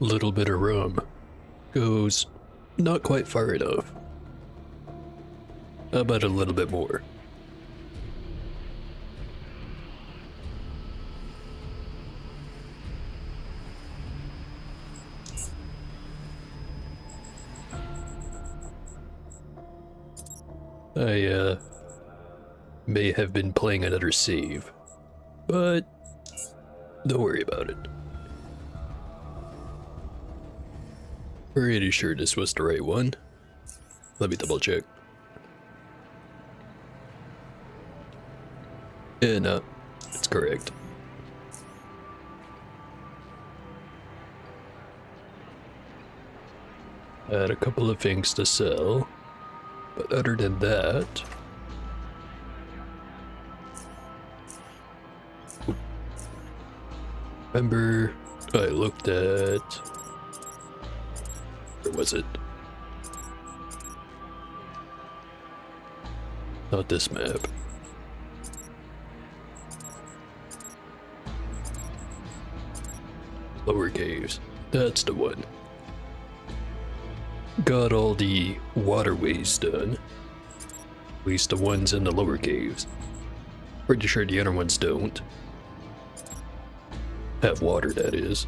little bit of rum goes not quite far enough. How about a little bit more? I may have been playing another save, but don't worry about it. Pretty sure this was the right one. Let me double check. Yeah, no, it's correct. I had a couple of things to sell, but other than that... Remember, I looked at... Where was it? Not this map. Lower caves. That's the one. Got all the waterways done. At least the ones in the lower caves. Pretty sure the other ones don't. Have water, that is.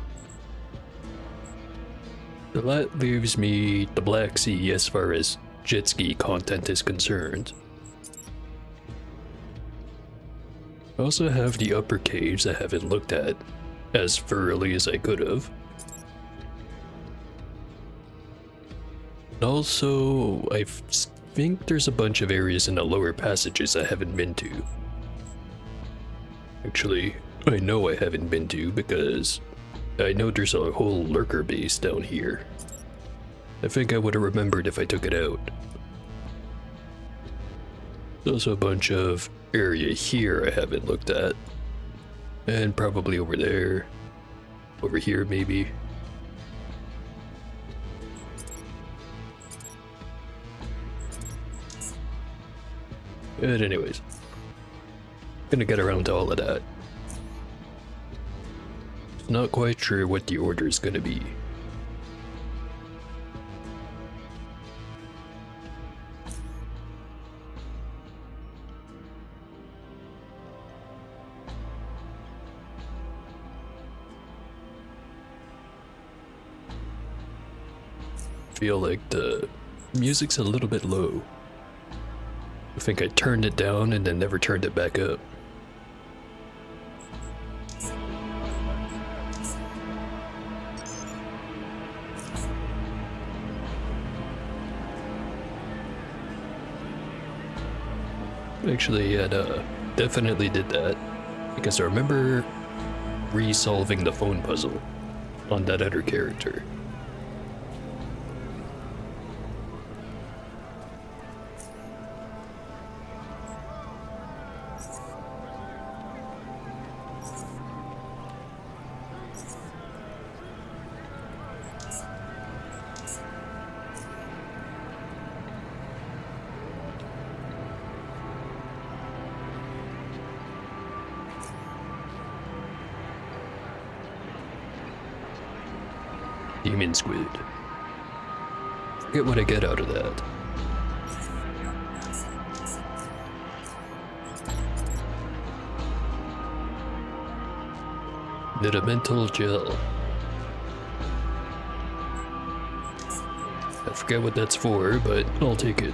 So that leaves me the Black Sea as far as jet ski content is concerned. I also have the upper caves I haven't looked at as thoroughly as I could have. Also, I think there's a bunch of areas in the lower passages I haven't been to. Actually, I know I haven't been to because I know there's a whole lurker base down here. I think I would have remembered if I took it out. There's also a bunch of area here I haven't looked at. And probably over there. Over here, maybe. But anyways. Gonna get around to all of that. Not quite sure what the order is gonna be. Feel like the music's a little bit low. I think I turned it down and then never turned it back up. Actually, yeah, definitely did that. Because I remember re-solving the phone puzzle on that other character. Demon squid. Forget what I get out of that. Mental gel. I forget what that's for, but I'll take it.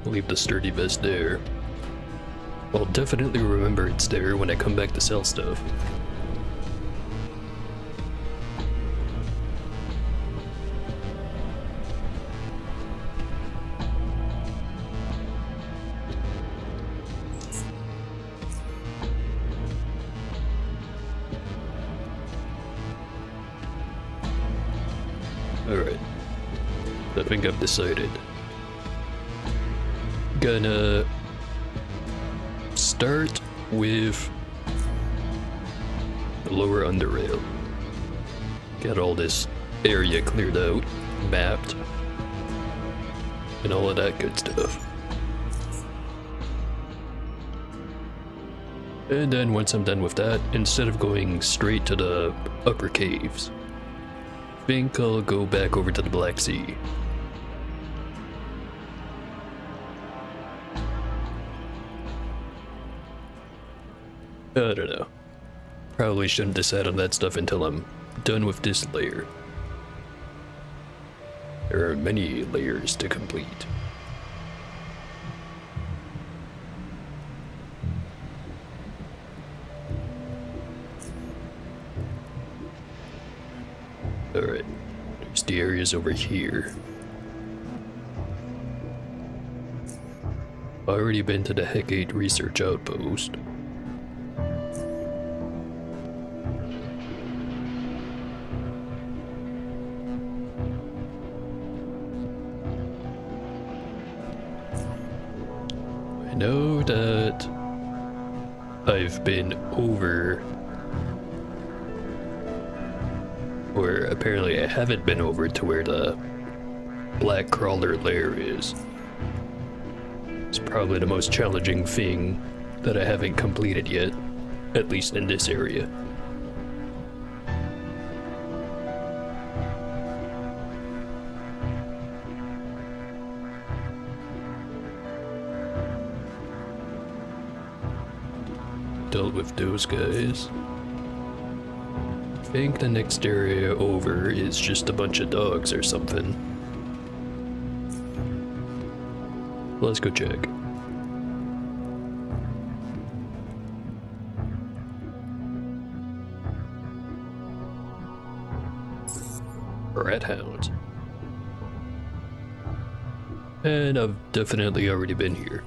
Leave the sturdy vest there. I'll definitely remember it's there when I come back to sell stuff. Alright. I think I've decided. Gonna start with the lower Underrail. Get all this area cleared out, mapped, and all of that good stuff. And then once I'm done with that, instead of going straight to the upper caves, I think I'll go back over to the Black Sea. I don't know. Probably shouldn't decide on that stuff until I'm done with this layer. There are many layers to complete. Alright, there's the areas over here. Already been to the Hecate Research Outpost. I know that I've been over, or apparently I haven't been over to where the black crawler lair is. It's probably the most challenging thing that I haven't completed yet, at least in this area. Dealt with those guys. I think the next area over is just a bunch of dogs or something. Let's go check. Rat hounds. And I've definitely already been here.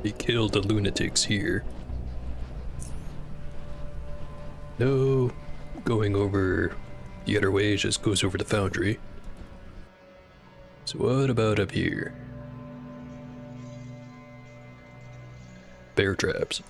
They killed the lunatics here. No, going over the other way just goes over the foundry. So what about up here? Bear traps.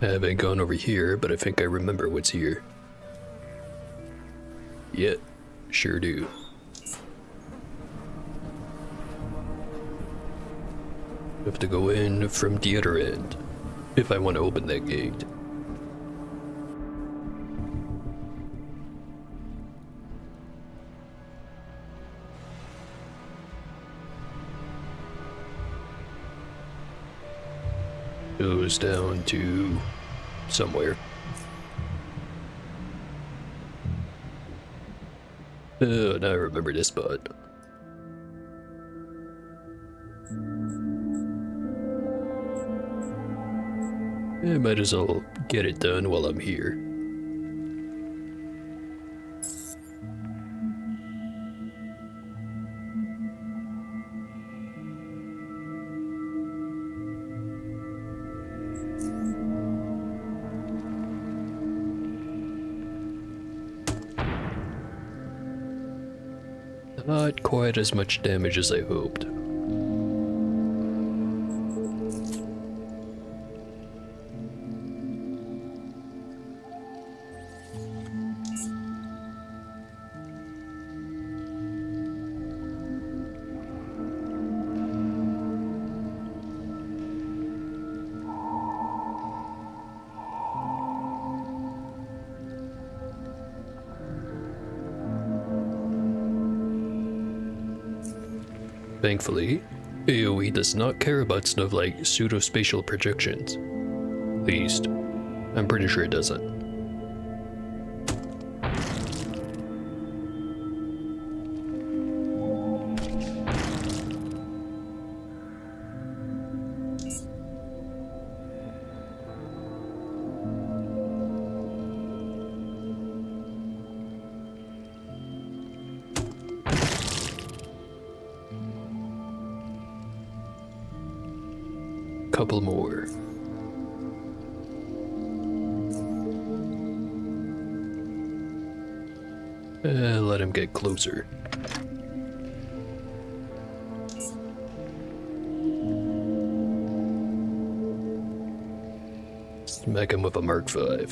I haven't gone over here, but I think I remember what's here. Yeah, sure do. Have to go in from the other end if I want to open that gate. Goes down to somewhere. Oh, now I remember this spot. I might as well get it done while I'm here. Not quite as much damage as I hoped. Thankfully, AoE does not care about stuff like pseudo-spatial projections. At least, I'm pretty sure it doesn't. Couple more. Let him get closer. Smack him with a Mark V.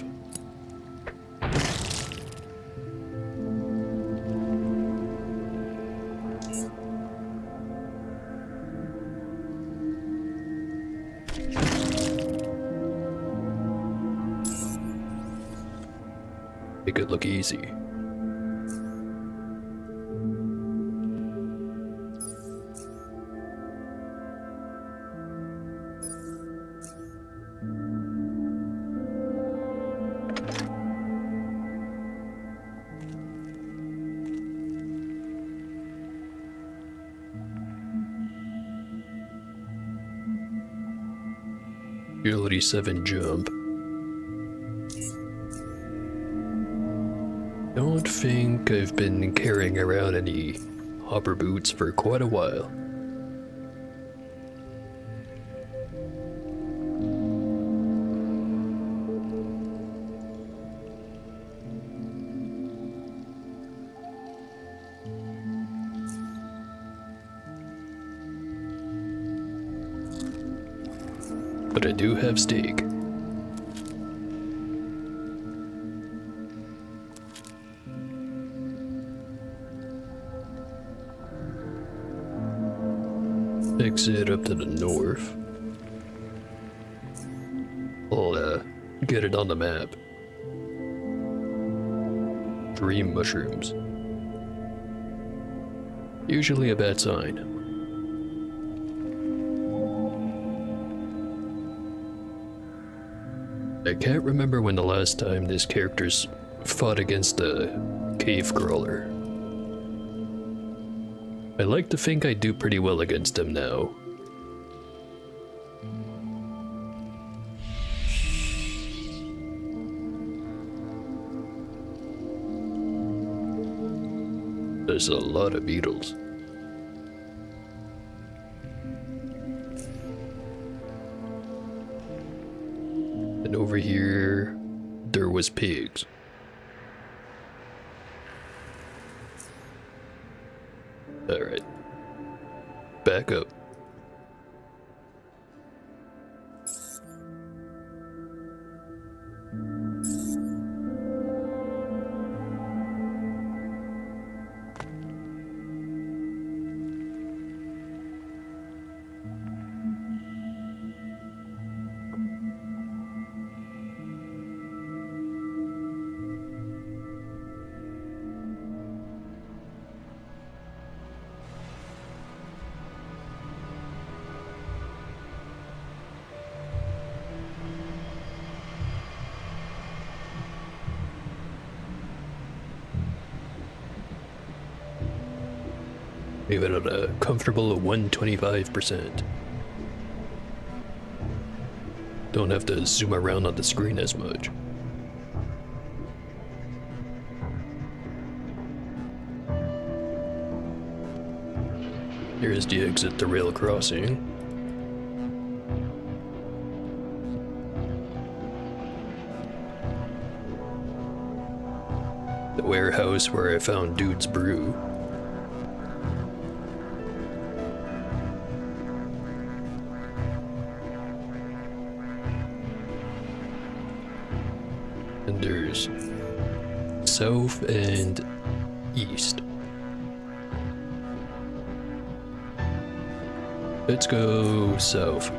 Make it look easy. Agility 7 jump. Don't think I've been carrying around any hopper boots for quite a while. But I do have steak. Exit up to the north. I'll get it on the map. Dream mushrooms. Usually a bad sign. I can't remember when the last time this character's fought against a cave crawler. I like to think I do pretty well against him now. There's a lot of beetles. And over here, there was pigs. Alright. Back up. Leave it at a comfortable 125%. Don't have to zoom around on the screen as much. Here's the exit to rail crossing. The warehouse where I found Dude's brew. And there's south and east. Let's go south.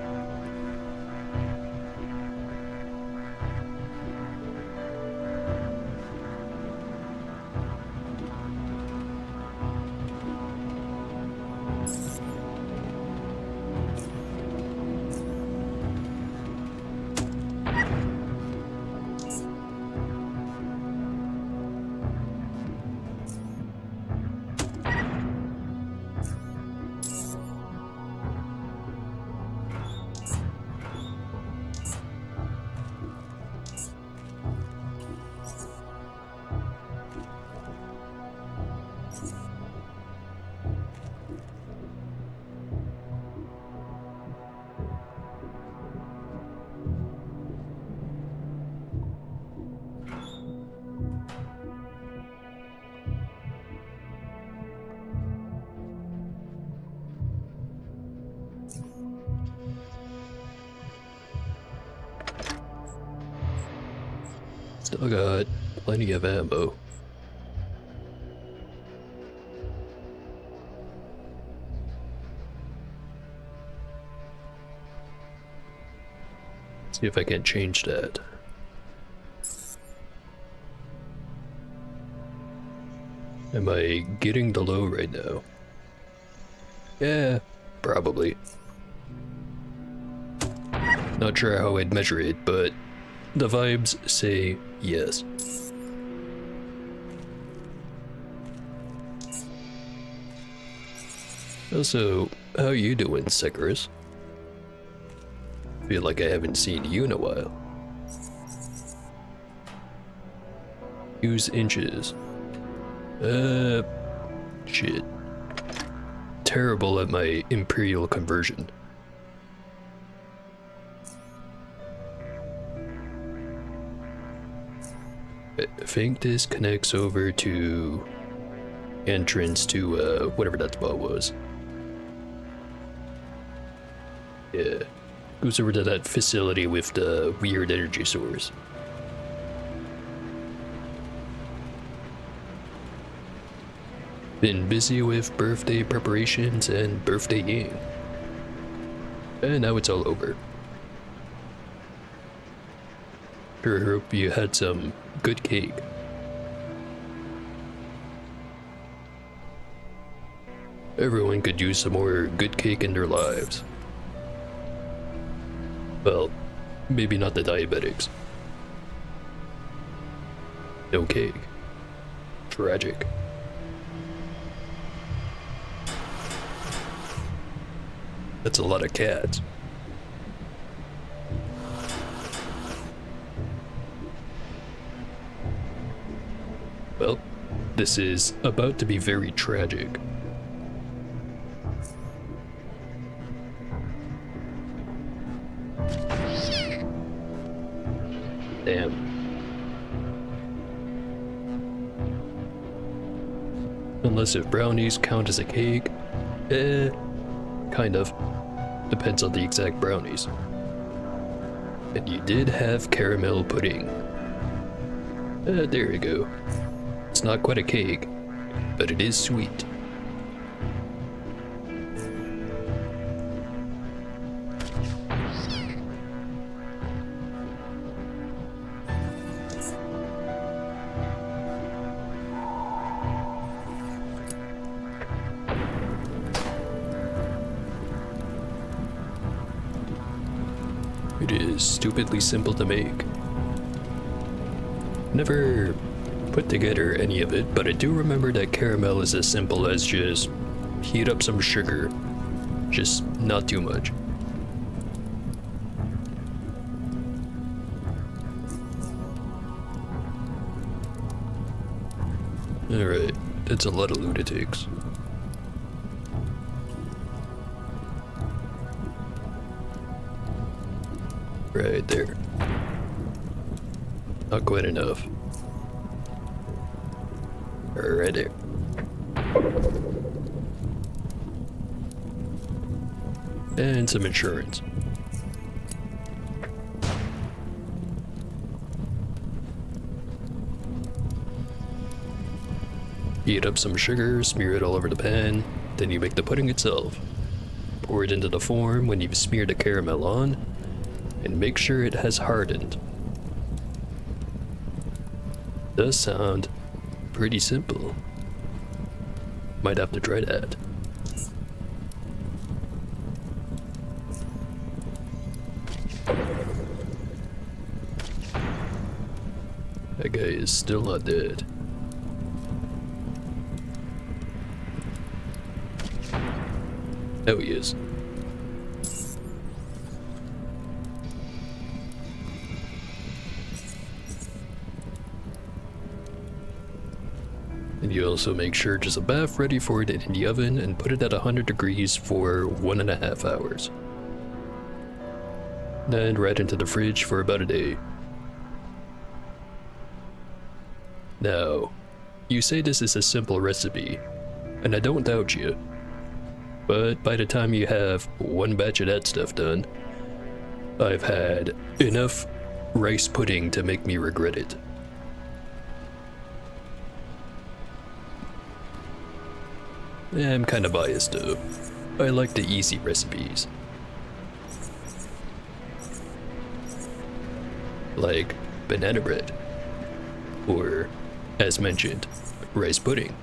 Still got plenty of ammo. See if I can change that. Am I getting the low right now? Yeah, probably. Not sure how I'd measure it, but the vibes say yes. Also, how you doing, Sekarus? Feel like I haven't seen you in a while. Use inches. Shit. Terrible at my imperial conversion. I think this connects over to entrance to whatever that spot was. Yeah. Goes over to that facility with the weird energy source. Been busy with birthday preparations and birthdaying. And now it's all over. Sure hope you had some good cake. Everyone could use some more good cake in their lives. Well, maybe not the diabetics. No cake. Tragic. That's a lot of cats. Well, this is about to be very tragic. Damn. Unless if brownies count as a cake, kind of. Depends on the exact brownies. And you did have caramel pudding. There you go. It's not quite a cake, but it is sweet. It is stupidly simple to make. Never put together any of it, but I do remember that caramel is as simple as just heat up some sugar. Just not too much. Alright, that's a lot of lunatics. Right there. Not quite enough. Right there. And some insurance. Heat up some sugar, smear it all over the pan, then you make the pudding itself. Pour it into the form when you've smeared the caramel on, and make sure it has hardened. Does sound pretty simple. Might have to try that. That guy is still not dead. Oh, he is. And you also make sure there's a bath ready for it in the oven and put it at 100 degrees for 1.5 hours. Then right into the fridge for about a day. Now, you say this is a simple recipe, and I don't doubt you. But by the time you have one batch of that stuff done, I've had enough rice pudding to make me regret it. I'm kinda biased though. I like the easy recipes. Like banana bread. Or, as mentioned, rice pudding.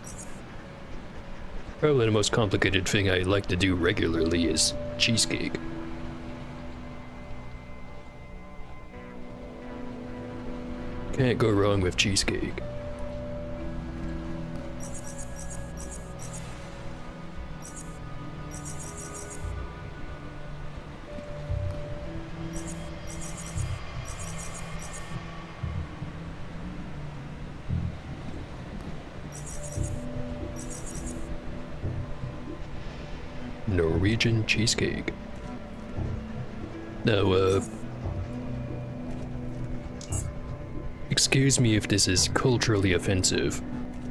Probably the most complicated thing I like to do regularly is cheesecake. Can't go wrong with cheesecake. Norwegian cheesecake. Now, excuse me if this is culturally offensive.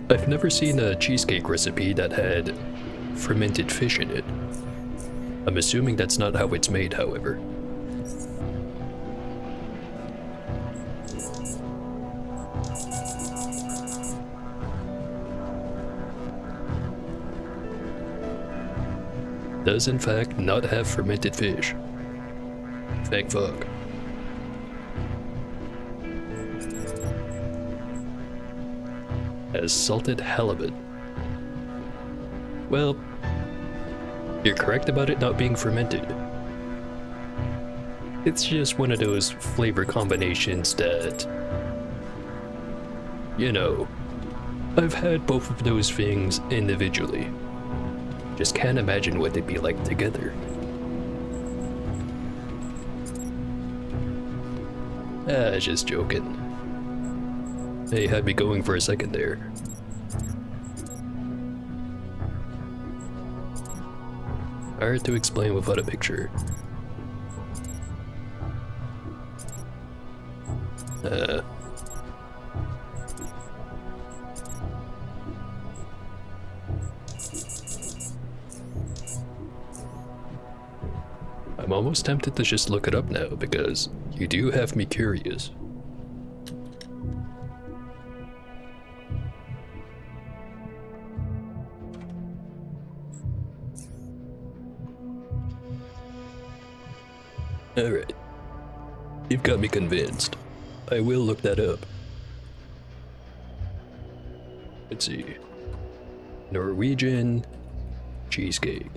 I've never seen a cheesecake recipe that had fermented fish in it. I'm assuming that's not how it's made, however. Does in fact not have fermented fish. Thank fuck. Has salted halibut. Well, you're correct about it not being fermented. It's just one of those flavor combinations that, you know, I've had both of those things individually. Just can't imagine what they'd be like together. Just joking. They had me going for a second there. Hard to explain without a picture. I'm almost tempted to just look it up now because you do have me curious. Alright. You've got me convinced. I will look that up. Let's see. Norwegian cheesecake.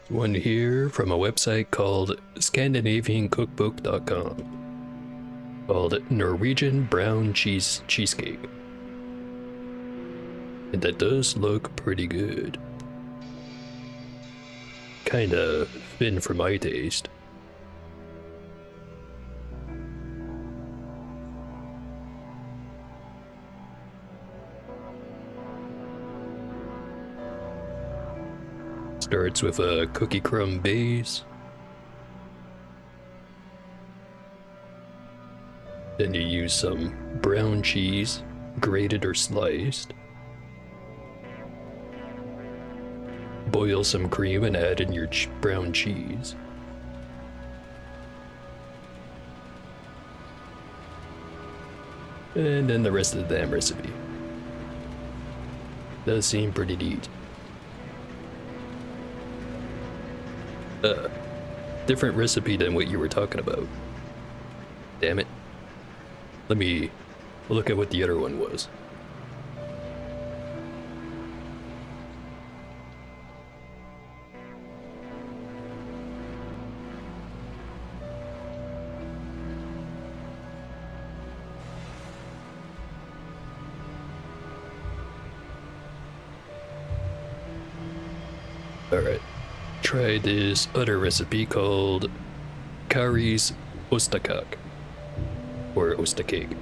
One here from a website called scandinaviancookbook.com called Norwegian Brown Cheesecake. And that does look pretty good. Kinda thin for my taste. Starts with a cookie crumb base. Then you use some brown cheese, grated or sliced. Boil some cream and add in your brown cheese. And then the rest of the damn recipe. Does seem pretty neat. Different recipe than what you were talking about. Damn it. Let me look at what the other one was. Alright. Try this other recipe called Kari's Ostakak. Or Ostakake.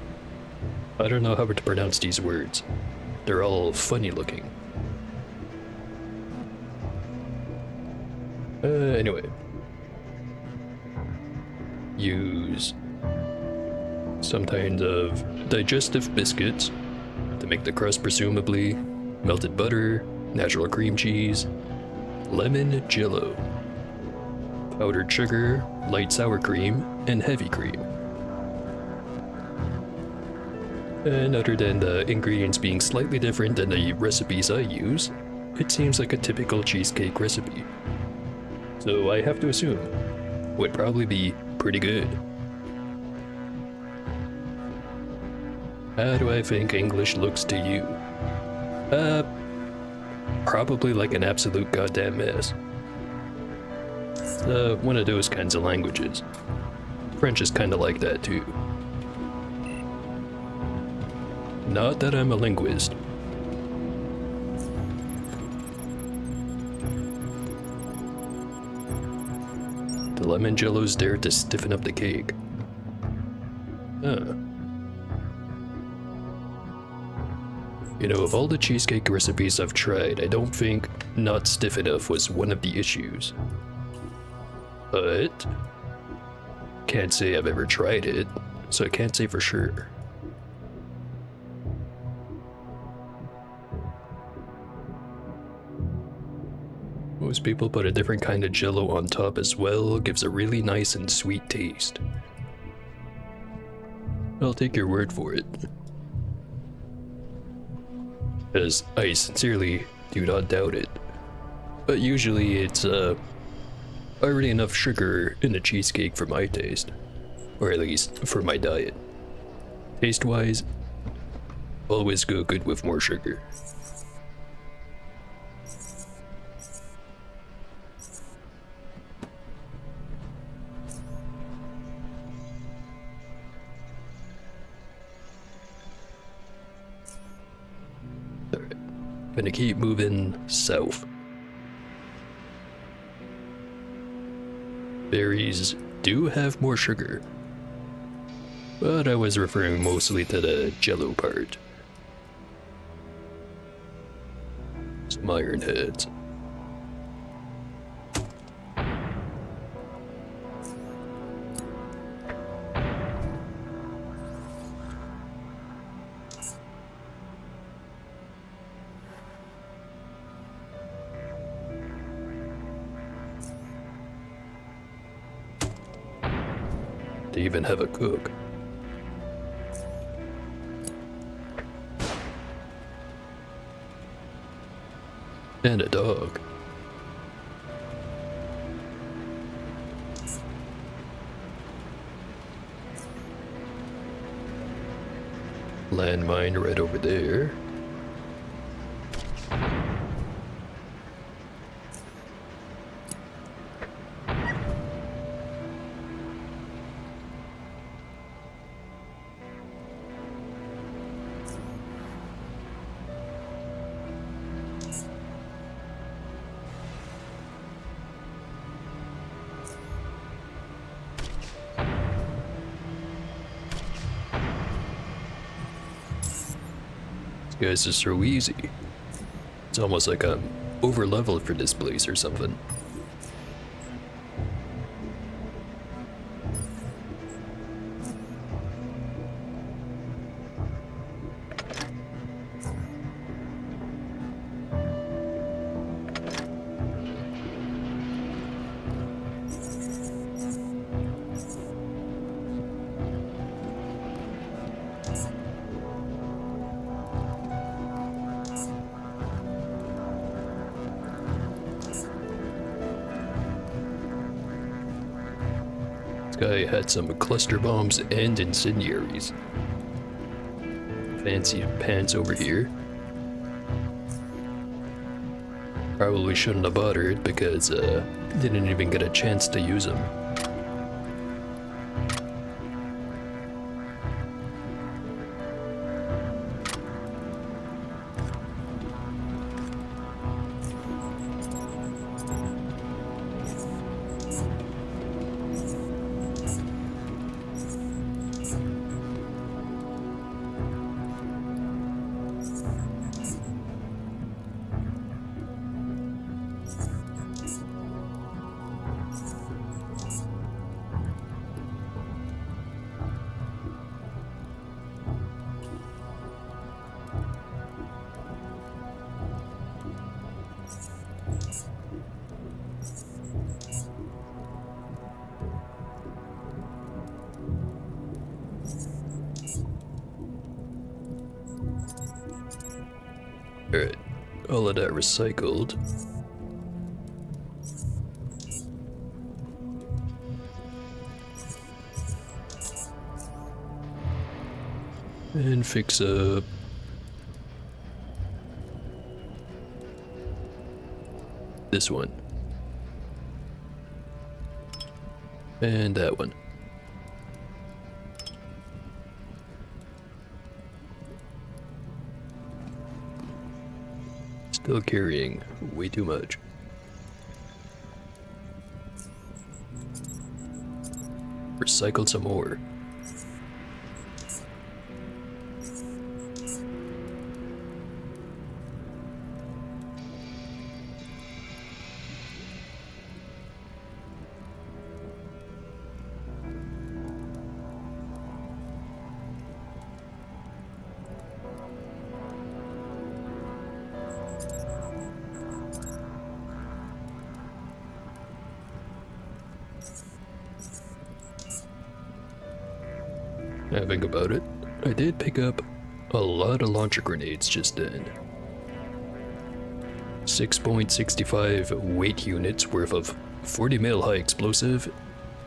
I don't know how to pronounce these words. They're all funny looking. Anyway. Use some kind of digestive biscuits to make the crust, presumably, melted butter, natural cream cheese, lemon jello, powdered sugar, light sour cream, and heavy cream. And other than the ingredients being slightly different than the recipes I use, it seems like a typical cheesecake recipe. So I have to assume would probably be pretty good. How do I think English looks to you? Probably like an absolute goddamn mess. One of those kinds of languages. French is kinda like that too. Not that I'm a linguist. The lemon jello's there to stiffen up the cake. Huh. You know, of all the cheesecake recipes I've tried, I don't think not stiff enough was one of the issues. But can't say I've ever tried it, so I can't say for sure. Most people put a different kind of jello on top as well, gives a really nice and sweet taste. I'll take your word for it. As I sincerely do not doubt it. But usually it's already enough sugar in a cheesecake for my taste. Or at least for my diet. Taste-wise, always go good with more sugar. Gonna keep moving south. Berries do have more sugar, but I was referring mostly to the jello part. Some iron heads. They even have a cook. And a dog. Landmine right over there. Guys are so easy. It's almost like I'm over leveled for this place or something. Guy had some cluster bombs and incendiaries. Fancy pants over here. Probably shouldn't have bothered because didn't even get a chance to use them. all of that recycled. And fix up this one. And that one. Still carrying way too much. Recycle some more. Now think about it, I did pick up a lot of launcher grenades just then. 6.65 weight units worth of 40 mil high explosive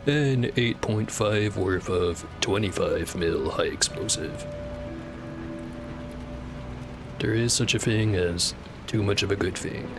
and 8.5 worth of 25 mil high explosive. There is such a thing as too much of a good thing.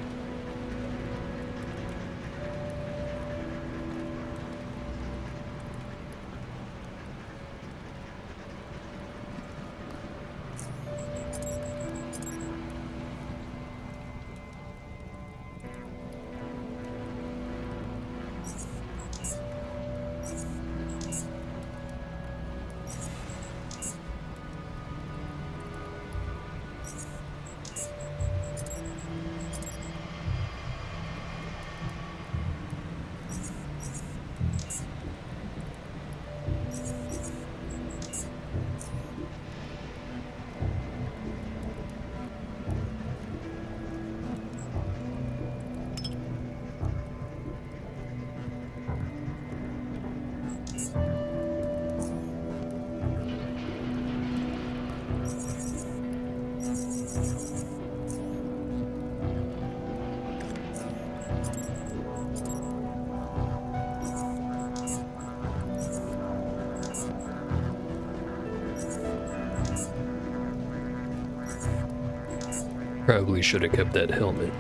Probably should have kept that helmet.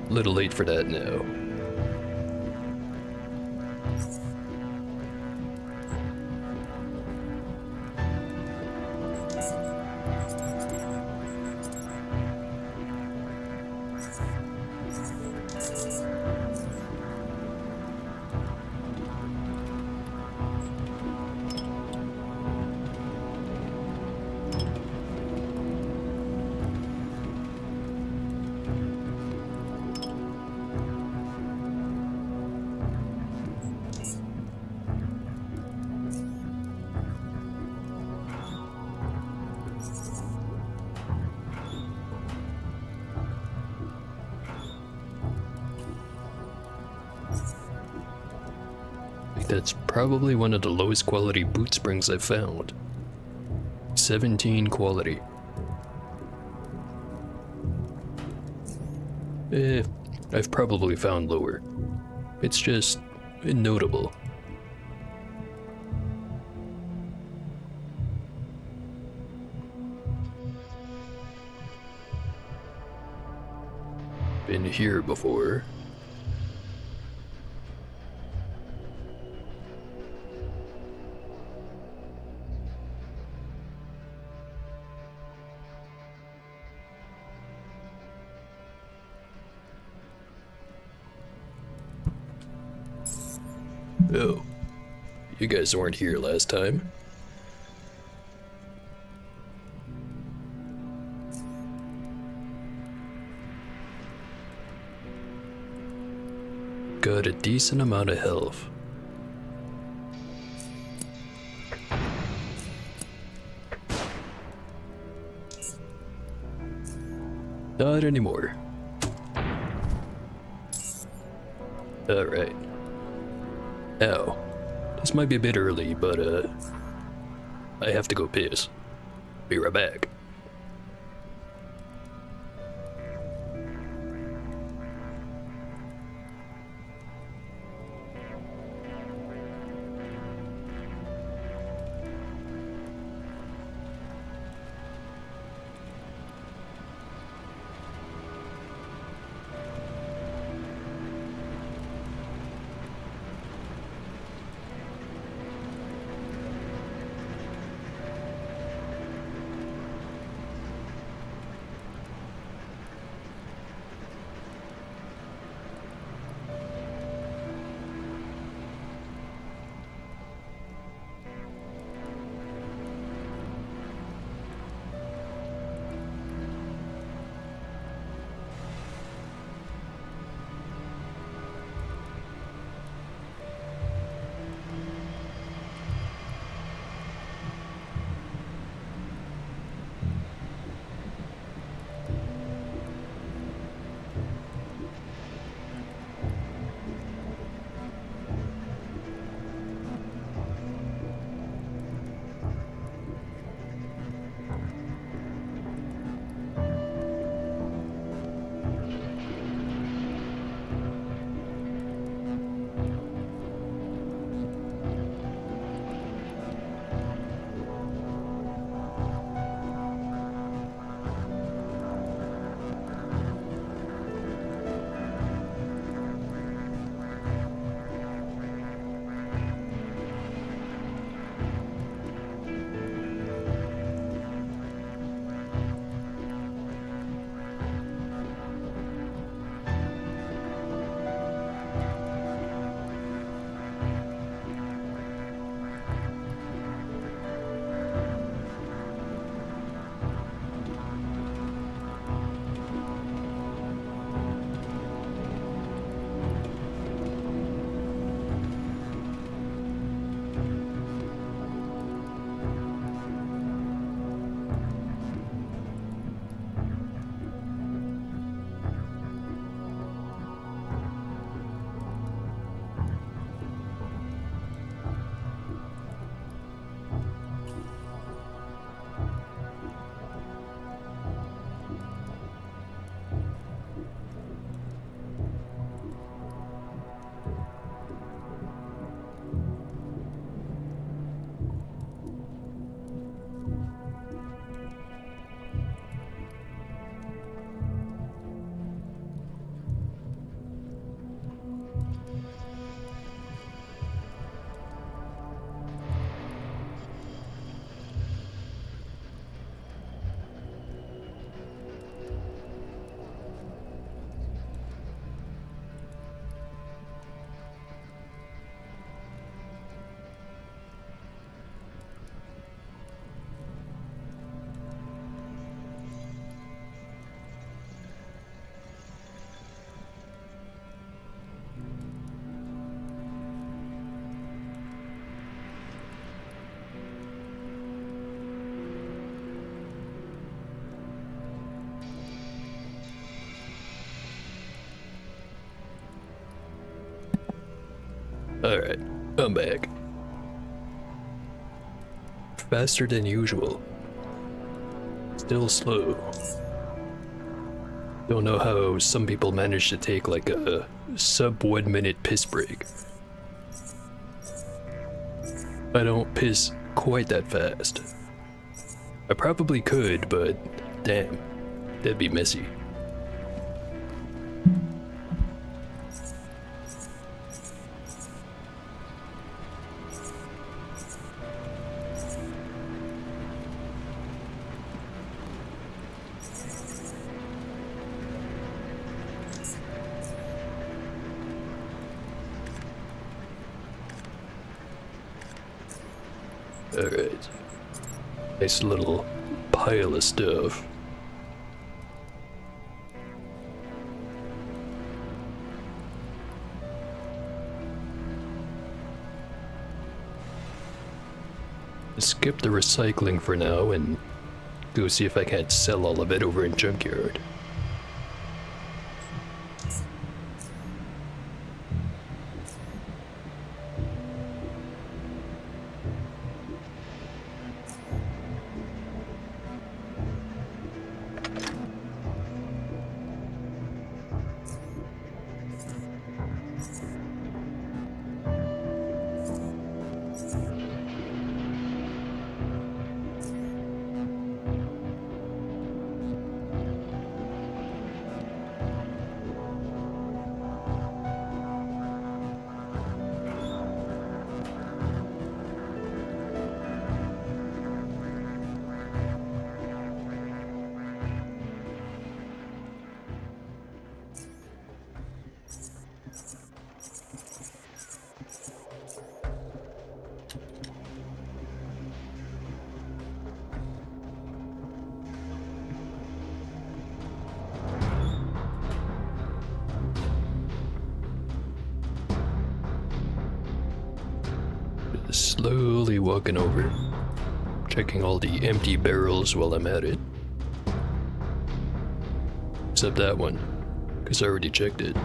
Little late for that now. That's probably one of the lowest quality boot springs I've found. 17 quality. I've probably found lower. It's just notable. Been here before. Oh, you guys weren't here last time. Got a decent amount of health. Not anymore. Alright. Now, this might be a bit early, but I have to go piss. Be right back. Alright, I'm back. Faster than usual. Still slow. Don't know how some people manage to take like a sub 1 minute piss break. I don't piss quite that fast. I probably could, but damn, that'd be messy. Alright. Nice little pile of stuff. Skip the recycling for now and go see if I can't sell all of it over in Junkyard. Slowly walking over, checking all the empty barrels while I'm at it. Except that one, because I already checked it.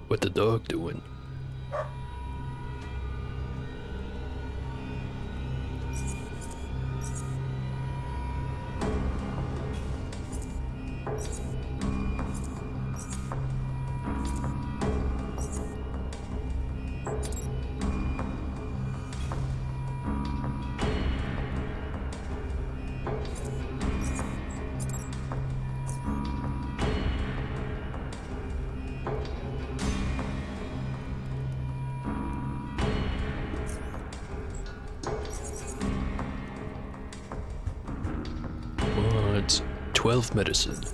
What the dog doing? What? 12 medicine.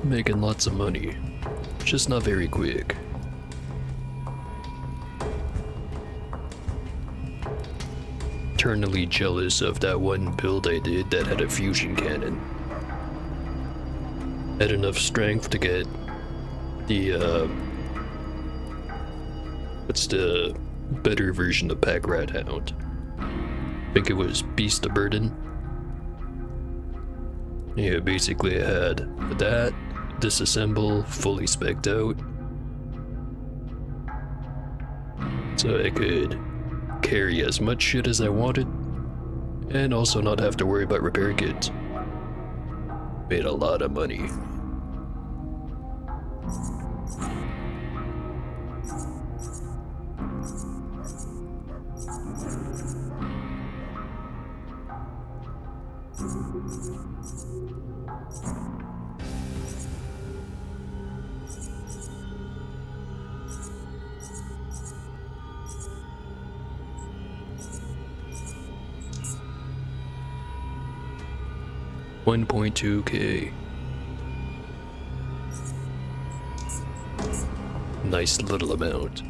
Making lots of money, just not very quick. Eternally jealous of that one build I did that had a fusion cannon. Had enough strength to get the What's the better version of Pack Rat Hound? I think it was Beast of Burden. Yeah, basically I had that, disassemble, fully spec'd out. So I could carry as much shit as I wanted, and also not have to worry about repair kits. Made a lot of money. $1.2K. Nice little amount.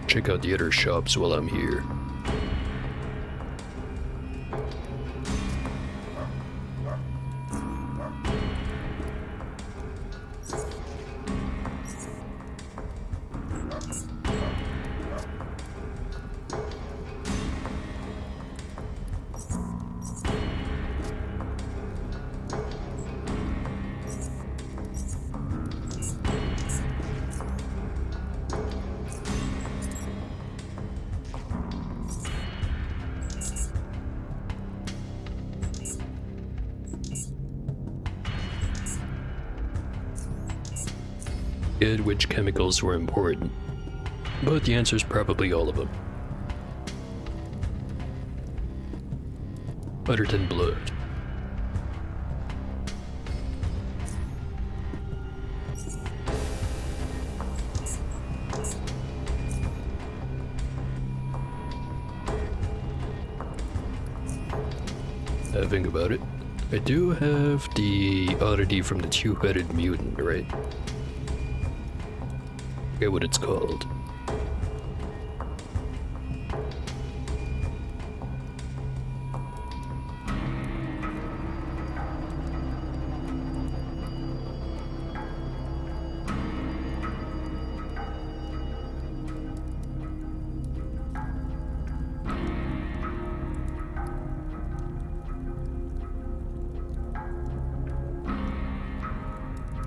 Check out the other shops while I'm here. Which chemicals were important, but the answer is probably all of them. Other than blood. Think about it. I do have the oddity from the two-headed mutant, right? I forget what it's called.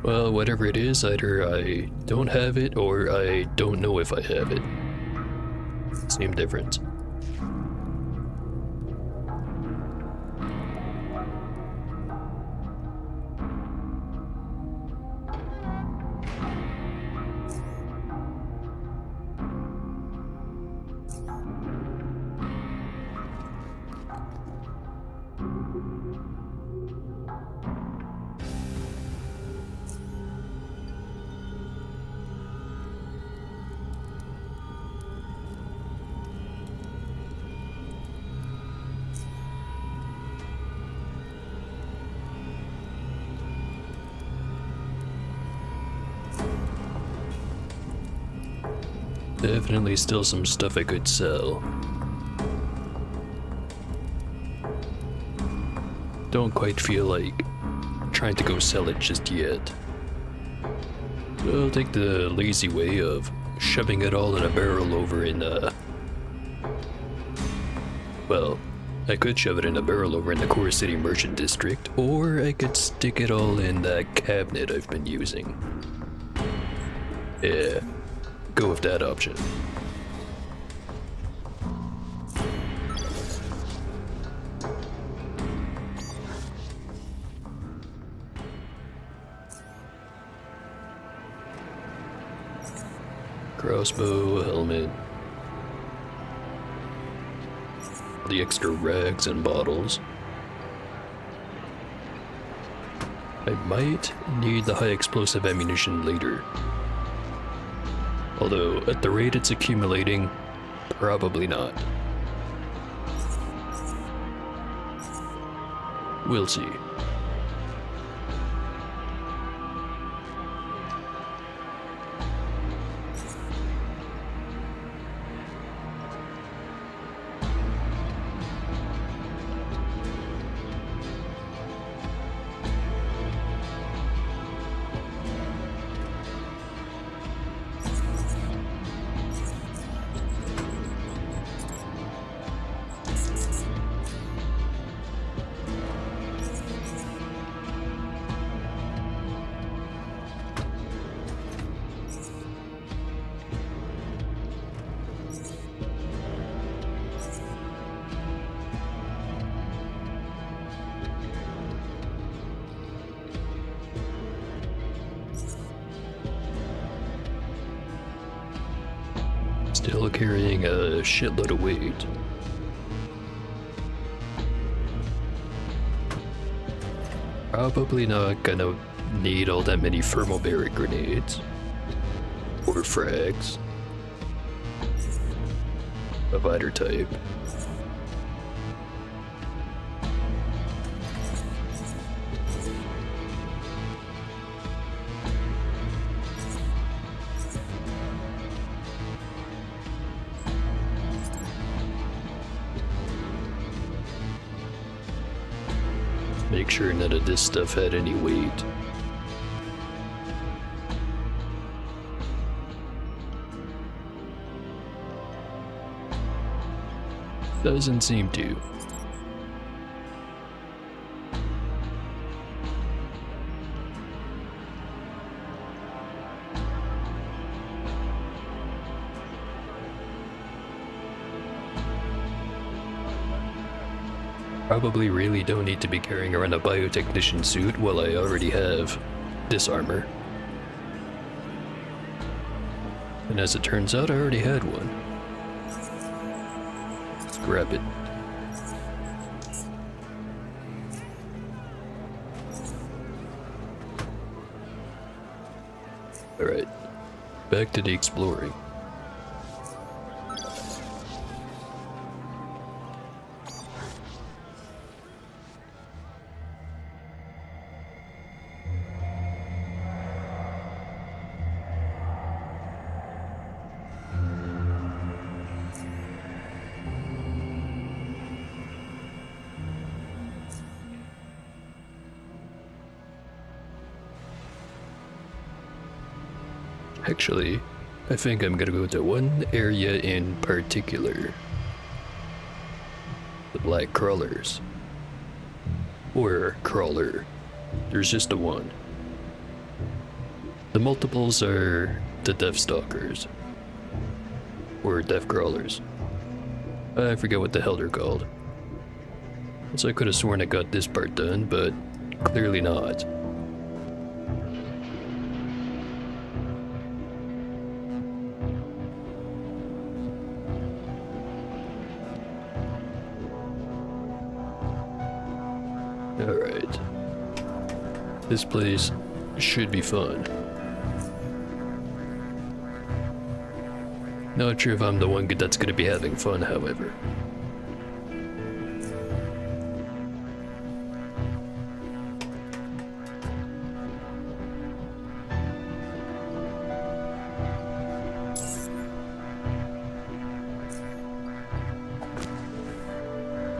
Well, whatever it is, either I don't have it or I don't know if I have it. Same difference. Definitely still some stuff I could sell. Don't quite feel like trying to go sell it just yet. So I'll take the lazy way of shoving it all in a barrel over in well, I could shove it in a barrel over in the Core City Merchant District, or I could stick it all in that cabinet I've been using. Yeah. Go with that option. Crossbow, helmet. The extra rags and bottles. I might need the high explosive ammunition later. Although, at the rate it's accumulating, probably not. We'll see. still carrying a shitload of weight. Probably not gonna need all that many thermobaric grenades. Or frags. Of either type. Make sure none of this stuff had any weight. Doesn't seem to. Probably really don't need to be carrying around a biotechnician suit while I already have this armor. And as it turns out, I already had one. Let's grab it. Alright, back to the exploring. Actually, I think I'm gonna go to one area in particular. The black crawlers. Or crawler. There's just the one. The multiples are the death stalkers. Or death crawlers. I forget what the hell they're called. So I could have sworn I got this part done, but clearly not. Alright. This place should be fun. Not sure if I'm the one that's gonna be having fun, however.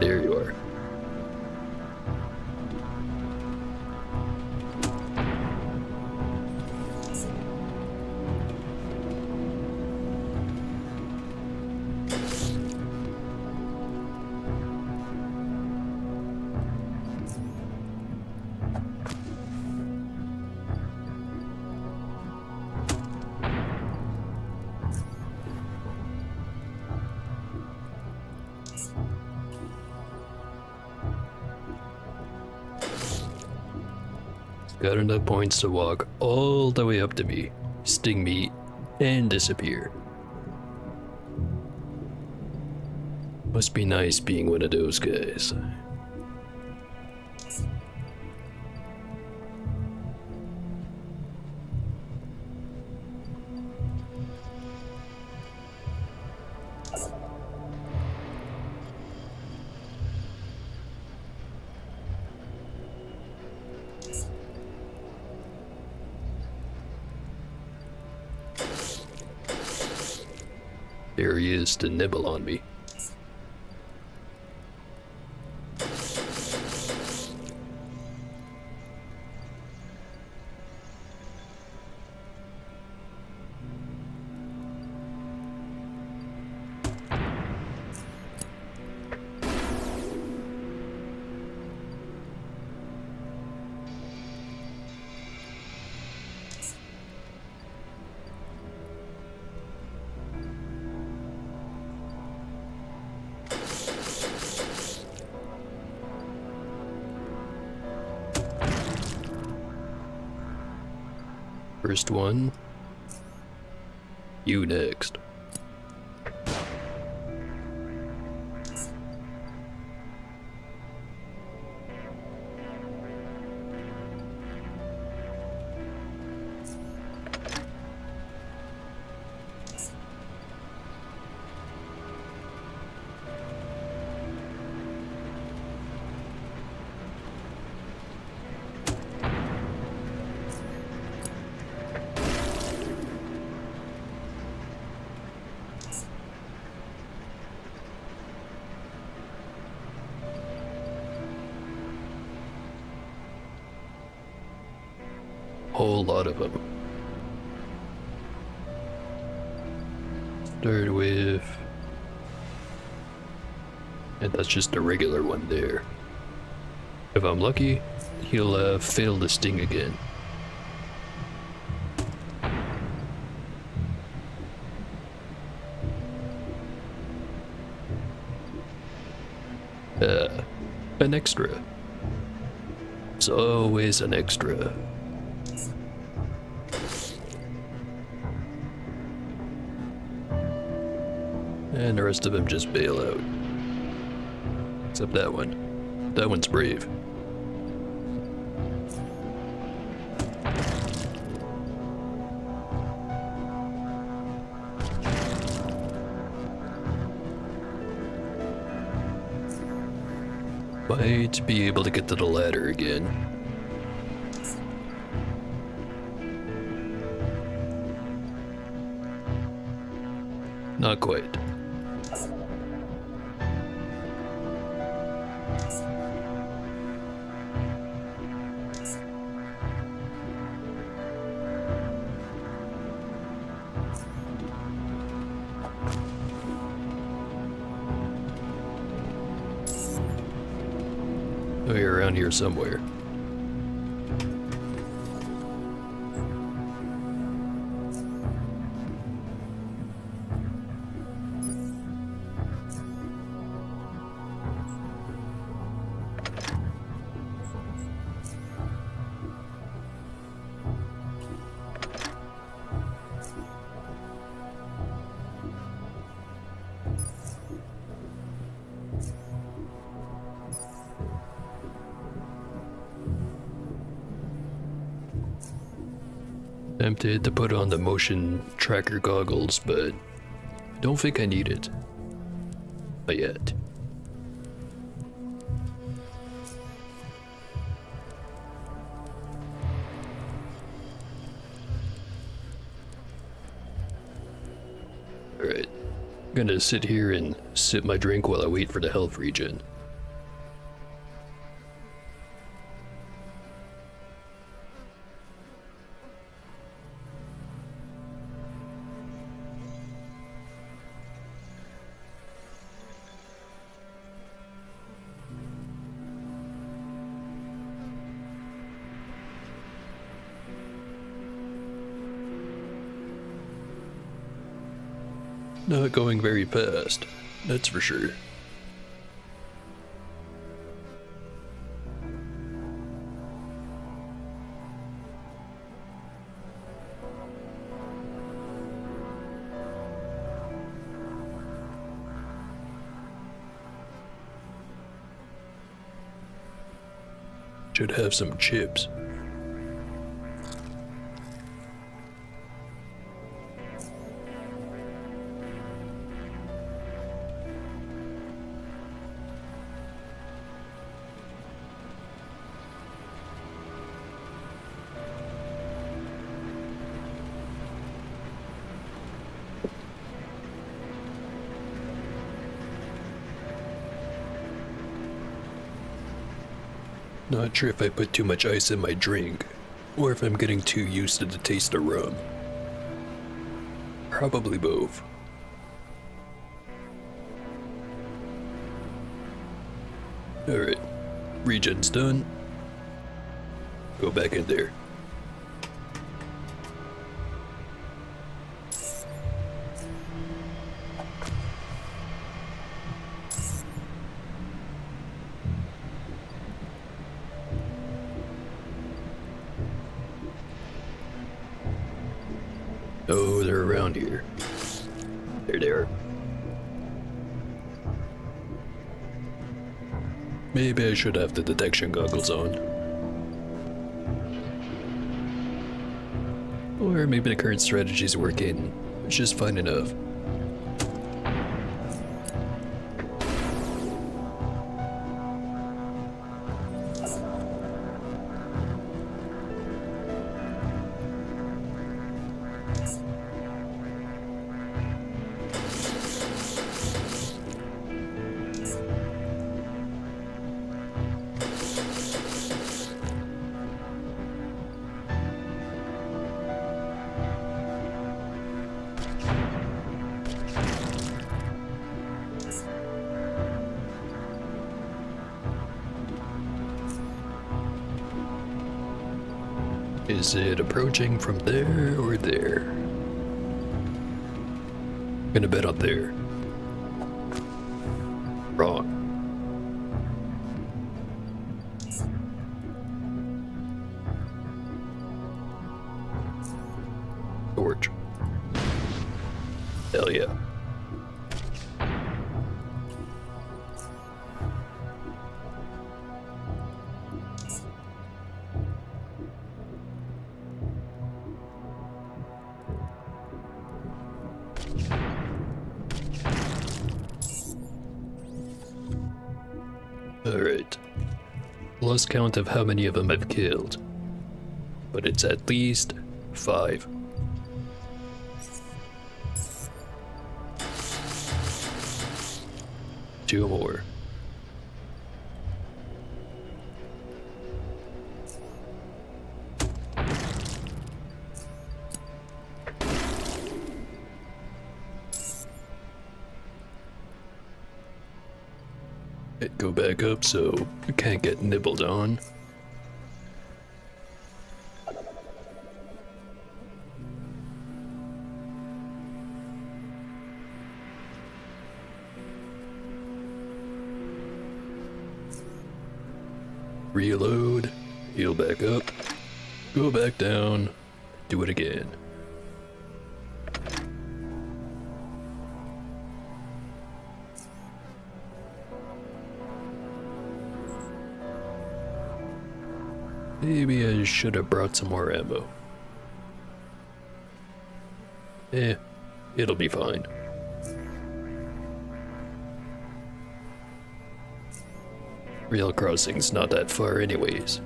There you are. Got enough points to walk all the way up to me, sting me, and disappear. Must be nice being one of those guys. There he is to nibble on me. First one. You next. whole lot of them. Start with... And that's just a regular one there. If I'm lucky, he'll fail the sting again. An extra. It's always an extra. And the rest of them just bail out. Except that one. That one's brave. Might be able to get to the ladder again. Not quite. Oh, you're around here somewhere. Tempted to put on the motion tracker goggles, but don't think I need it. Not yet. Alright. I'm gonna sit here and sip my drink while I wait for the health regen. Not going very fast, that's for sure. Should have some chips. Not sure if I put too much ice in my drink, or if I'm getting too used to the taste of rum. Probably both. Alright, regen's done. Go back in there. Oh, they're around here. There they are. Maybe I should have the detection goggles on. Or maybe the current strategy's working. It's just fine enough. Is it approaching from there or there? Gonna bet on there. Wrong. Torch. Hell yeah. Alright. Lost count of how many of them I've killed. But it's at least 5. Two more. Go back up so I can't get nibbled on. Reload, heal back up, go back down, do it again. Maybe I should have brought some more ammo. It'll be fine. Rail crossing's not that far anyways.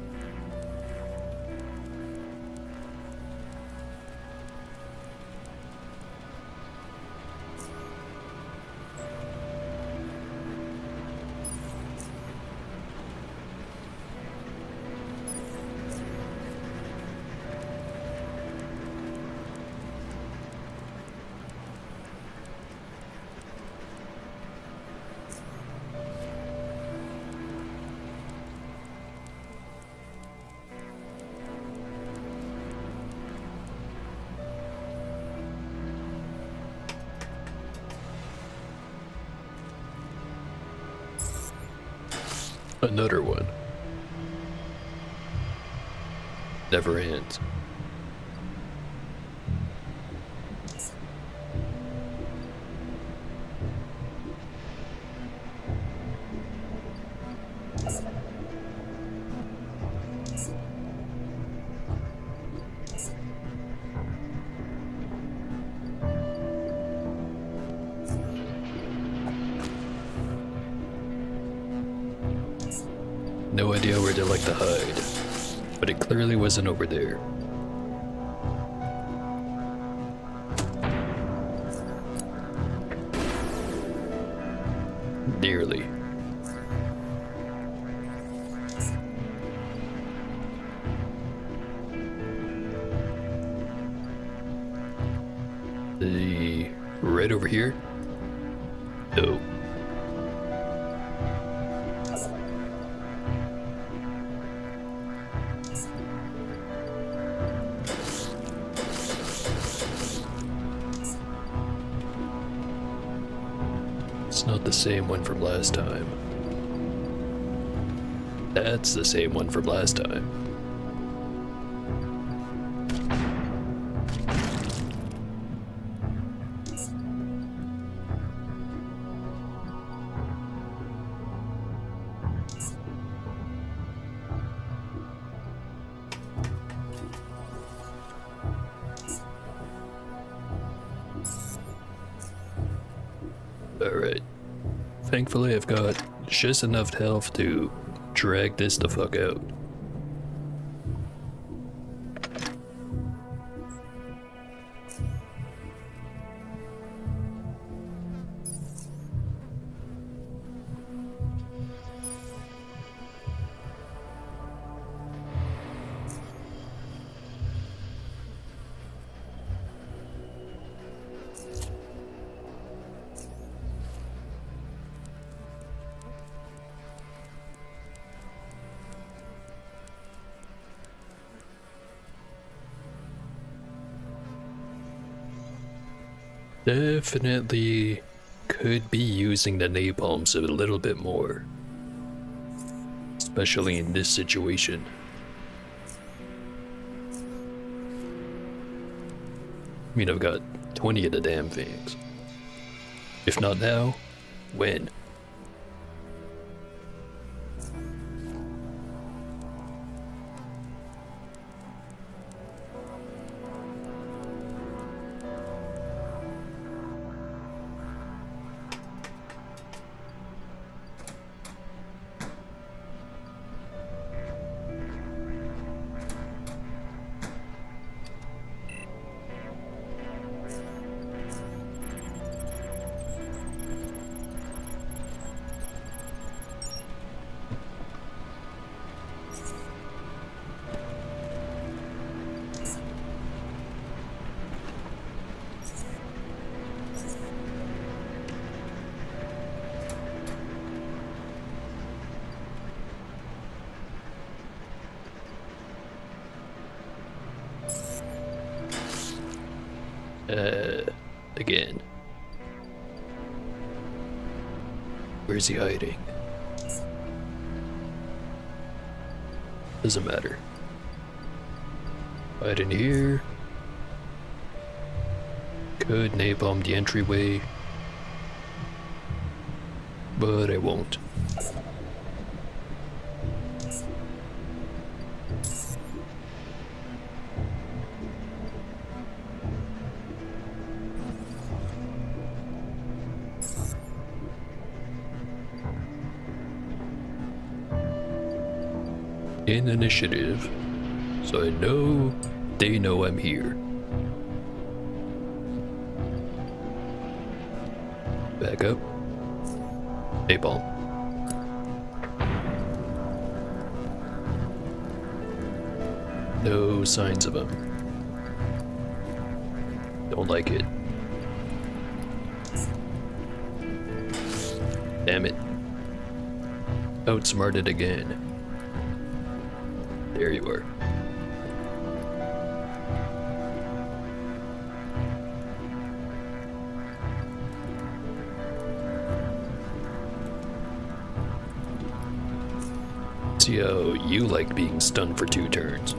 Another one. Never ends. No idea where they like to hide, but it clearly wasn't over there. Nearly. Right over here? No. It's not the same one from last time. That's the same one from last time. Alright. Thankfully I've got just enough health to drag this the fuck out. Definitely could be using the napalms a little bit more. Especially in this situation. I mean, I've got 20 of the damn things. If not now, when? Again. Where's he hiding? Doesn't matter. Hide in here. Could napalm the entryway, but I won't. In initiative, so I know they know I'm here. Back up. Napalm. No signs of him. Don't like it. Damn it. Outsmarted again. There you are. See how you like being stunned for 2 turns.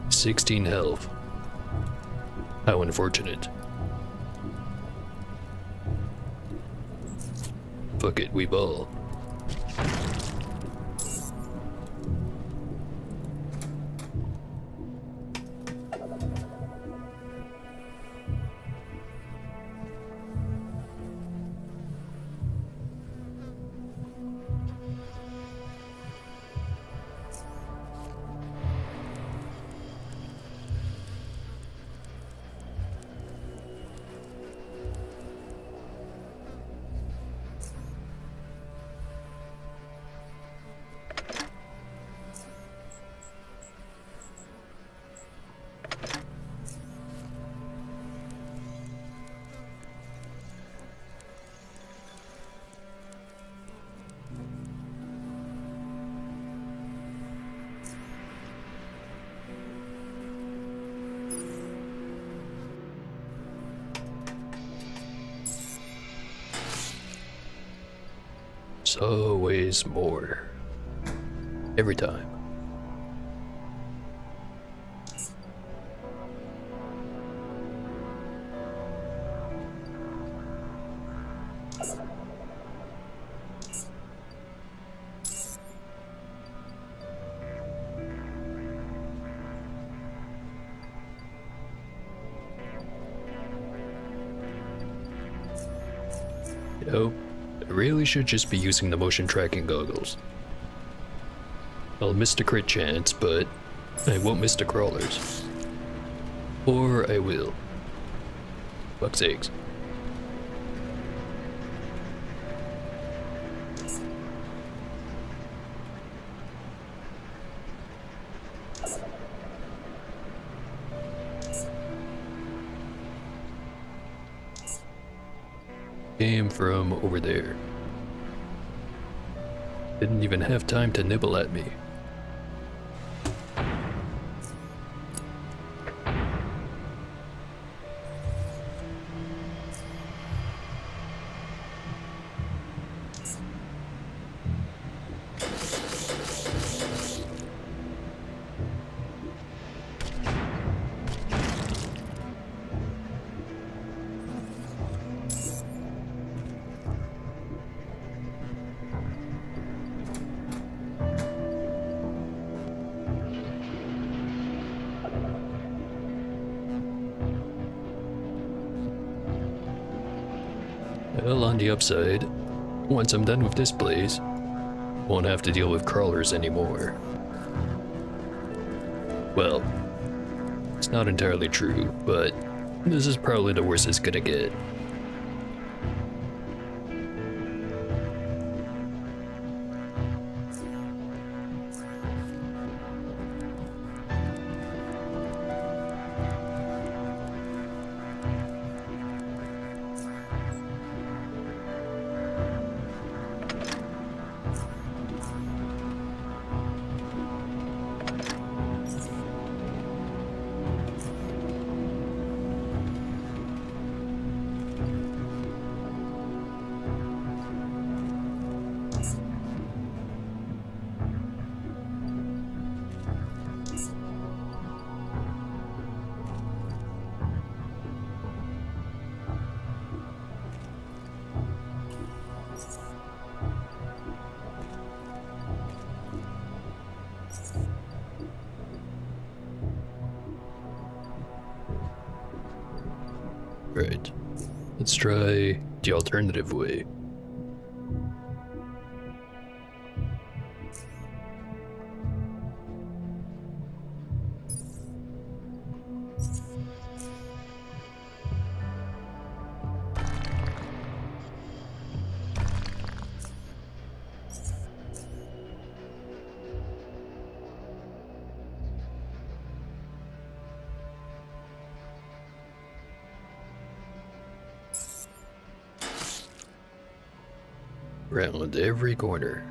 "16 health. How unfortunate. Fuck it, we ball." There's always more. Every time. You know, I really should just be using the motion tracking goggles. I'll miss the crit chance, but I won't miss the crawlers. Or I will. Fuck's sakes. came from over there. Didn't even have time to nibble at me. Well, on the upside, once I'm done with this place, won't have to deal with crawlers anymore. Well, it's not entirely true, but this is probably the worst it's gonna get. Right. Let's try the alternative way. Round every corner.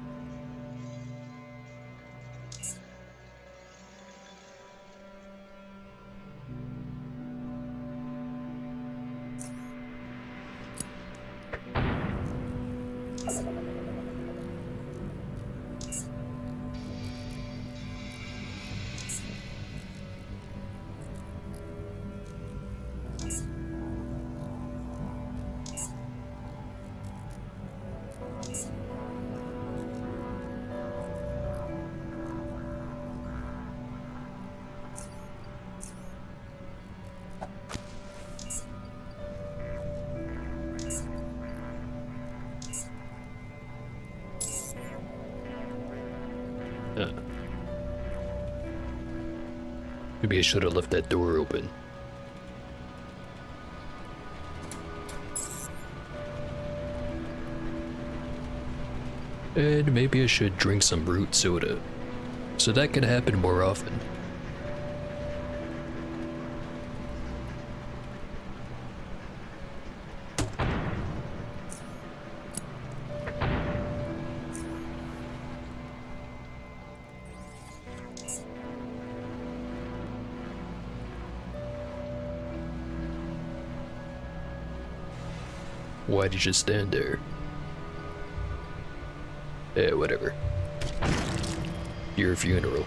Maybe I should have left that door open. And maybe I should drink some root soda, so that can happen more often. Why did you stand there? Eh, whatever. Your funeral.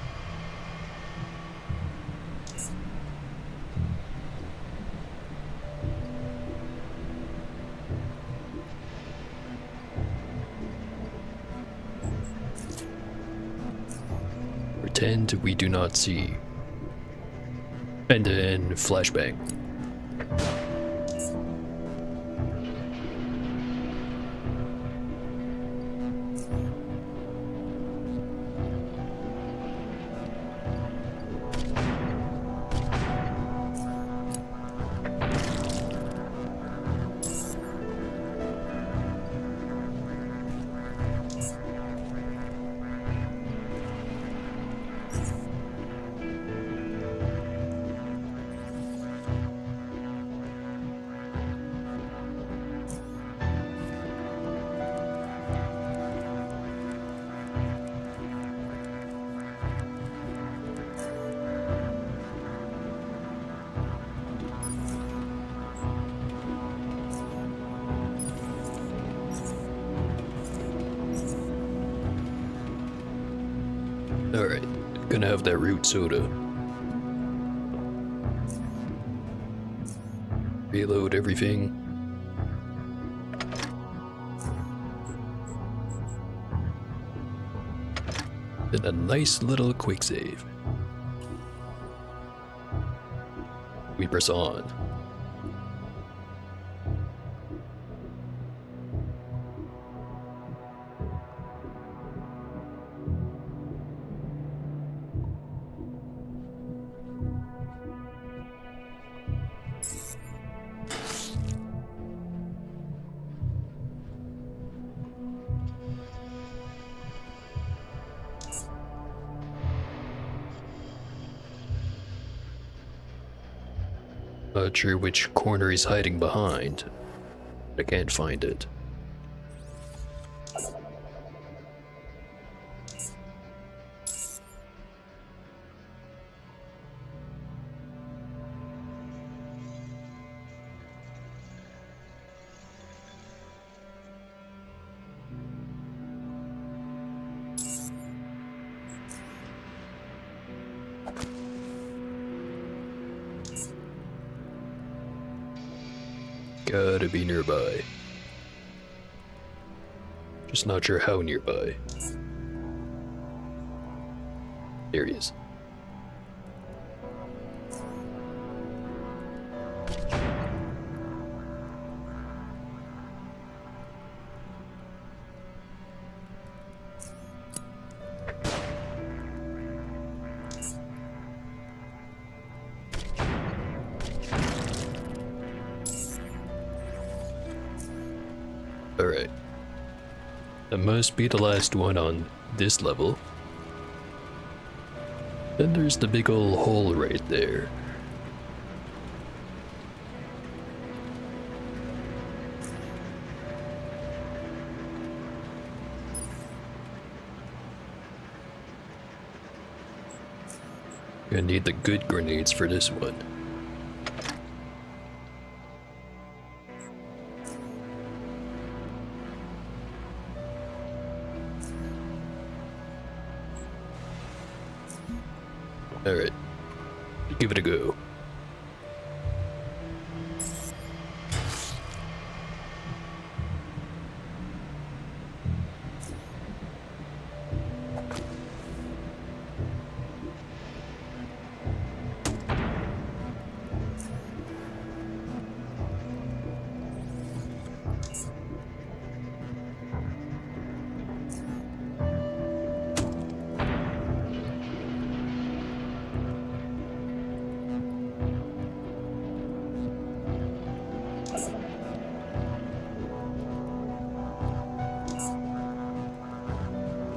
Pretend we do not see. And then flashbang. Alright, gonna have that root soda. Reload everything. And a nice little quick save. We press on. Not sure which corner he's hiding behind. I can't find it. Gotta be nearby. Just not sure how nearby. There he is. Alright. That must be the last one on this level. Then there's the big ol' hole right there. Gonna need the good grenades for this one. Alright, give it a go.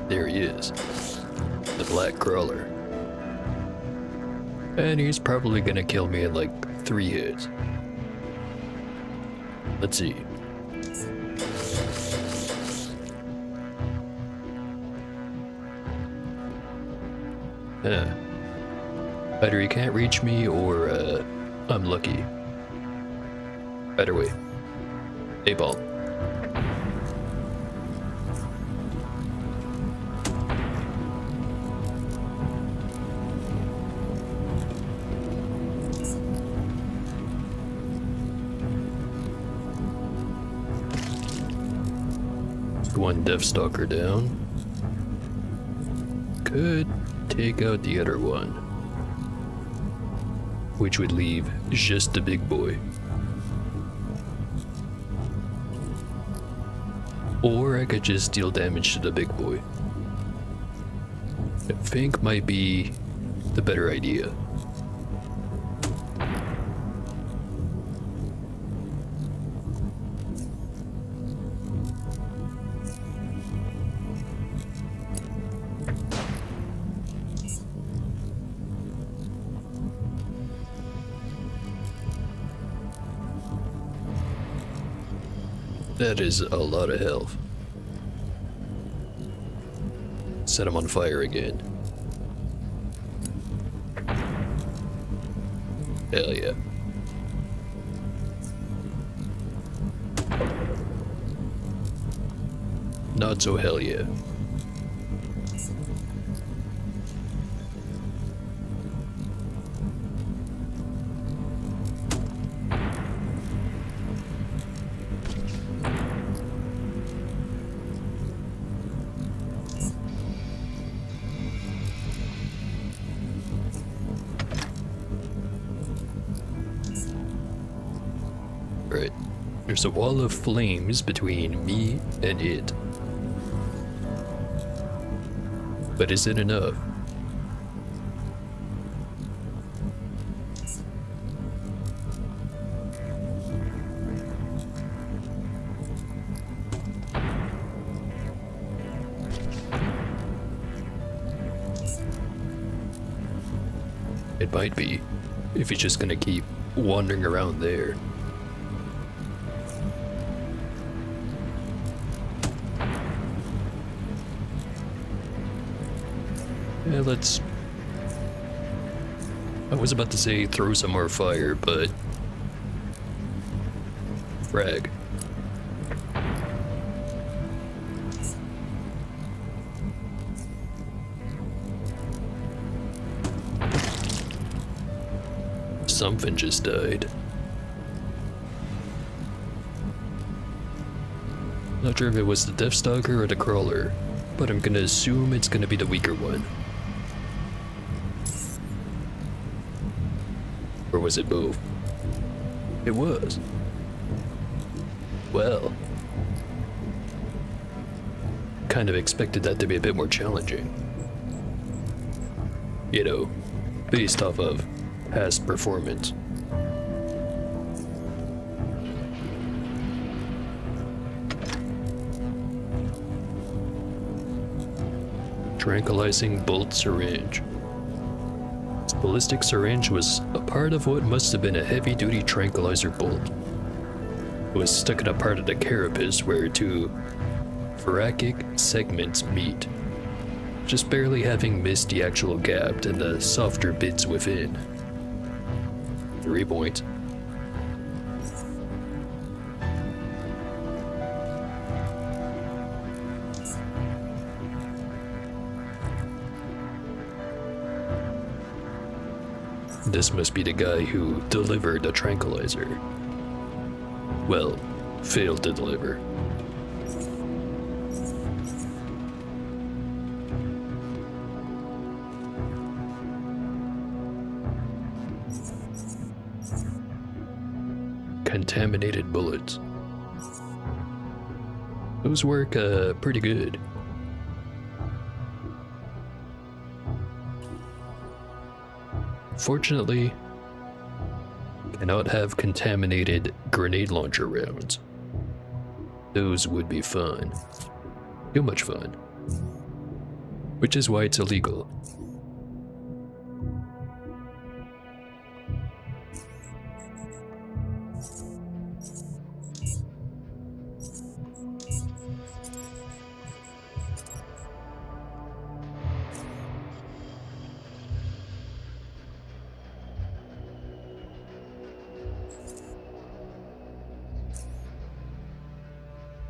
There he is, the black crawler. And he's probably gonna kill me in like 3 hits. Let's see. Either he can't reach me or I'm lucky. Either way. A-ball. One Deathstalker down. Could take out the other one, which would leave just the big boy. Or I could just deal damage to the big boy. I think might be the better idea. That is a lot of health. Set him on fire again. Hell yeah. Not so hell yeah. Right. There's a wall of flames between me and it. But is it enough? It might be, if he's just gonna keep wandering around there. Yeah, let's... I was about to say throw some more fire, but... Frag. Something just died. Not sure if it was the Deathstalker or the Crawler, but I'm gonna assume it's gonna be the weaker one. Or was it both? It was. Well. Kind of expected that to be a bit more challenging. You know, based off of past performance. Tranquilizing bolt syringe. This ballistic syringe was a part of what must have been a heavy-duty tranquilizer bolt. It was stuck in a part of the carapace where two thoracic segments meet, just barely having missed the actual gap and the softer bits within. 3 points. This must be the guy who delivered the tranquilizer. Well, failed to deliver. Contaminated bullets. Those work pretty good. Fortunately, cannot have contaminated grenade launcher rounds. Those would be fun. Too much fun. Which is why it's illegal.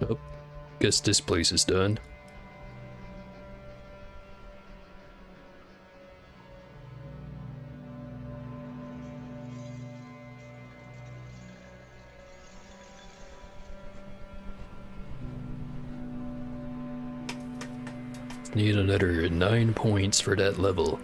Oh, guess this place is done. Need another 9 points for that level.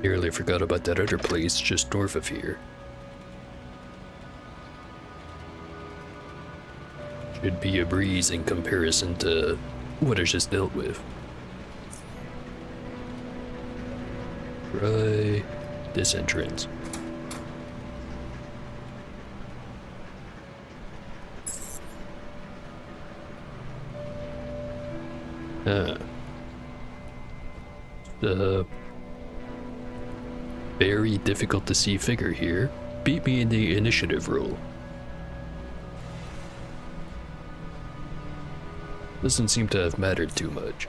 Nearly forgot about that other place just north of here. Should be a breeze in comparison to what I just dealt with. Try this entrance. Very difficult to see figure here. Beat me in the initiative roll. Doesn't seem to have mattered too much.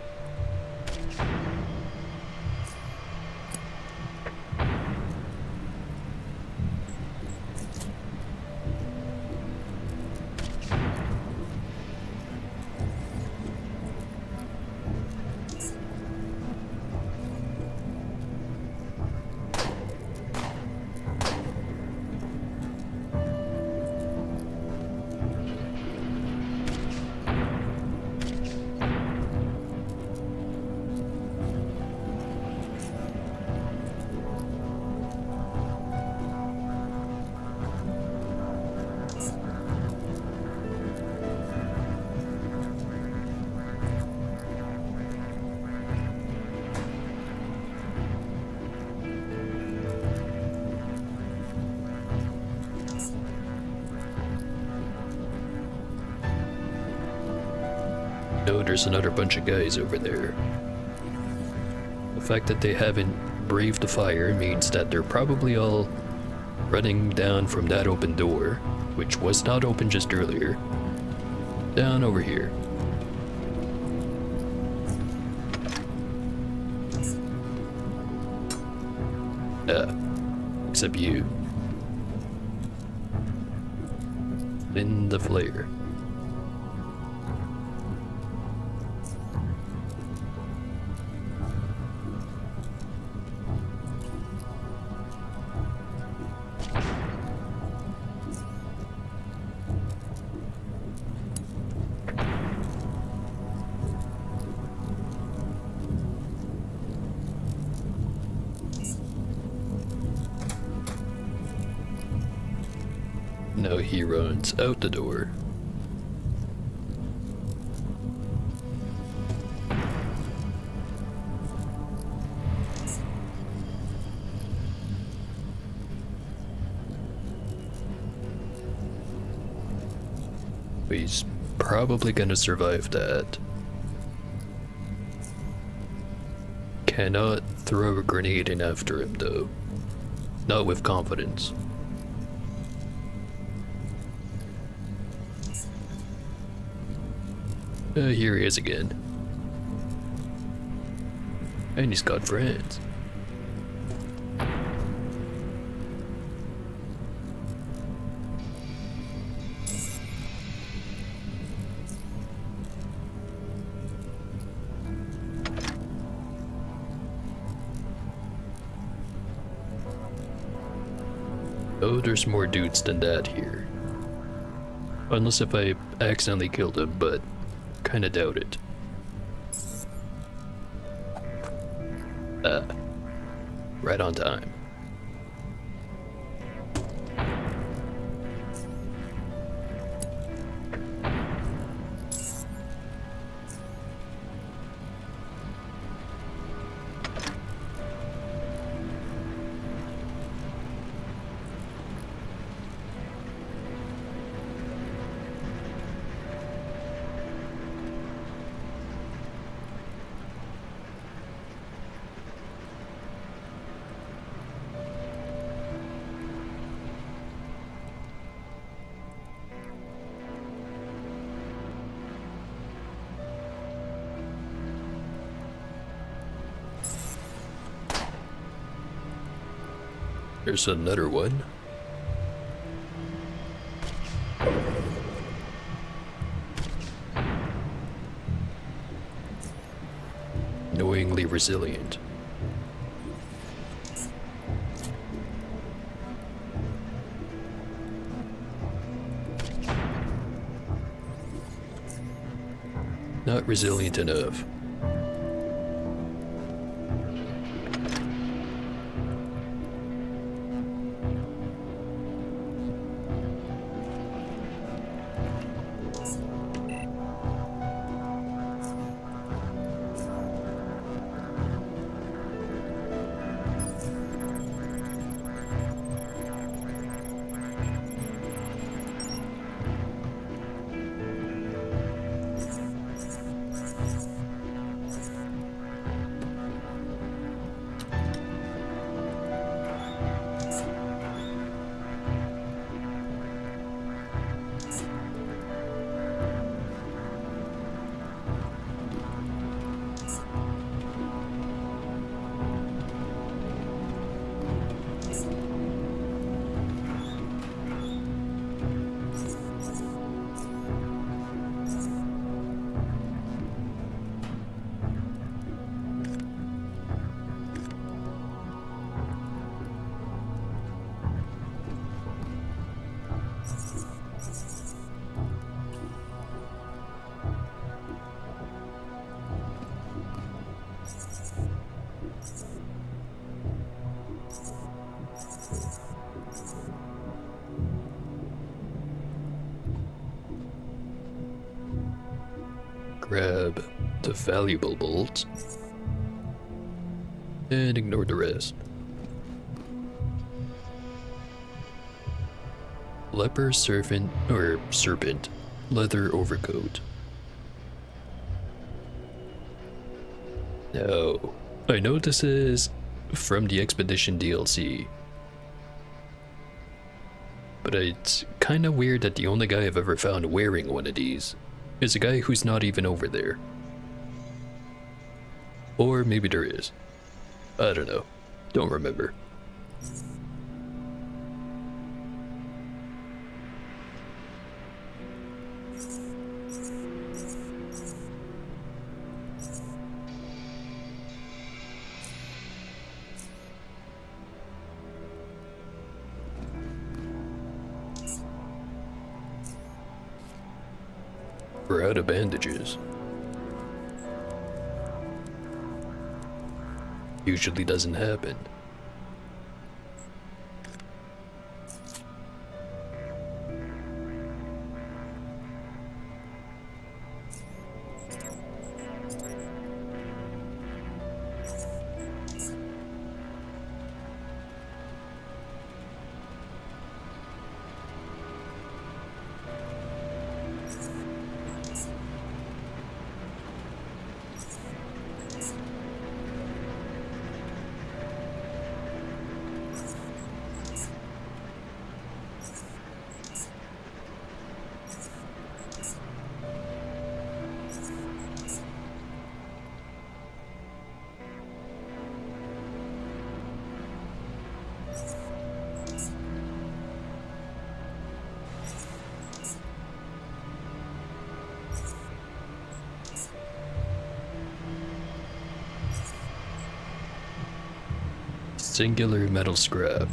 No, there's another bunch of guys over there. The fact that they haven't braved the fire means that they're probably all running down from that open door, which was not open just earlier, down over here. Except you. In the flare. Now he runs out the door. He's probably gonna survive that. Cannot throw a grenade in after him though. Not with confidence. Here he is again. And he's got friends. Oh, there's more dudes than that here. Unless if I accidentally killed him, but kinda doubt it. Right on time. There's another one. Annoyingly resilient. Not resilient enough. Grab the valuable bolts and ignore the rest. Leper serpent leather overcoat. No. I know this is from the Expedition DLC. But it's kinda weird that the only guy I've ever found wearing one of these is a guy who's not even over there. Or maybe there is. I don't know. Don't remember. We're out of bandages. Usually doesn't happen. Singular metal scrap.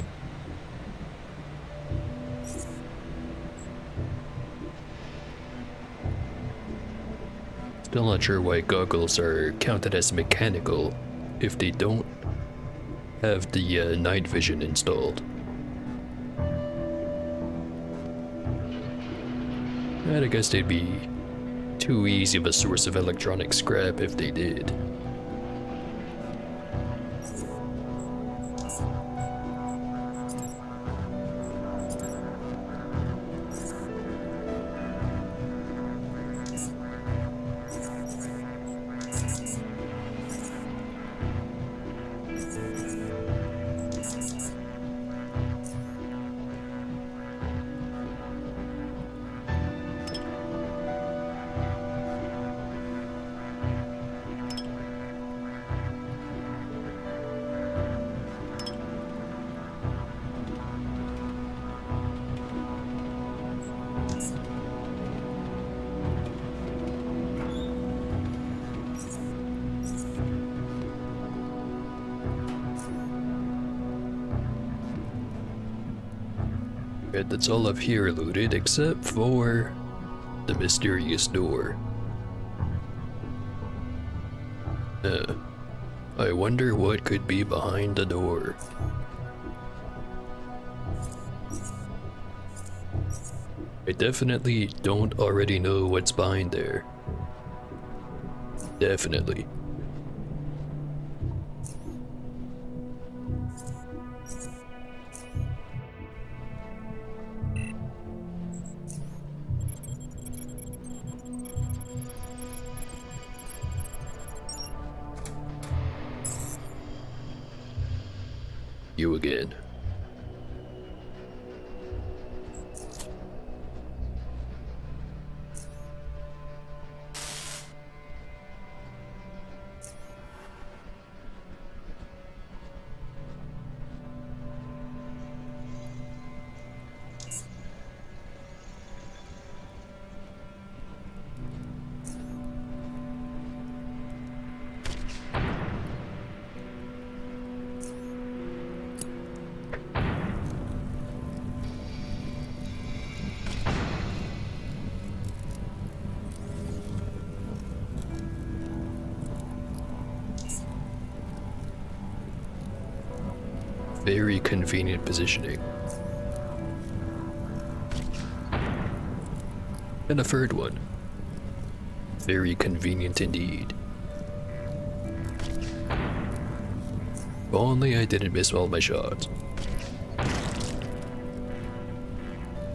Still not sure why goggles are counted as mechanical if they don't have the night vision installed. And I guess they'd be too easy of a source of electronic scrap if they did. Right, that's all I've here looted except for the mysterious door. I wonder what could be behind the door. I definitely don't already know what's behind there. Definitely. You again. Very convenient positioning. And a third one. Very convenient indeed. If only I didn't miss all my shots.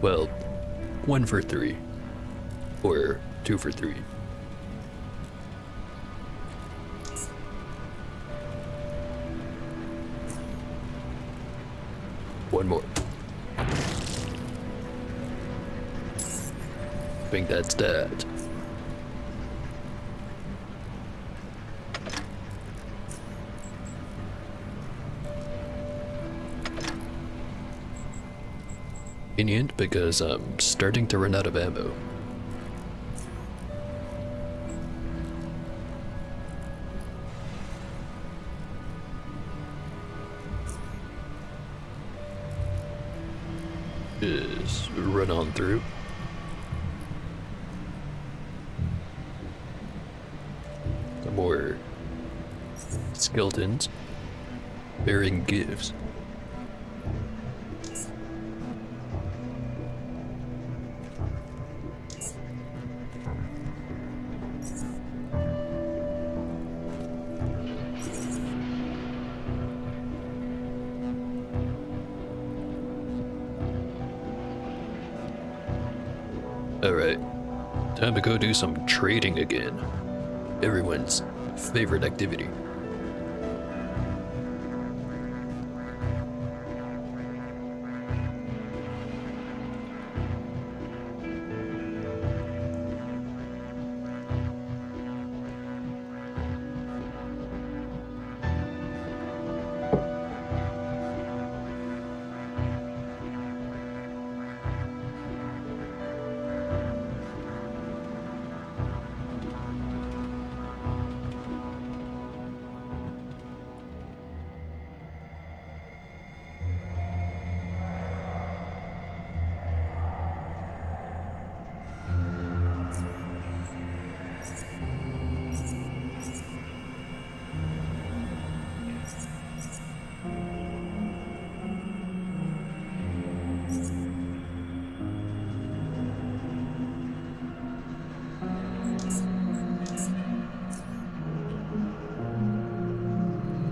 Well, 1 for 3. Or 2 for 3. one more. I think that's that. Convenient because I'm starting to run out of ammo. Just run on through. Some more skeletons bearing gifts. Alright, time to go do some trading again. Everyone's favorite activity.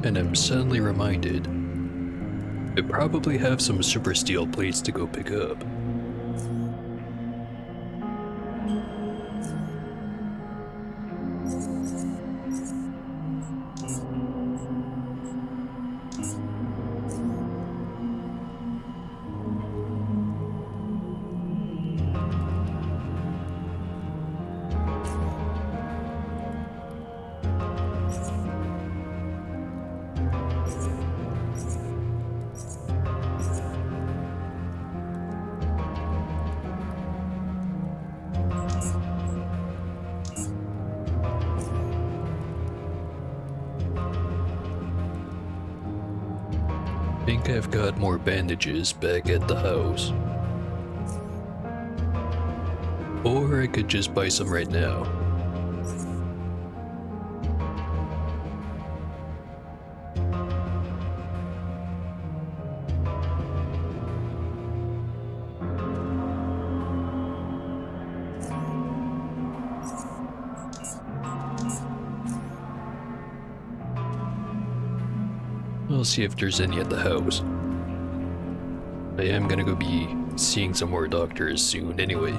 And I'm suddenly reminded I probably have some super steel plates to go pick up. I think I've got more bandages back at the house. Or I could just buy some right now. I'll see if there's any at the house. I am gonna go be seeing some more doctors soon anyway.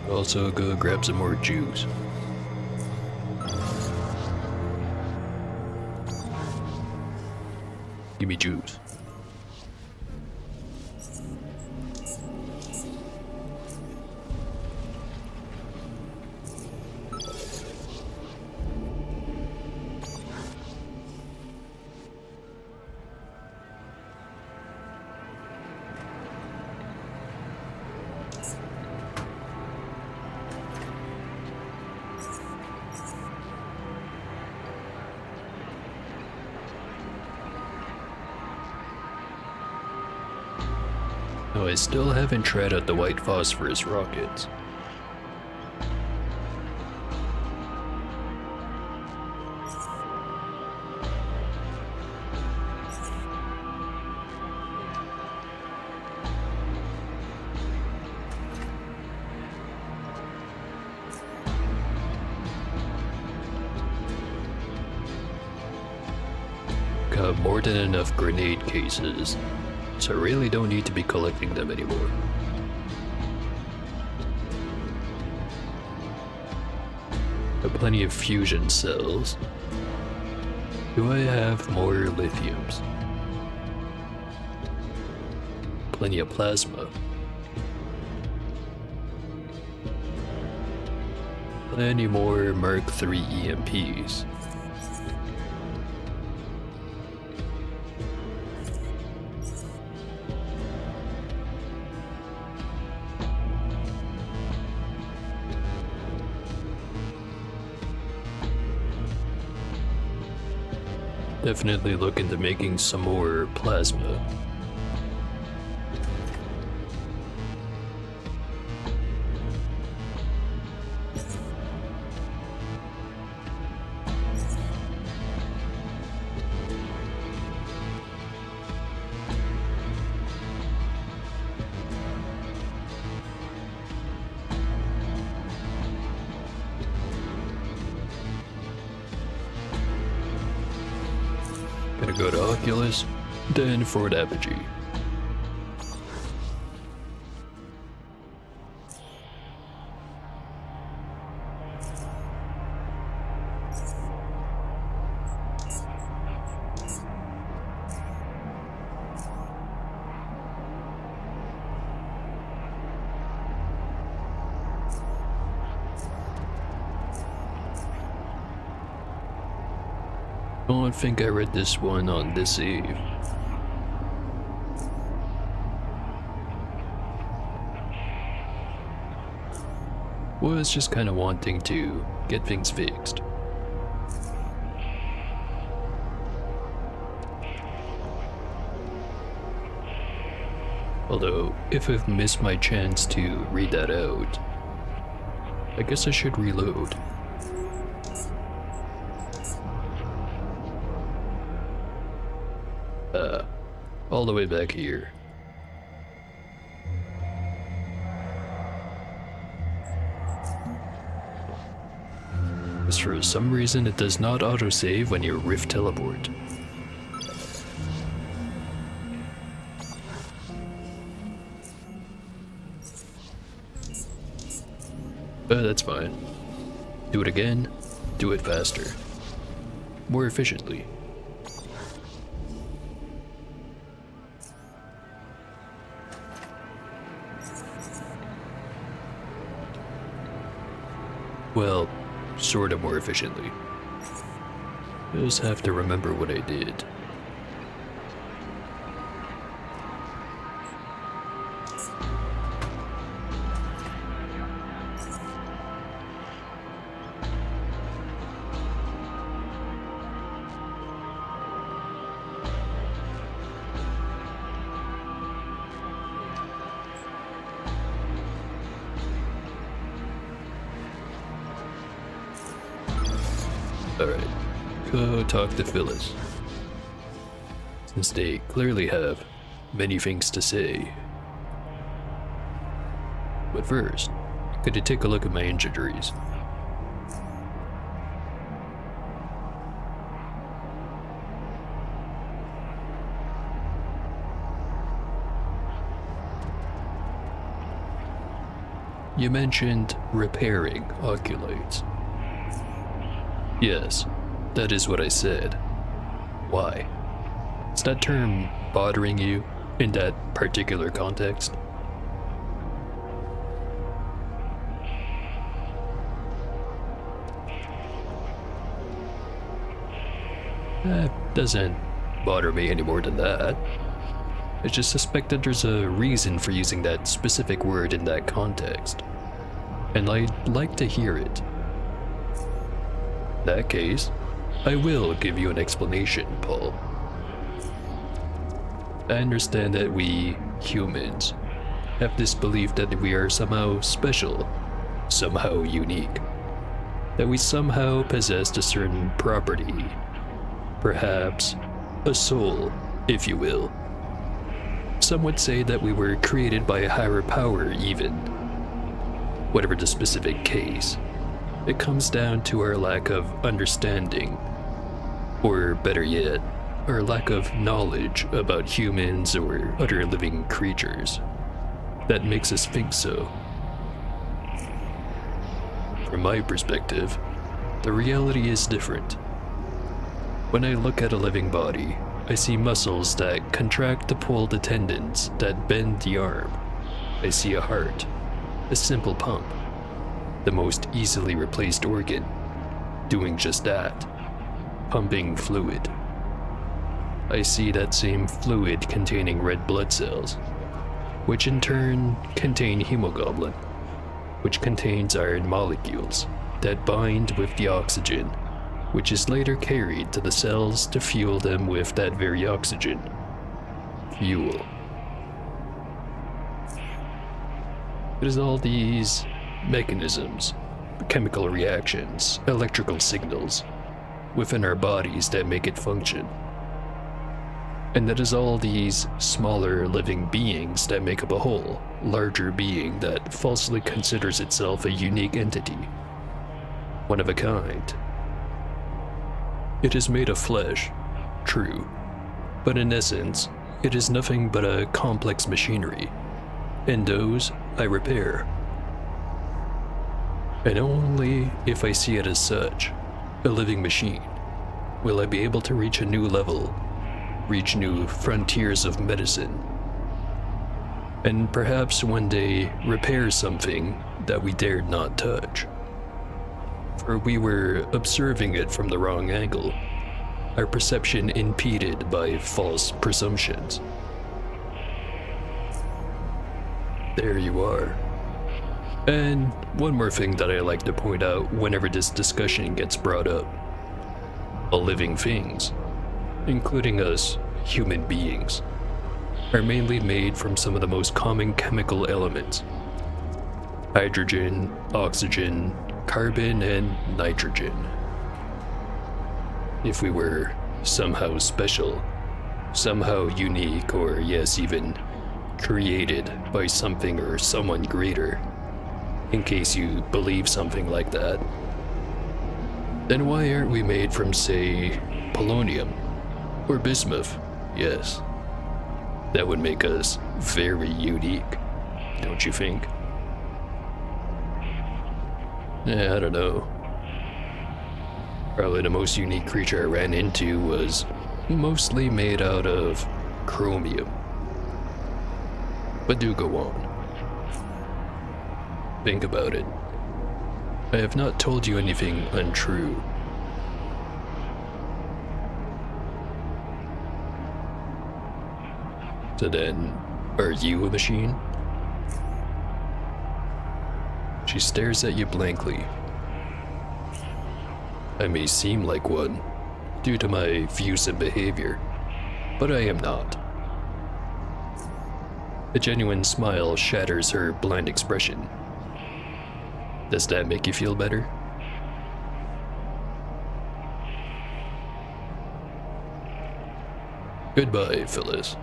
Also go grab some more juice. Give me juice. Oh, I still haven't tried out the white phosphorus rockets. Got more than enough grenade cases, so I really don't need to be collecting them anymore. Got plenty of fusion cells. Do I have more lithiums? Plenty of plasma. Plenty more Mark III EMPs. Definitely look into making some more plasma. Gonna go to Oculus, then Fort Apogee. Don't think I read this one on this eve. Was just kind of wanting to get things fixed. Although, if I've missed my chance to read that out, I guess I should reload. All the way back here. Just for some reason it does not autosave when you rift teleport. But that's fine. Do it again, do it faster. More efficiently. Well, sorta more efficiently. Just have to remember what I did. Alright, go talk to Phyllis. Since they clearly have many things to say. But first, could you take a look at my injuries? You mentioned repairing oculates. Yes, that is what I said. Why? Is that term bothering you in that particular context? That doesn't bother me any more than that. I just suspect that there's a reason for using that specific word in that context. And I'd like to hear it. In that case, I will give you an explanation, Paul. I understand that we, humans, have this belief that we are somehow special, somehow unique, that we somehow possessed a certain property, perhaps a soul, if you will. Some would say that we were created by a higher power even. Whatever the specific case, it comes down to our lack of understanding, or better yet, our lack of knowledge about humans or other living creatures that makes us think so. From my perspective, the reality is different. When I look at a living body, I see muscles that contract to pull the tendons that bend the arm. I see a heart, a simple pump, the most easily replaced organ, doing just that, pumping fluid. I see that same fluid containing red blood cells, which in turn contain hemoglobin, which contains iron molecules that bind with the oxygen, which is later carried to the cells to fuel them with that very oxygen. Fuel. It is all these mechanisms, chemical reactions, electrical signals within our bodies that make it function. And that is all these smaller living beings that make up a whole, larger being that falsely considers itself a unique entity, one of a kind. It is made of flesh, true, but in essence, it is nothing but a complex machinery, and those I repair. And only if I see it as such, a living machine, will I be able to reach a new level, reach new frontiers of medicine, and perhaps one day repair something that we dared not touch. For we were observing it from the wrong angle, our perception impeded by false presumptions. There you are. And one more thing that I like to point out whenever this discussion gets brought up. All living things, including us human beings, are mainly made from some of the most common chemical elements: hydrogen, oxygen, carbon, and nitrogen. If we were somehow special, somehow unique, or yes, even created by something or someone greater, in case you believe something like that, then why aren't we made from, say, polonium or bismuth? Yes, that would make us very unique, don't you think? Yeah, I don't know. Probably the most unique creature I ran into was mostly made out of chromium. But do go on. Think about it. I have not told you anything untrue. So then, are you a machine? She stares at you blankly. I may seem like one, due to my views and behavior, but I am not. A genuine smile shatters her bland expression. Does that make you feel better? Goodbye, Phyllis.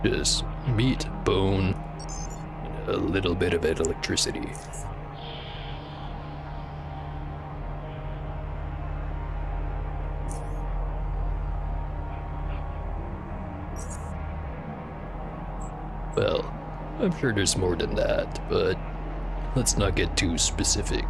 Just meat, bone, and a little bit of electricity. Well, I'm sure there's more than that, but let's not get too specific.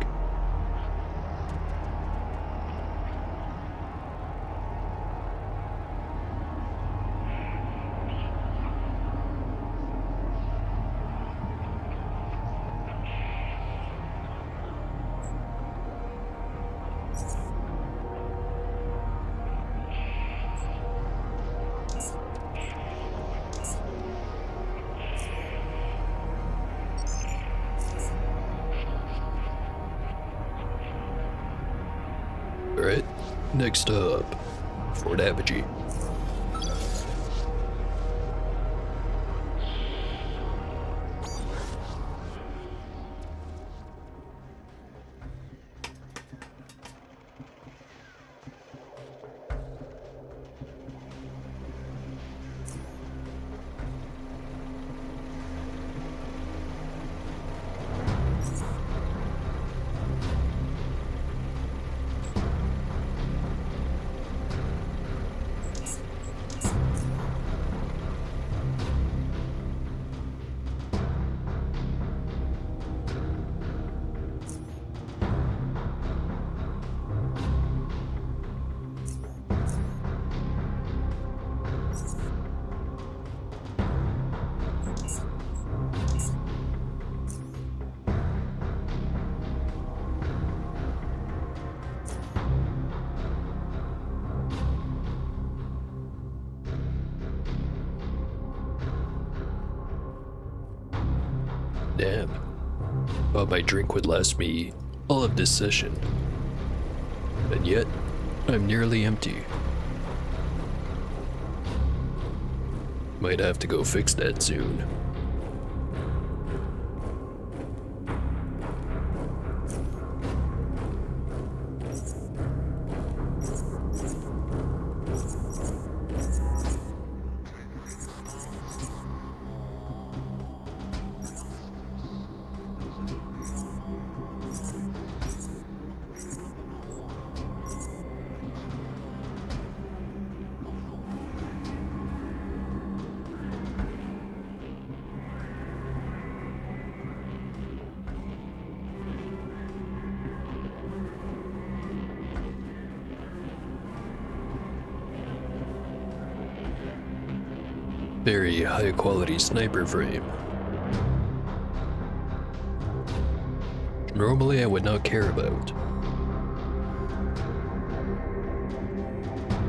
Alright, next up, Fort Apogee. Damn. Thought my drink would last me all of this session. And yet, I'm nearly empty. Might have to go fix that soon. Very high quality sniper frame. Normally I would not care about.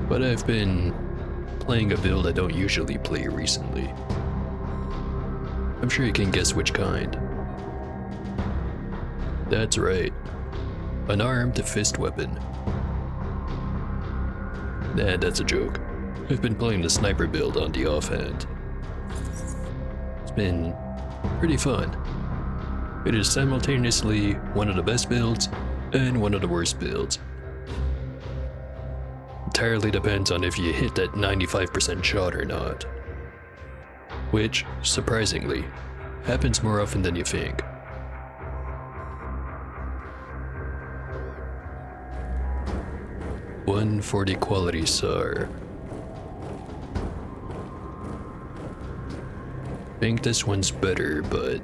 But I've been playing a build I don't usually play recently. I'm sure you can guess which kind. That's right. An armed fist weapon. Nah, that's a joke. I've been playing the sniper build on the offhand. It's been pretty fun. It is simultaneously one of the best builds and one of the worst builds. Entirely depends on if you hit that 95% shot or not. Which, surprisingly, happens more often than you think. .140 quality SAR. Think this one's better, but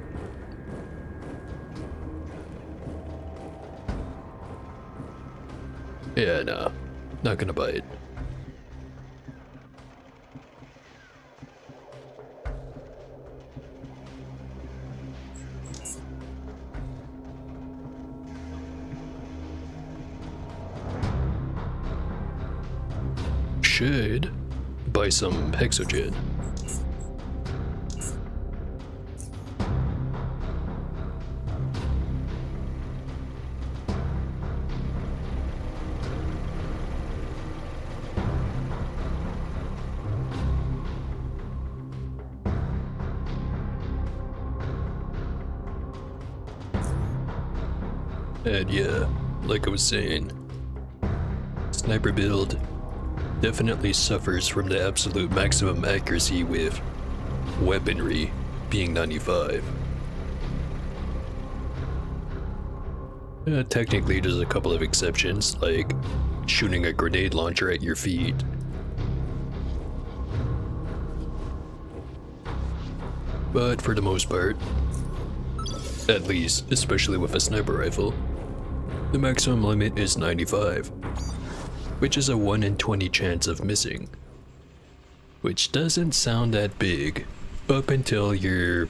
yeah, nah, not gonna buy it. Should buy some hexogen. And yeah, like I was saying, sniper build definitely suffers from the absolute maximum accuracy with weaponry being 95. Technically there's a couple of exceptions, like shooting a grenade launcher at your feet. But for the most part, at least, especially with a sniper rifle, the maximum limit is 95, which is a 1 in 20 chance of missing. Which doesn't sound that big, up until you're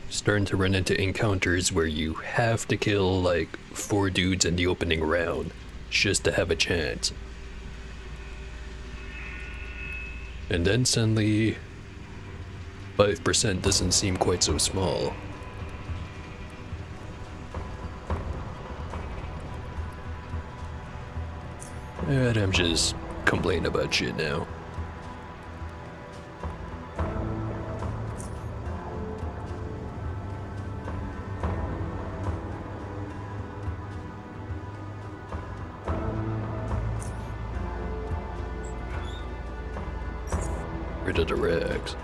starting to run into encounters where you have to kill like 4 dudes in the opening round just to have a chance. And then suddenly, 5% doesn't seem quite so small. And I'm just complaining about shit now. Rid of the rags.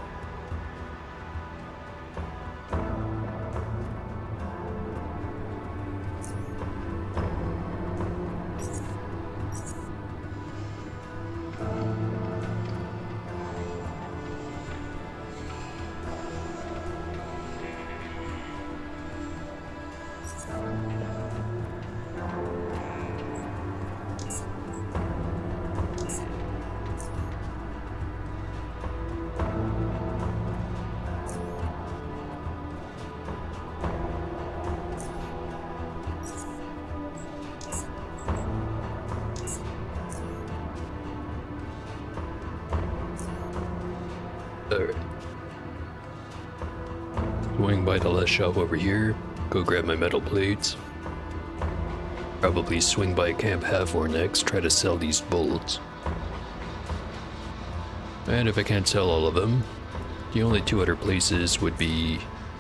Alright. Swing by the last shop over here, go grab my metal plates. Probably swing by Camp Havor next, try to sell these bolts. And if I can't sell all of them, the only two other places would be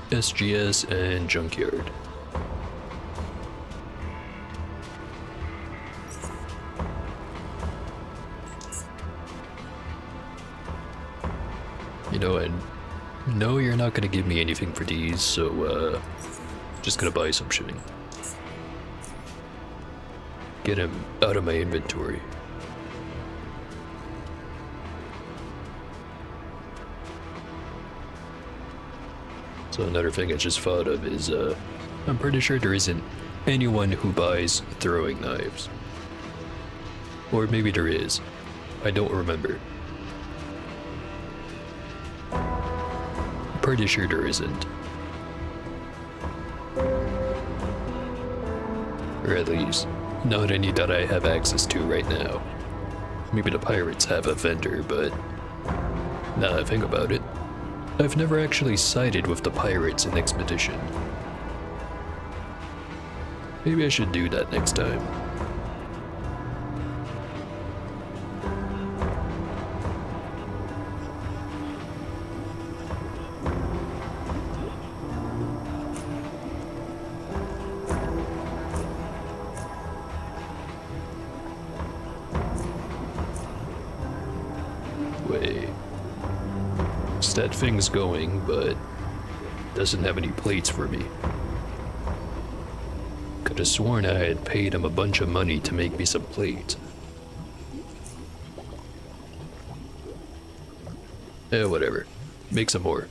SGS and Junkyard. You know, I know you're not gonna give me anything for these, so just gonna buy some shipping. Get him out of my inventory. So another thing I just thought of is, I'm pretty sure there isn't anyone who buys throwing knives. Or maybe there is. I don't remember. Pretty sure there isn't. Or at least, not any that I have access to right now. Maybe the pirates have a vendor, but now that I think about it, I've never actually sided with the pirates in Expedition. Maybe I should do that next time. Wait. That thing's going, but doesn't have any plates for me. Could have sworn I had paid him a bunch of money to make me some plates. Whatever. Make some more.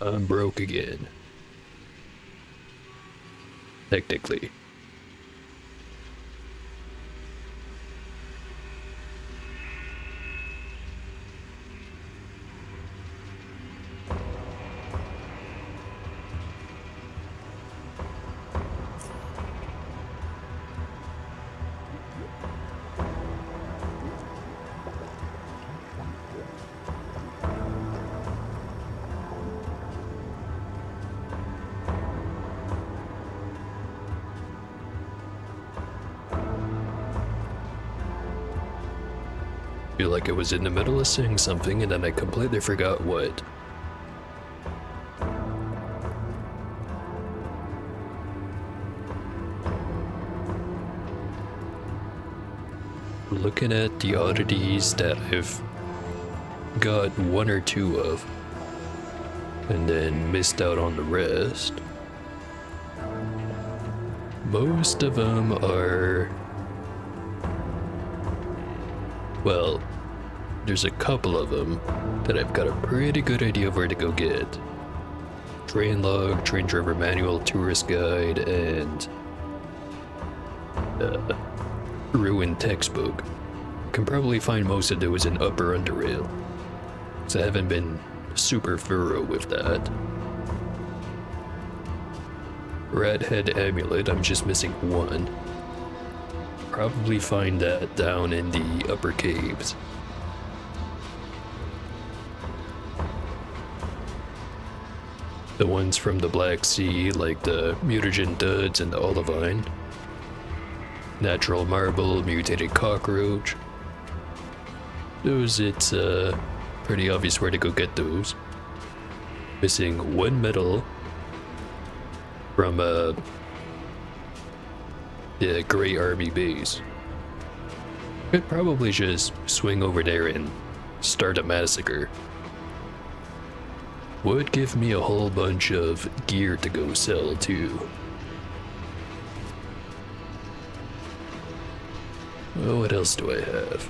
I'm broke again. Technically. Feel like I was in the middle of saying something and then I completely forgot what. Looking at the oddities that I've got one or two of, and then missed out on the rest. Most of them are... well, there's a couple of them that I've got a pretty good idea of where to go get. Train log, train driver manual, tourist guide, and ruined textbook. Can probably find most of those in Upper Underrail, so I haven't been super thorough with that. Rat head amulet, I'm just missing one. Probably find that down in the upper caves. The ones from the Black Sea, like the mutagen duds and the olivine. Natural marble, mutated cockroach. Those, it's pretty obvious where to go get those. Missing one medal from the Grey Army base. Could probably just swing over there and start a massacre. Would give me a whole bunch of gear to go sell too. Oh, what else do I have?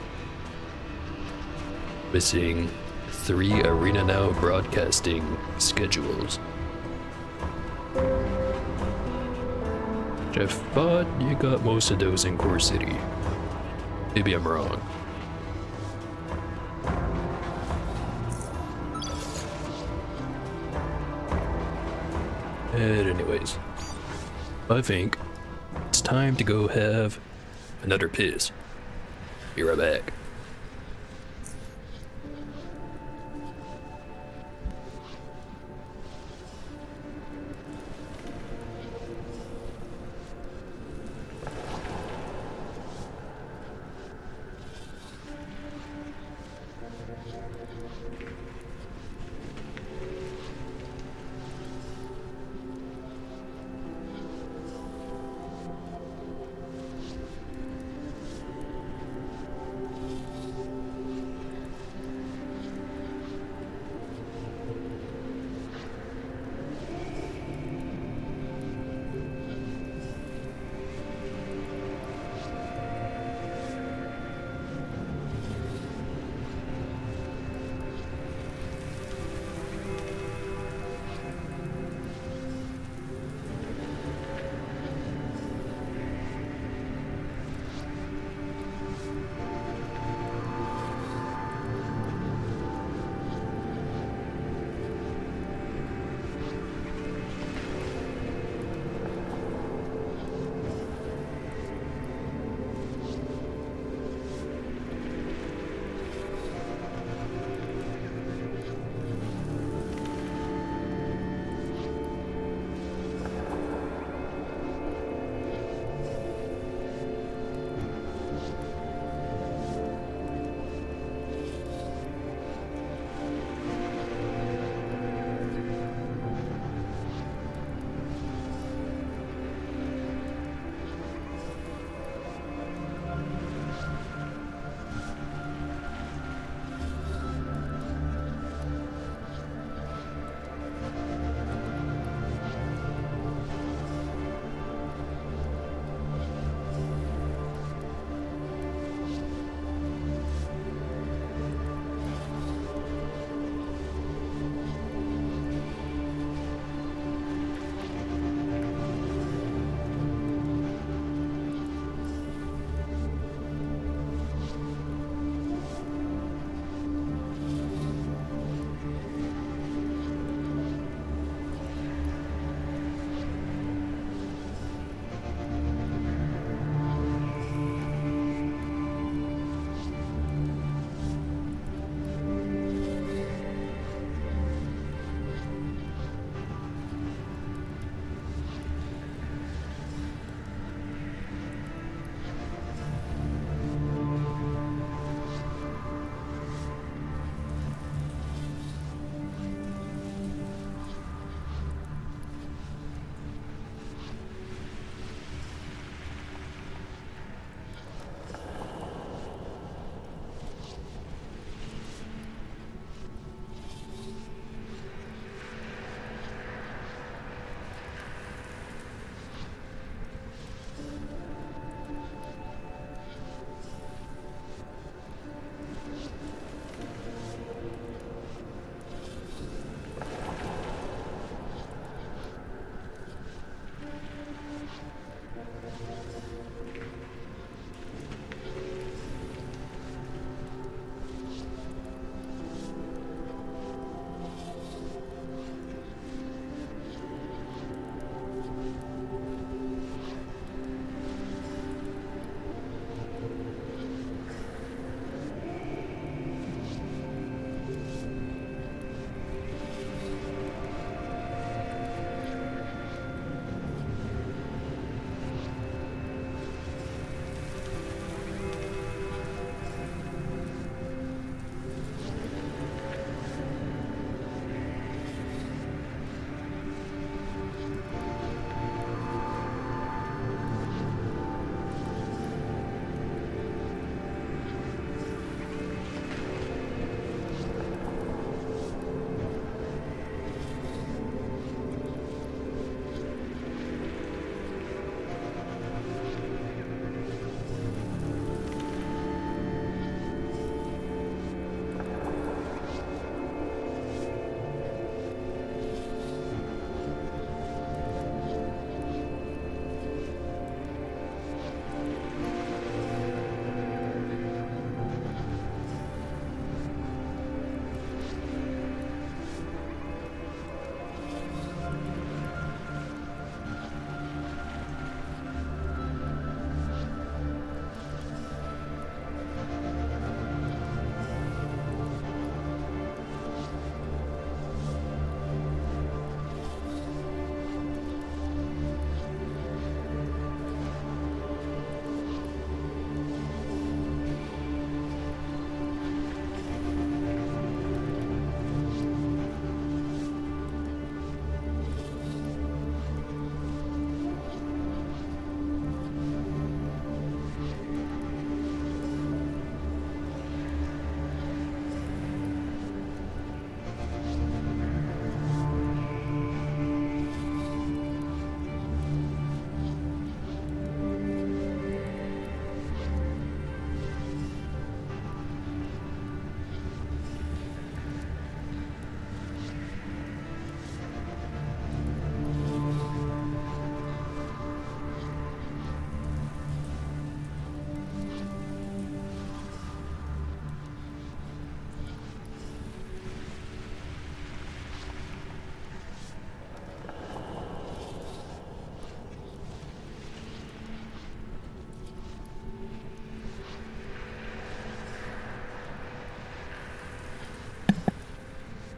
Missing 3 Arena Now broadcasting schedules. I thought you got most of those in Core City. Maybe I'm wrong. And anyways, I think it's time to go have another piss. Be right back.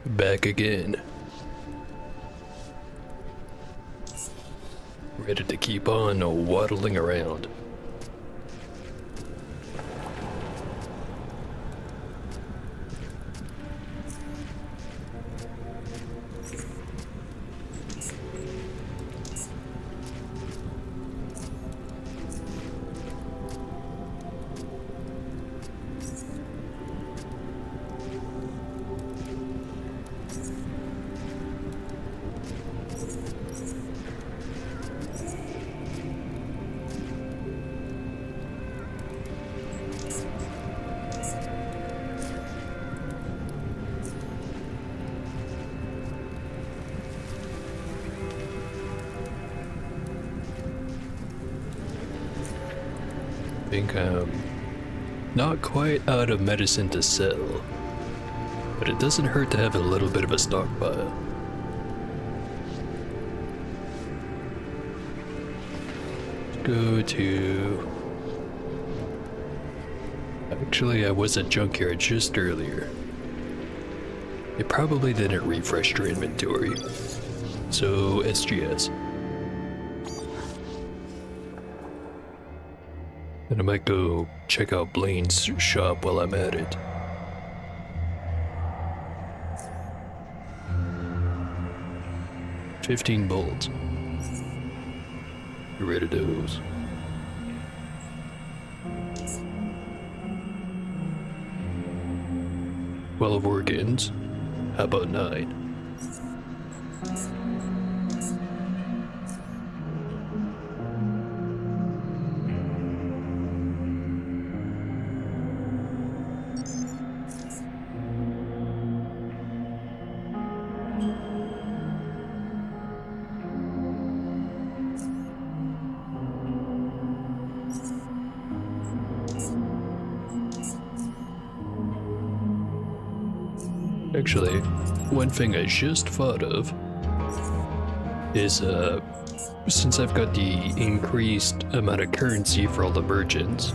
Back again. Ready to keep on waddling around. I think I'm not quite out of medicine to sell, but it doesn't hurt to have a little bit of a stockpile. Let's go to... Actually, I was at Junkyard just earlier. It probably didn't refresh your inventory. So, SGS. And I might go check out Blaine's shop while I'm at it. $15 bolts. Get rid of those. $12 organs. How about 9? Actually, one thing I just thought of is, since I've got the increased amount of currency for all the merchants,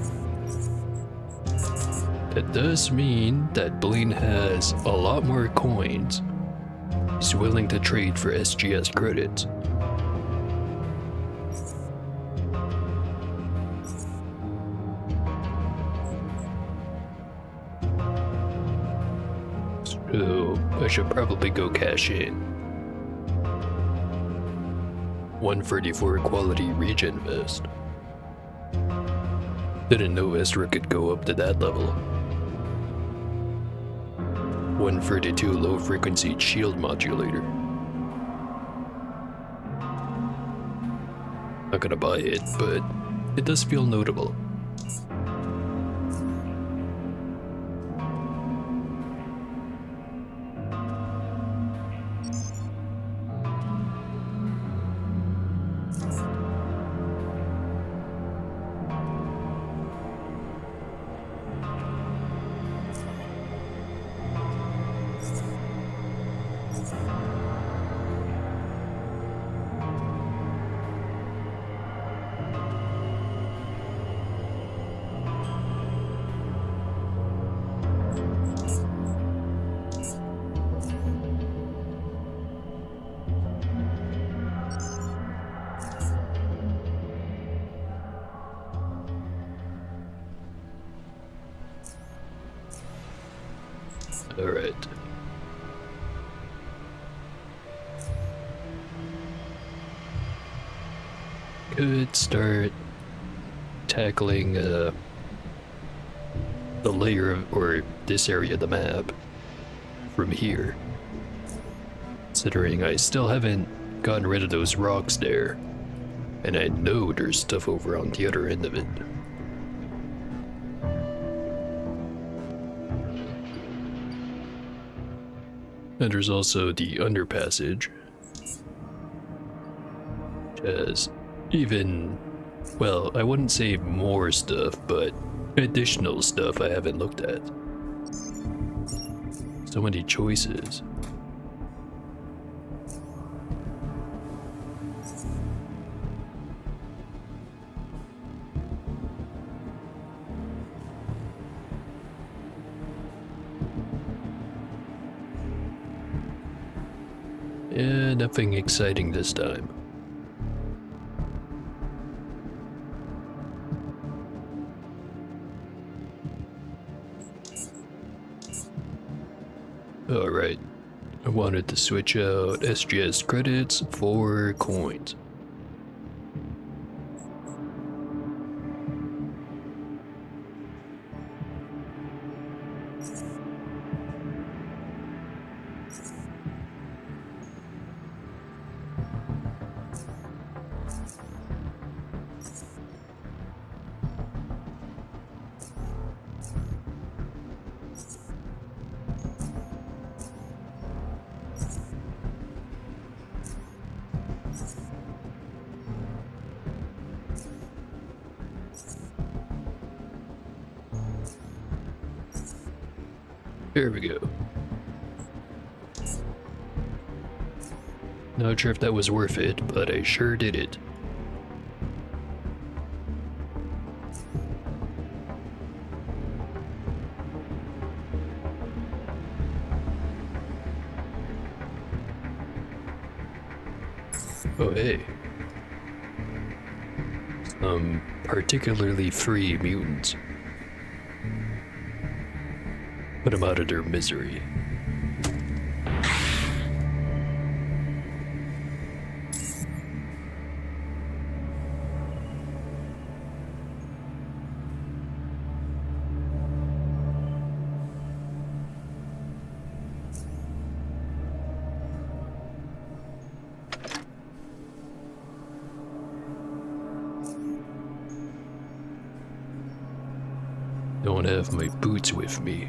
that does mean that Blaine has a lot more coins he's willing to trade for SGS credits. So I should probably go cash in. 134 quality regen vest. Didn't know Ezra could go up to that level. 132 low frequency shield modulator. Not gonna buy it, but it does feel notable. Alright. Could start tackling the layer of, or this area of the map from here. Considering I still haven't gotten rid of those rocks there. And I know there's stuff over on the other end of it. And there's also the underpassage, which has even, well, I wouldn't say more stuff, but additional stuff I haven't looked at. So many choices. Yeah, nothing exciting this time. Alright, I wanted to switch out SGS credits for coins. There we go. Not sure if that was worth it, but I sure did it. Oh hey. Some particularly free mutants. Put them out of their misery. Don't have my boots with me.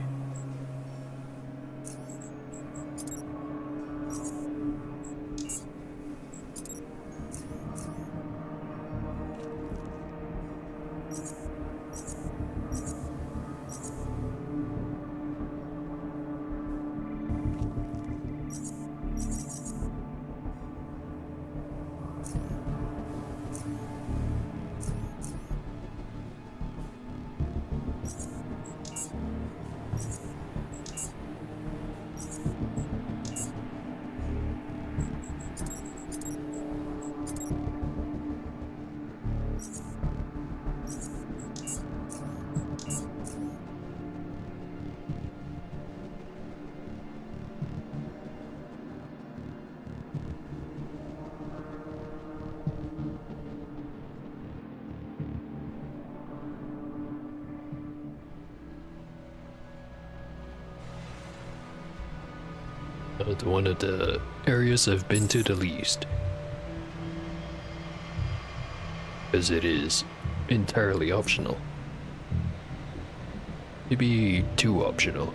It's one of the areas I've been to the least. Because it is entirely optional. Maybe too optional.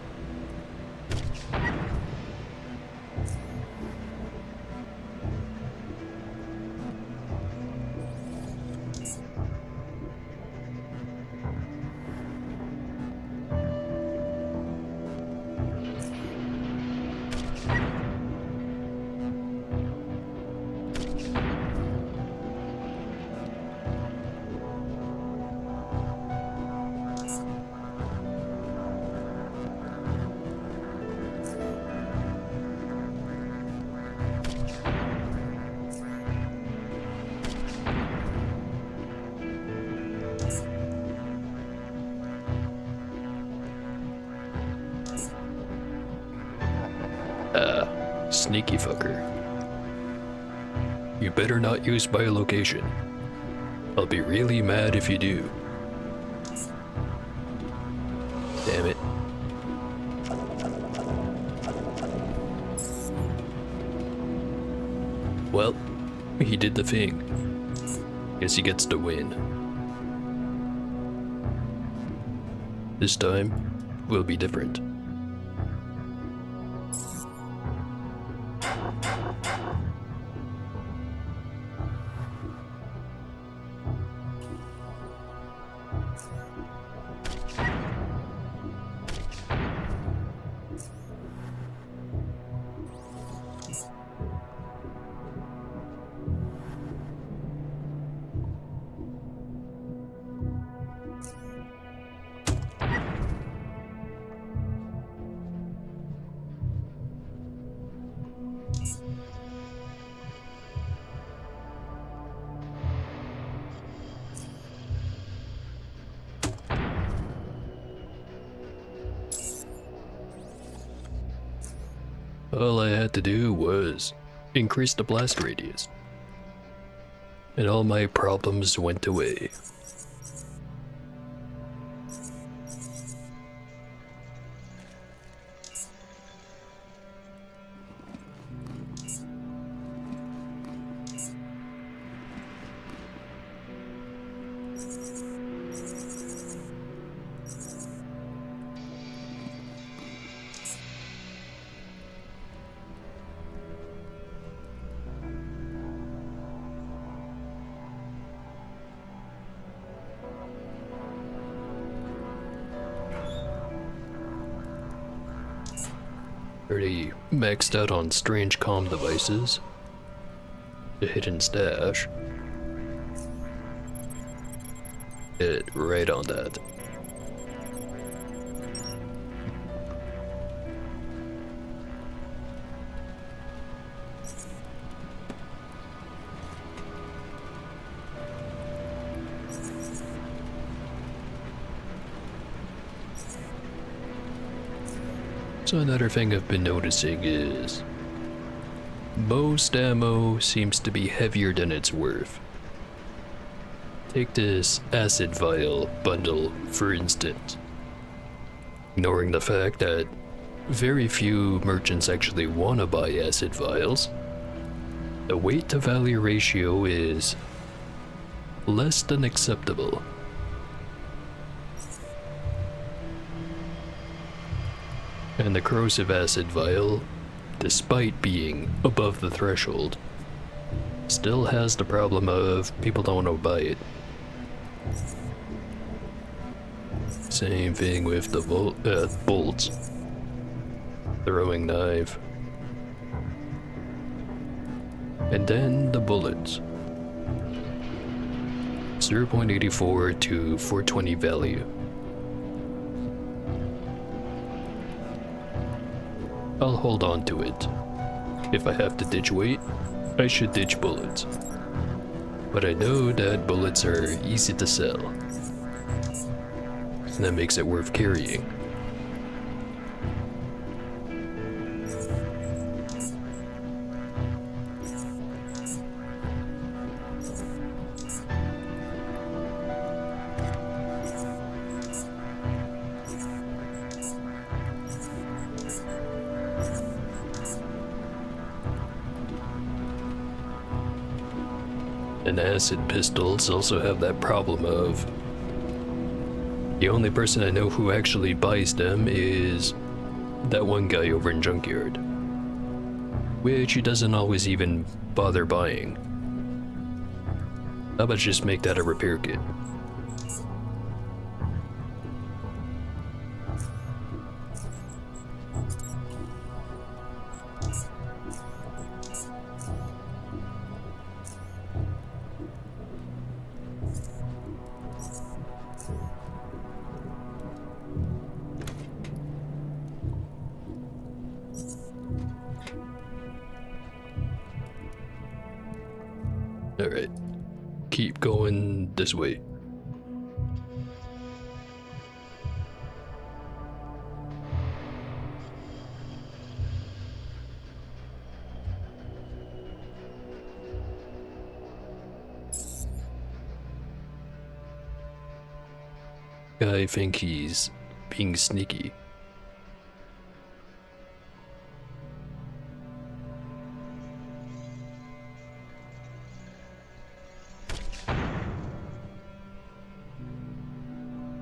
Sneaky fucker. You better not use biolocation. I'll be really mad if you do. Damn it. Well, he did the thing. Guess he gets to win. This time will be different. All I had to do was increase the blast radius, and all my problems went away. Already maxed out on strange comm devices. The hidden stash. Hit right on that. So another thing I've been noticing is most ammo seems to be heavier than it's worth. Take this acid vial bundle, for instance. Ignoring the fact that very few merchants actually want to buy acid vials, the weight to value ratio is less than acceptable. And the corrosive acid vial, despite being above the threshold, still has the problem of people don't want to buy it. Same thing with the bolts, throwing knife, and then the bullets. 0.84 to 420 value. I'll hold on to it. If I have to ditch weight, I should ditch bullets. But I know that bullets are easy to sell. And that makes it worth carrying. And acid pistols also have that problem of the only person I know who actually buys them is that one guy over in Junkyard, which he doesn't always even bother buying. How about just make that a repair kit? Alright, keep going this way. I think he's being sneaky.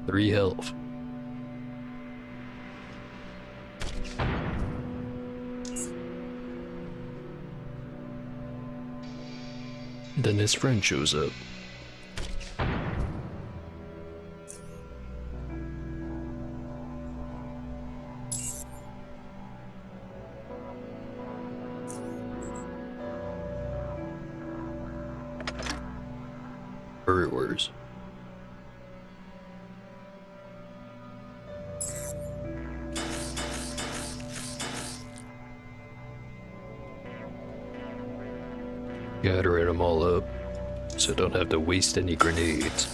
Three health. Then his friend shows up. Brewers. Gotta rid them all up, so don't have to waste any grenades.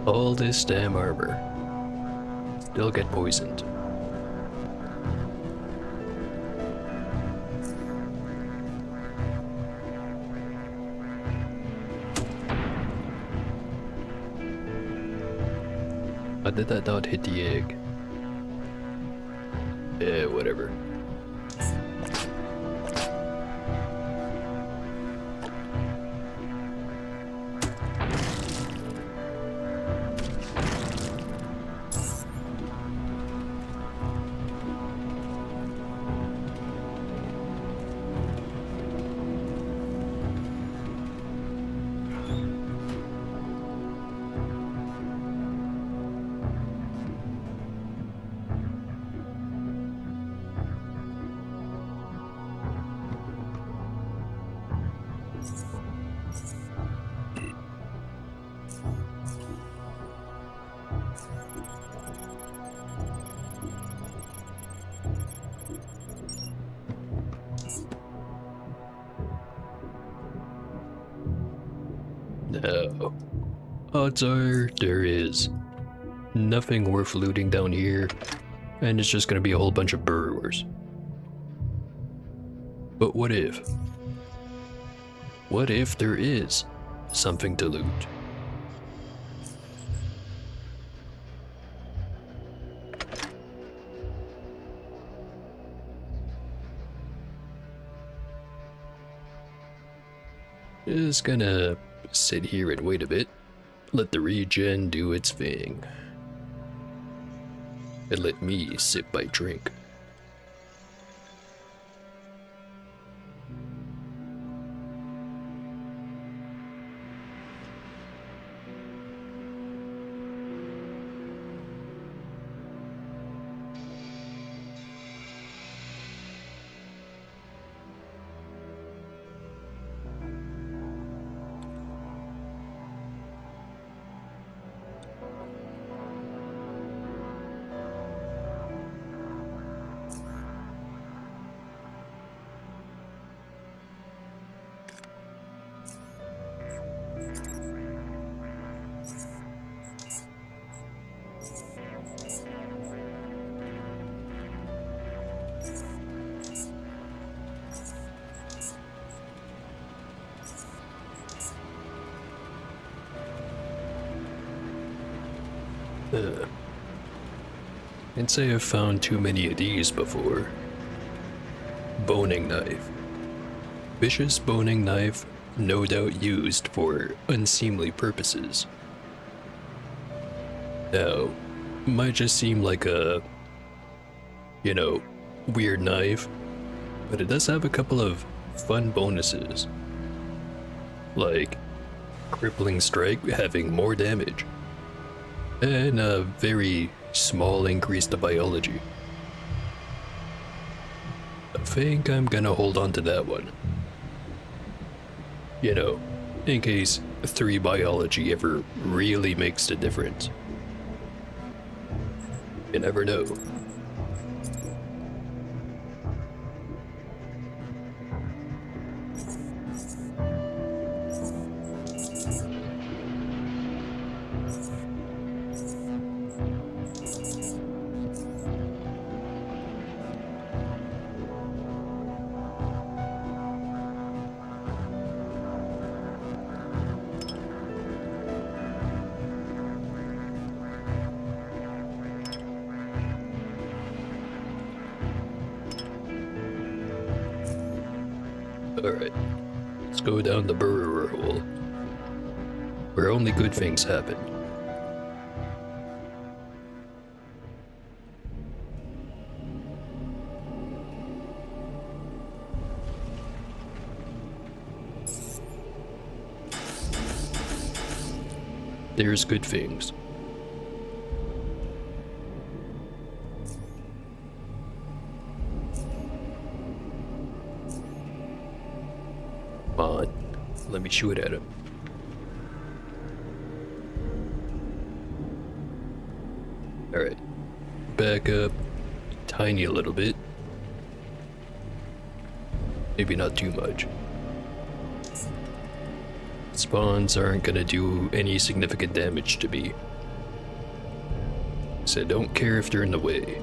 All this damn armor. Still get poisoned. How did that not hit the egg? Whatever. No. Odds are there is nothing worth looting down here, and it's just gonna be a whole bunch of burrowers. But what if? What if there is something to loot? Just gonna sit here and wait a bit. Let the regen do its thing. And let me sip my drink. Can't say I've found too many of these before. Boning knife. Vicious boning knife, no doubt used for unseemly purposes. Now, might just seem like a, weird knife, but it does have a couple of fun bonuses. Like, crippling strike having more damage, and a very small increase to biology. I think I'm gonna hold on to that one. In case 3 biology ever really makes the difference. You never know. Alright, let's go down the burrower hole, where only good things happen. There's good things. Let me shoot at him. Alright. Back up tiny a little bit. Maybe not too much. Spawns aren't gonna do any significant damage to me So don't care if they're in the way.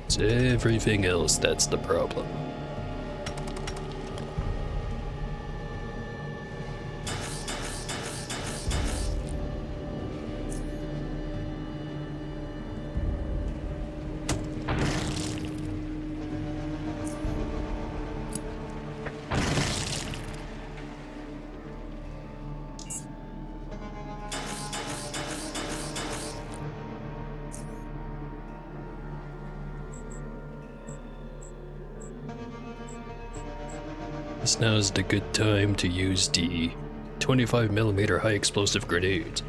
It's everything else that's the problem. Now's the good time to use the 25mm high explosive grenades.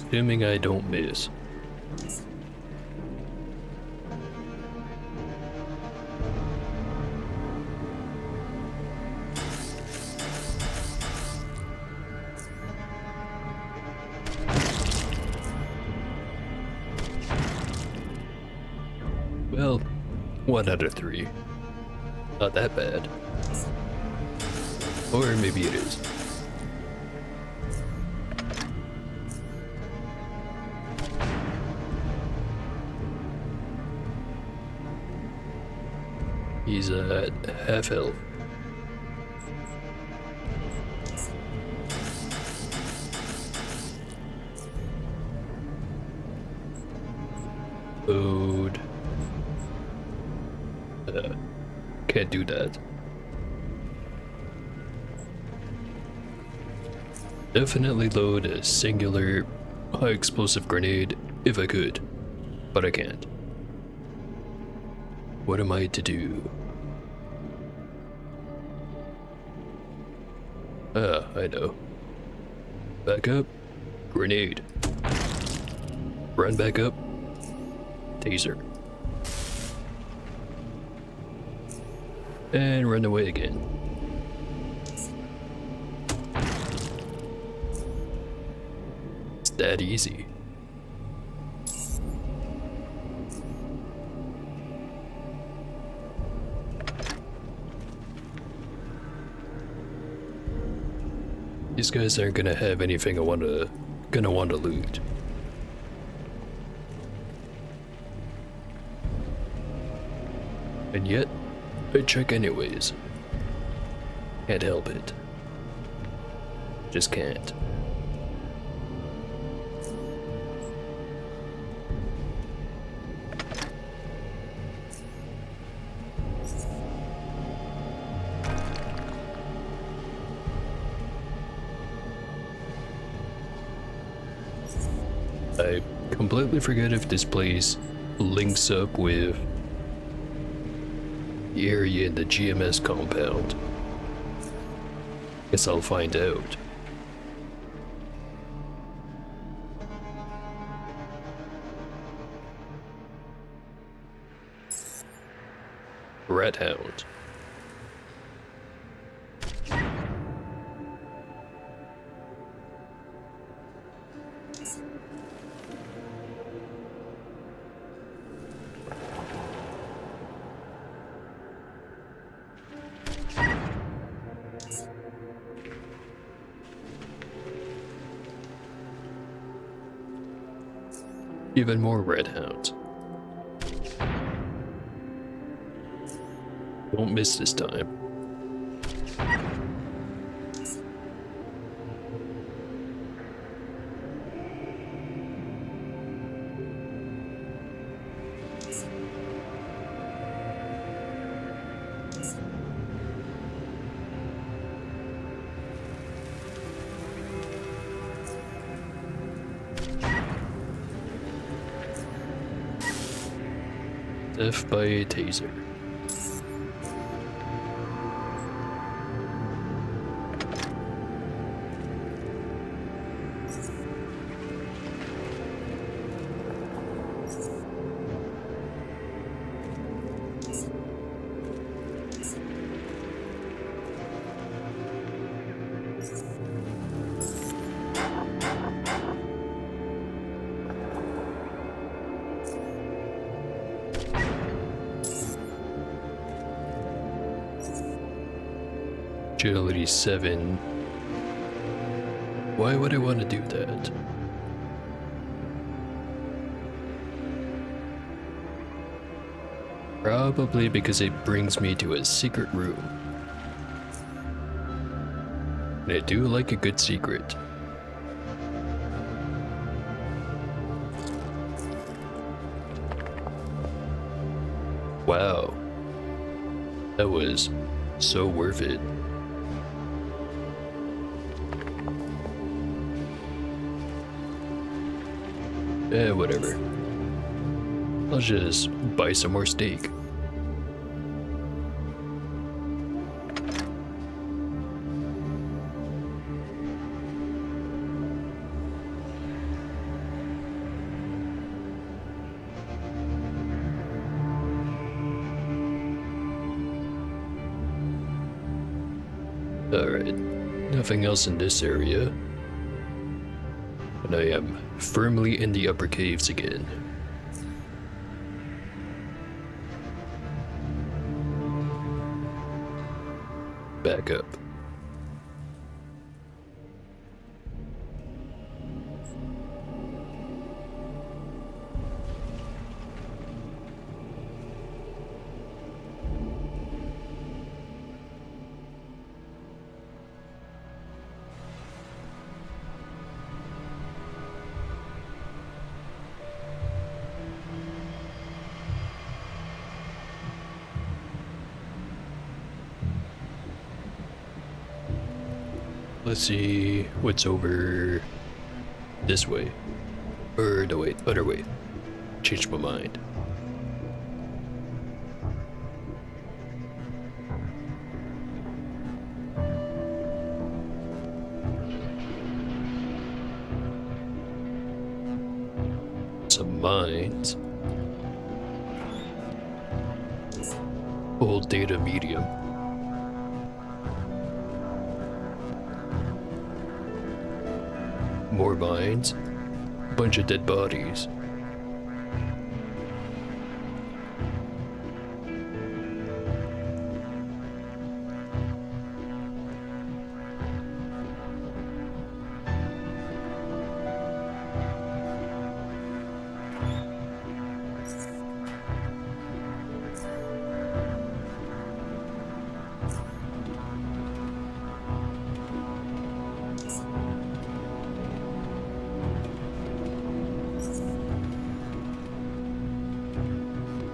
Assuming I don't miss. Well, 1 out of 3. Not that bad. Or maybe it is. He's at half health. Load. Can't do that. Definitely load a singular high explosive grenade if I could, but I can't. What am I to do? Ah, I know. Back up, grenade. Run back up, taser. And run away again. It's that easy. These guys aren't gonna have anything gonna want to loot. And yet, I check anyways. Can't help it. Just can't. I completely forget if this place links up with the area in the GMS compound. Guess I'll find out. Rat hound. Even more red hounds. Don't miss this time. Death by a taser. Agility 7. Why would I want to do that? Probably because it brings me to a secret room. And I do like a good secret. Wow. That was so worth it. Whatever. I'll just buy some more steak. Alright, nothing else in this area. And I am firmly in the upper caves again. Back up. Let's see what's over this way. Or no, wait, other way. Changed my mind. Some mines. Old data medium. More mines, bunch of dead bodies.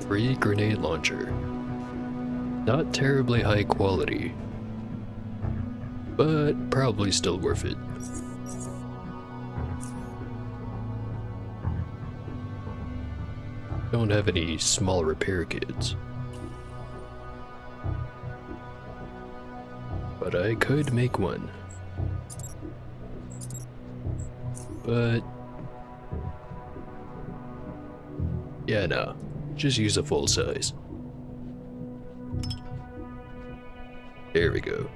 Free grenade launcher. Not terribly high quality, but probably still worth it. Don't have any small repair kits, but I could make one. But yeah, no. Just use a full size. There we go.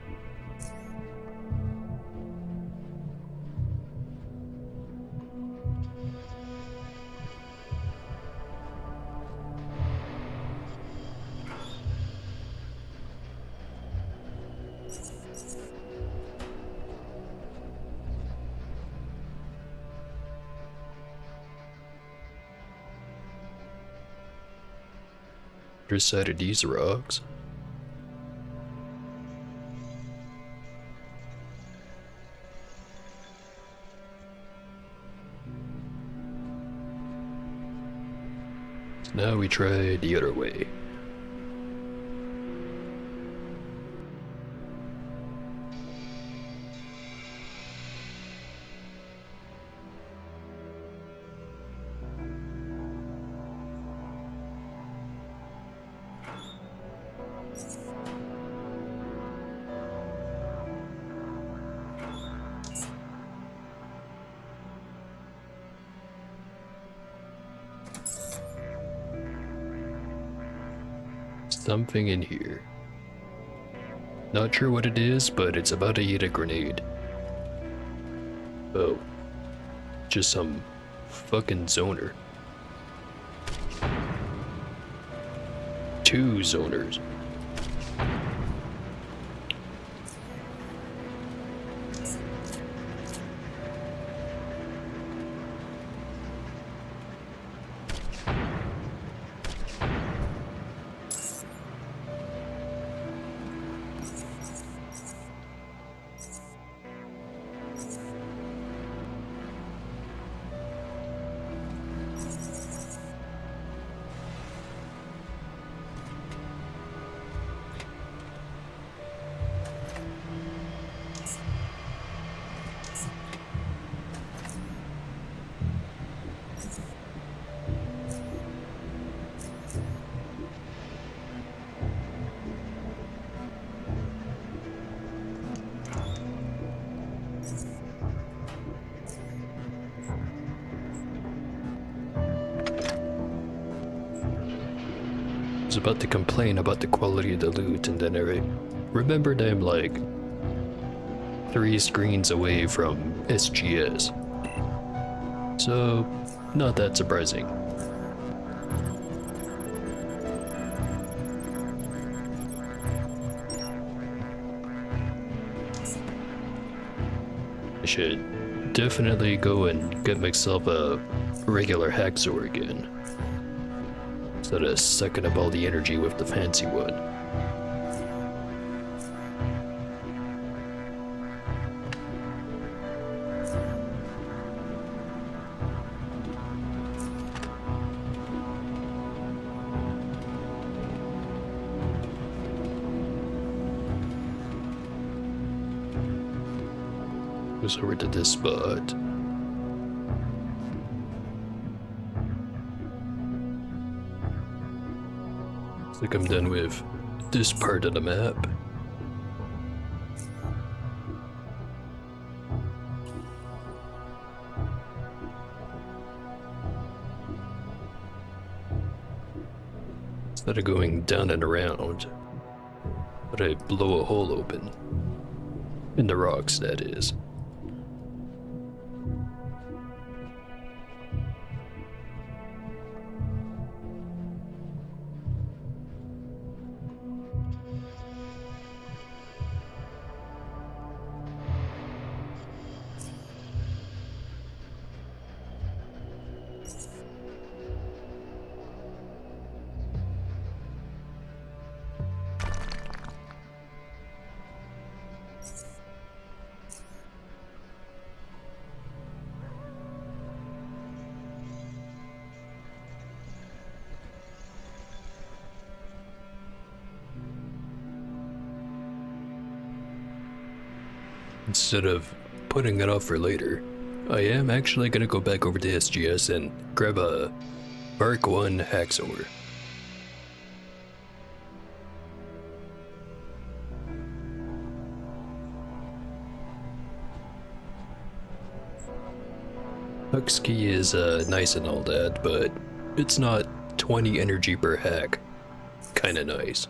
Other side of these rocks. So now we try the other way. Something in here. Not sure what it is, but it's about to eat a grenade. Oh. Just some fucking zoner. 2 zoners. was about to complain about the quality of the loot, and then I remembered I'm like 3 screens away from SGS. So, not that surprising. I should definitely go and get myself a regular hacksaw again, instead of sucking up all the energy with the fancy one. Goes over to this spot. Looks like I'm done with this part of the map. Instead of going down and around, but I blow a hole open. In the rocks, that is. Instead of putting it off for later, I am actually gonna go back over to SGS and grab a Mark 1 hacksaw. Huxkey is nice and all that, but it's not 20 energy per hack. Kinda nice.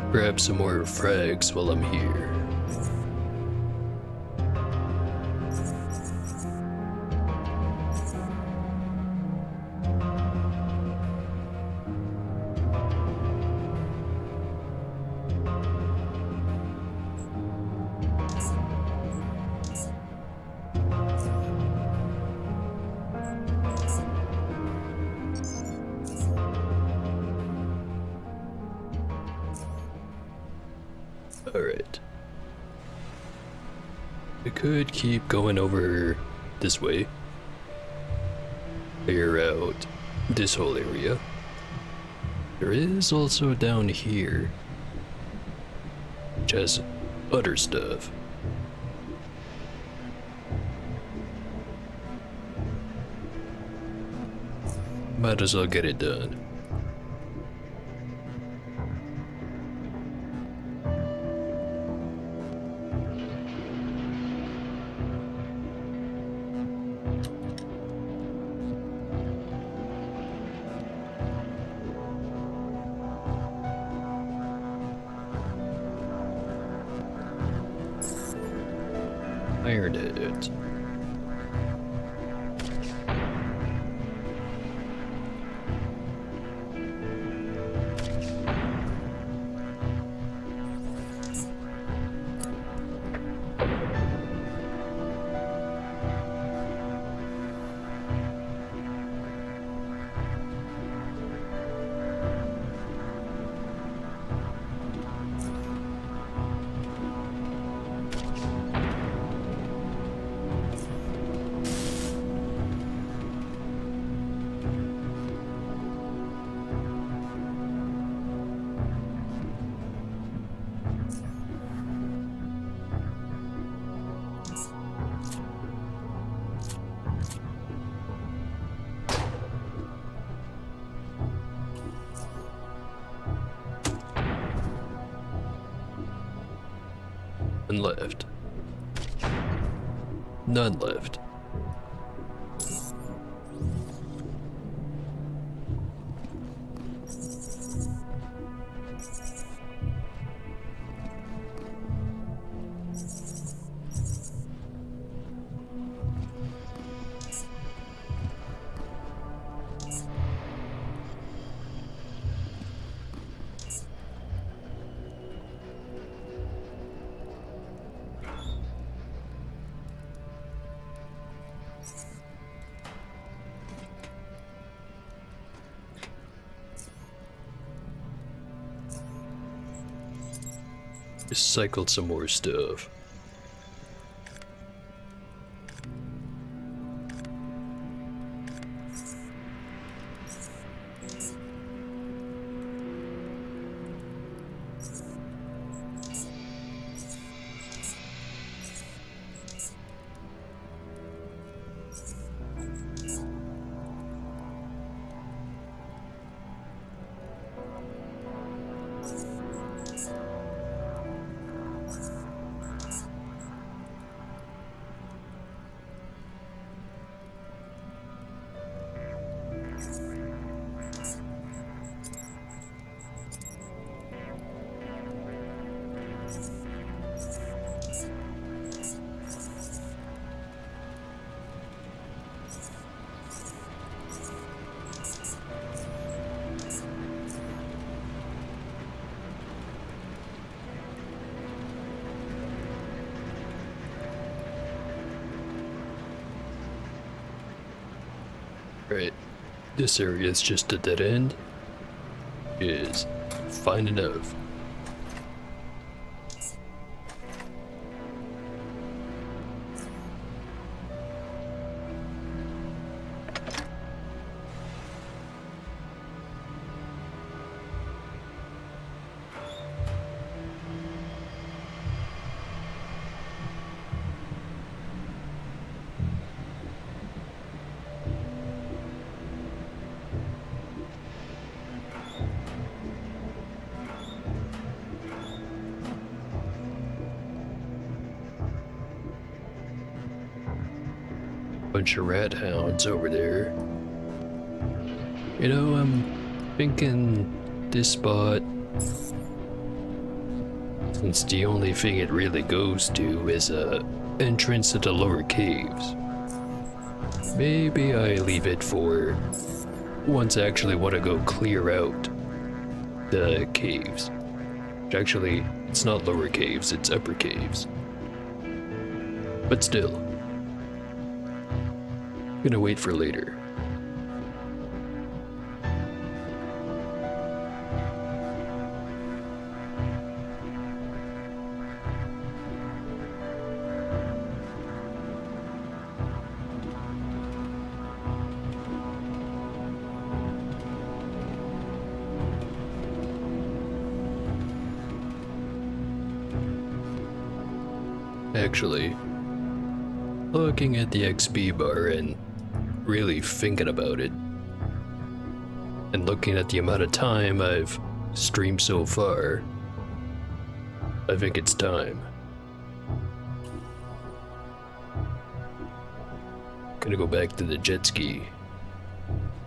Grab some more frags while I'm here. Alright. I could keep going over this way. Clear out this whole area. There is also down here, which has other stuff. Might as well get it done. Iron it. One left. None left. Recycled some more stuff. Right, this area is just a dead end. Is fine enough. Bunch of rat hounds over there. You know, I'm thinking this spot, since the only thing it really goes to is a entrance to the lower caves. Maybe I leave it for once I actually want to go clear out the caves. Actually, it's not lower caves, it's upper caves. But still. Gonna wait for later. Actually, looking at the XP bar and really thinking about it, and looking at the amount of time I've streamed so far, I think it's time. Gonna go back to the jet ski.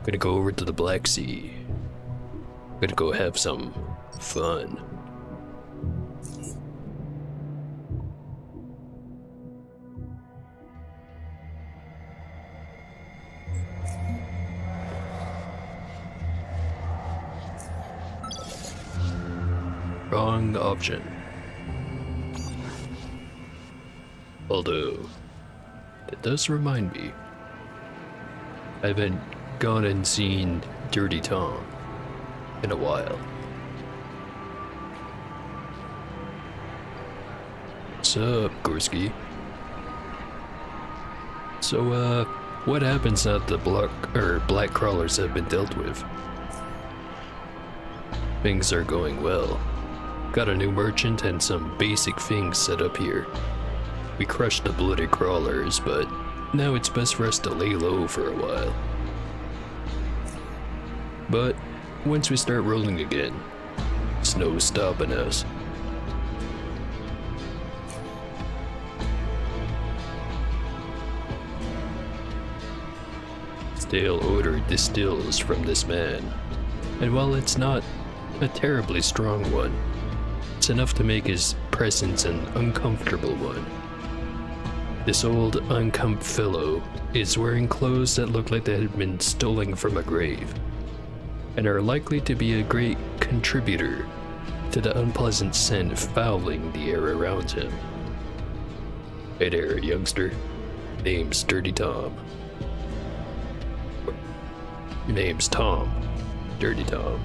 Gonna go over to the Black Sea. Gonna go have some fun. Wrong option. Although, it does remind me, I haven't gone and seen Dirty Tom in a while. What's up, Gorski? So, what happens now that the black crawlers have been dealt with? Things are going well. Got a new merchant and some basic things set up here. We crushed the blooded crawlers, but now it's best for us to lay low for a while. But once we start rolling again, there's no stopping us. stale odor distills from this man, and while it's not a terribly strong one, it's enough to make his presence an uncomfortable one. This old, unkempt fellow is wearing clothes that look like they had been stolen from a grave, and are likely to be a great contributor to the unpleasant scent fouling the air around him. Hey there, youngster. Name's Dirty Tom. Your name's Tom. Dirty Tom.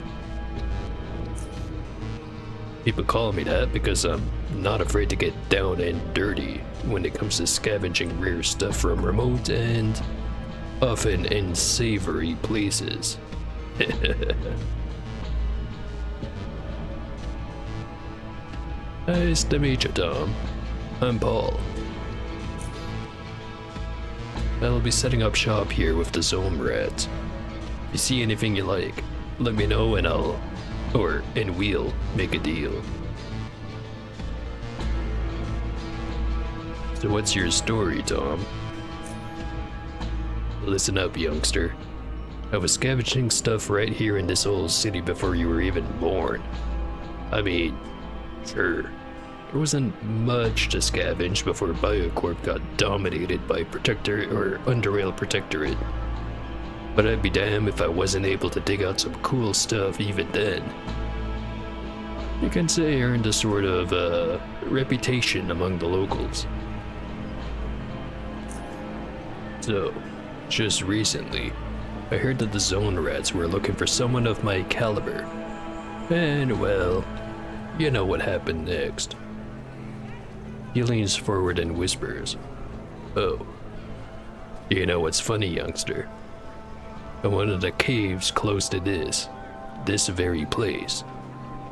People call me that because I'm not afraid to get down and dirty when it comes to scavenging rare stuff from remote and often unsavory places. Nice to meet you, Tom. I'm Paul. I'll be setting up shop here with the Zone Rats. If you see anything you like, let me know and we'll make a deal. So what's your story, Tom? Listen up, youngster. I was scavenging stuff right here in this old city before you were even born. I mean, sure, there wasn't much to scavenge before Biocorp got dominated by Underrail Protectorate. But I'd be damned if I wasn't able to dig out some cool stuff even then. You can say I earned a sort of reputation among the locals. So, just recently, I heard that the Zone Rats were looking for someone of my caliber. And well, you know what happened next. He leans forward and whispers, "Oh, you know what's funny, youngster? In one of the caves close to this very place,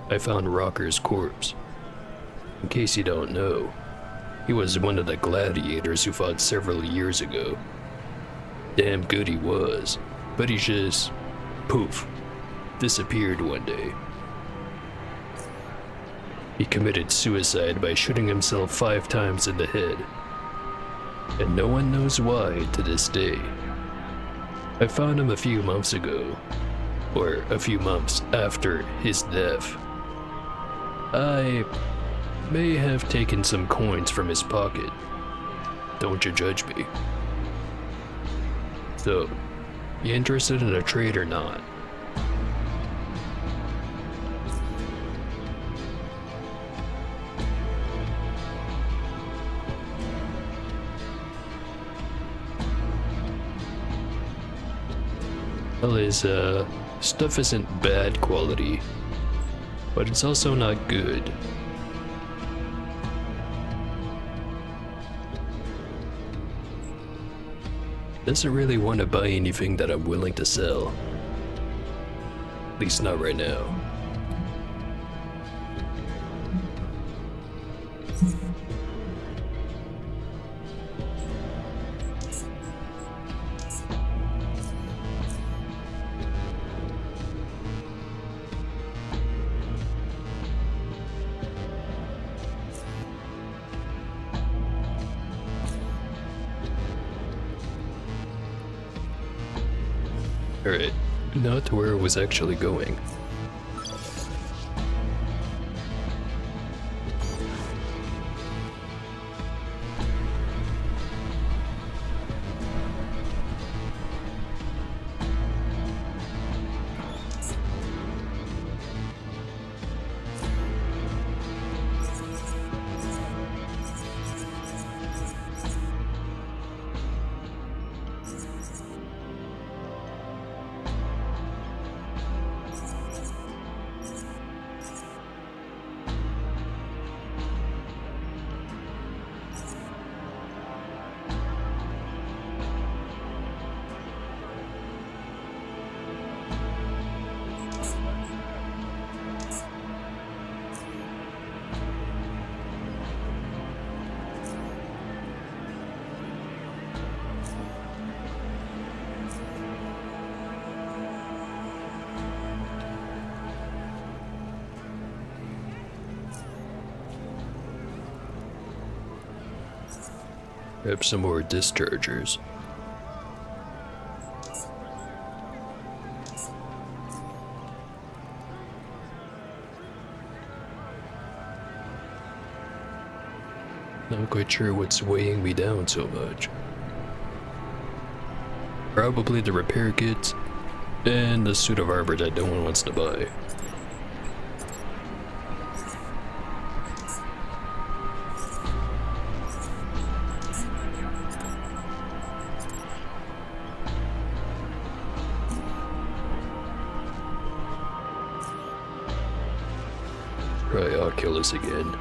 I found Rocker's corpse. In case you don't know, he was one of the gladiators who fought several years ago. Damn good he was, but he just, poof, disappeared one day. He committed suicide by shooting himself 5 times in the head, and no one knows why to this day. I found him a few months ago, or a few months after his death. I may have taken some coins from his pocket. Don't you judge me. So, you interested in a trade or not?" Well, his stuff isn't bad quality, but it's also not good. Doesn't really want to buy anything that I'm willing to sell. At least not right now. Alright, now to where I was actually going. Have some more dischargers. Not quite sure what's weighing me down so much. Probably the repair kits and the suit of armor that no one wants to buy. Try Oculus again.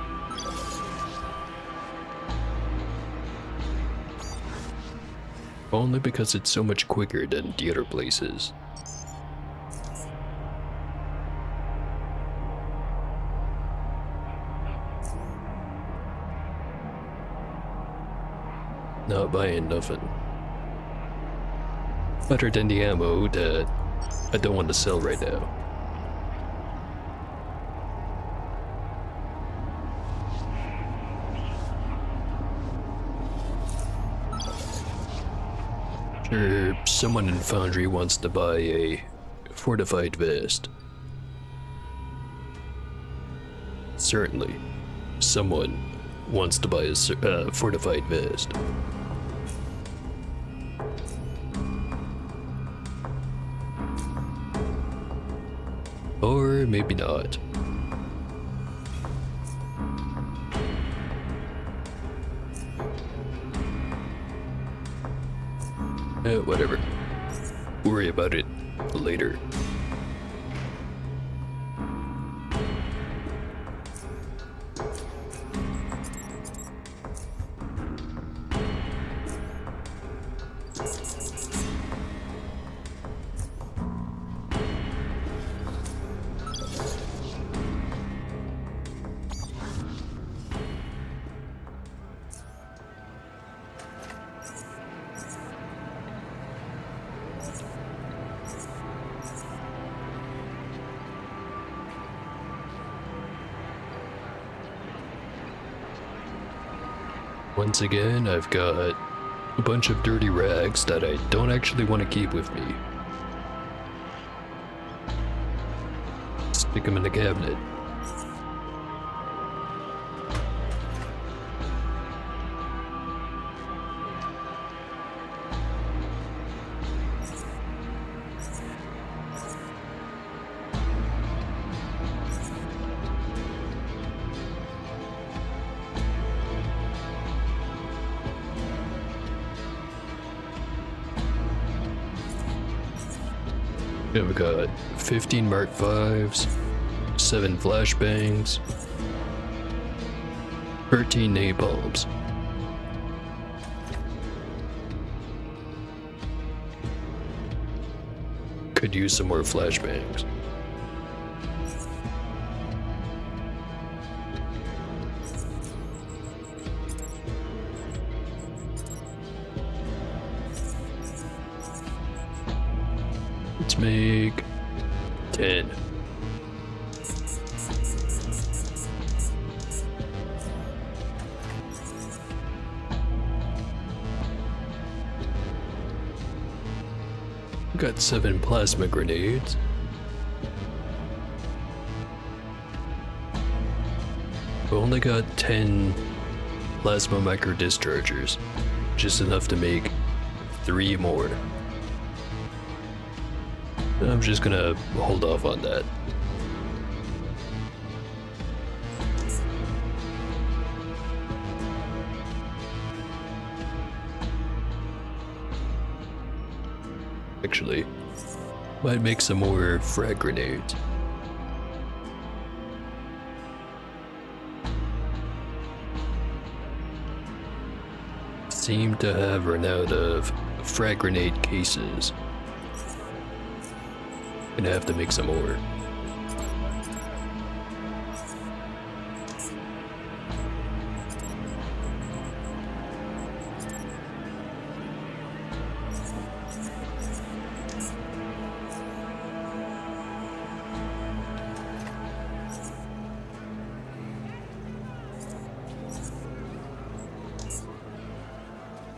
Only because it's so much quicker than the other places. Not buying nothing. Better than the ammo that I don't want to sell right now. Sure, someone in Foundry wants to buy a fortified vest. Certainly, someone wants to buy a fortified vest. Or maybe not. Whatever. Worry about it later. Once again, I've got a bunch of dirty rags that I don't actually want to keep with me. Stick them in the cabinet. Yeah, we got 15 Mark 5s, 7 flashbangs, 13 napalms. Could use some more flashbangs. Let's make 10. Got 7 plasma grenades. We only got 10 plasma micro dischargers, just enough to make 3 more. I'm just gonna hold off on that. Actually, might make some more frag grenades. Seem to have run out of frag grenade cases. Gonna have to make some more.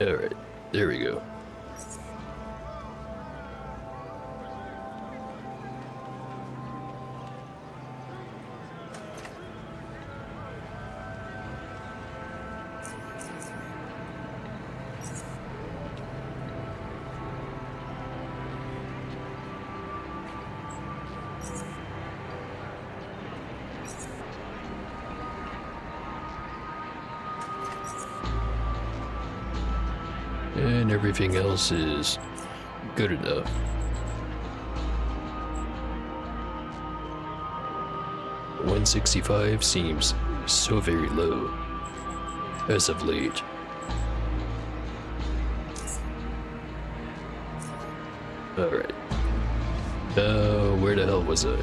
Alright, there we go. And everything else is good enough. $165 seems so very low as of late. Alright. Where the hell was I?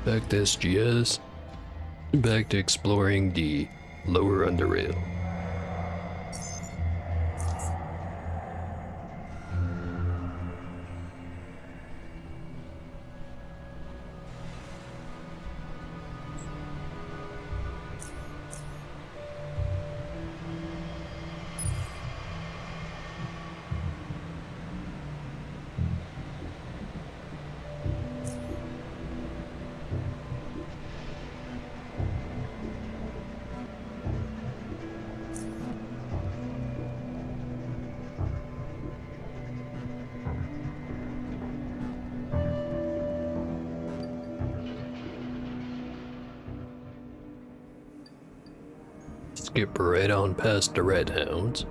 Back to SGS. Back to exploring the lower Underrail. Skip right on past the red hounds.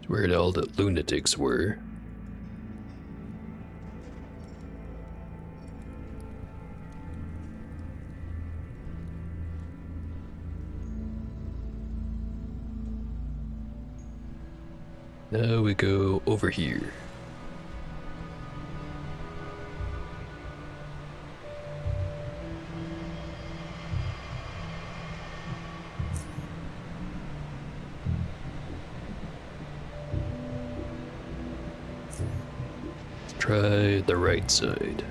Where all the lunatics were. Now we go over here. Try the right side.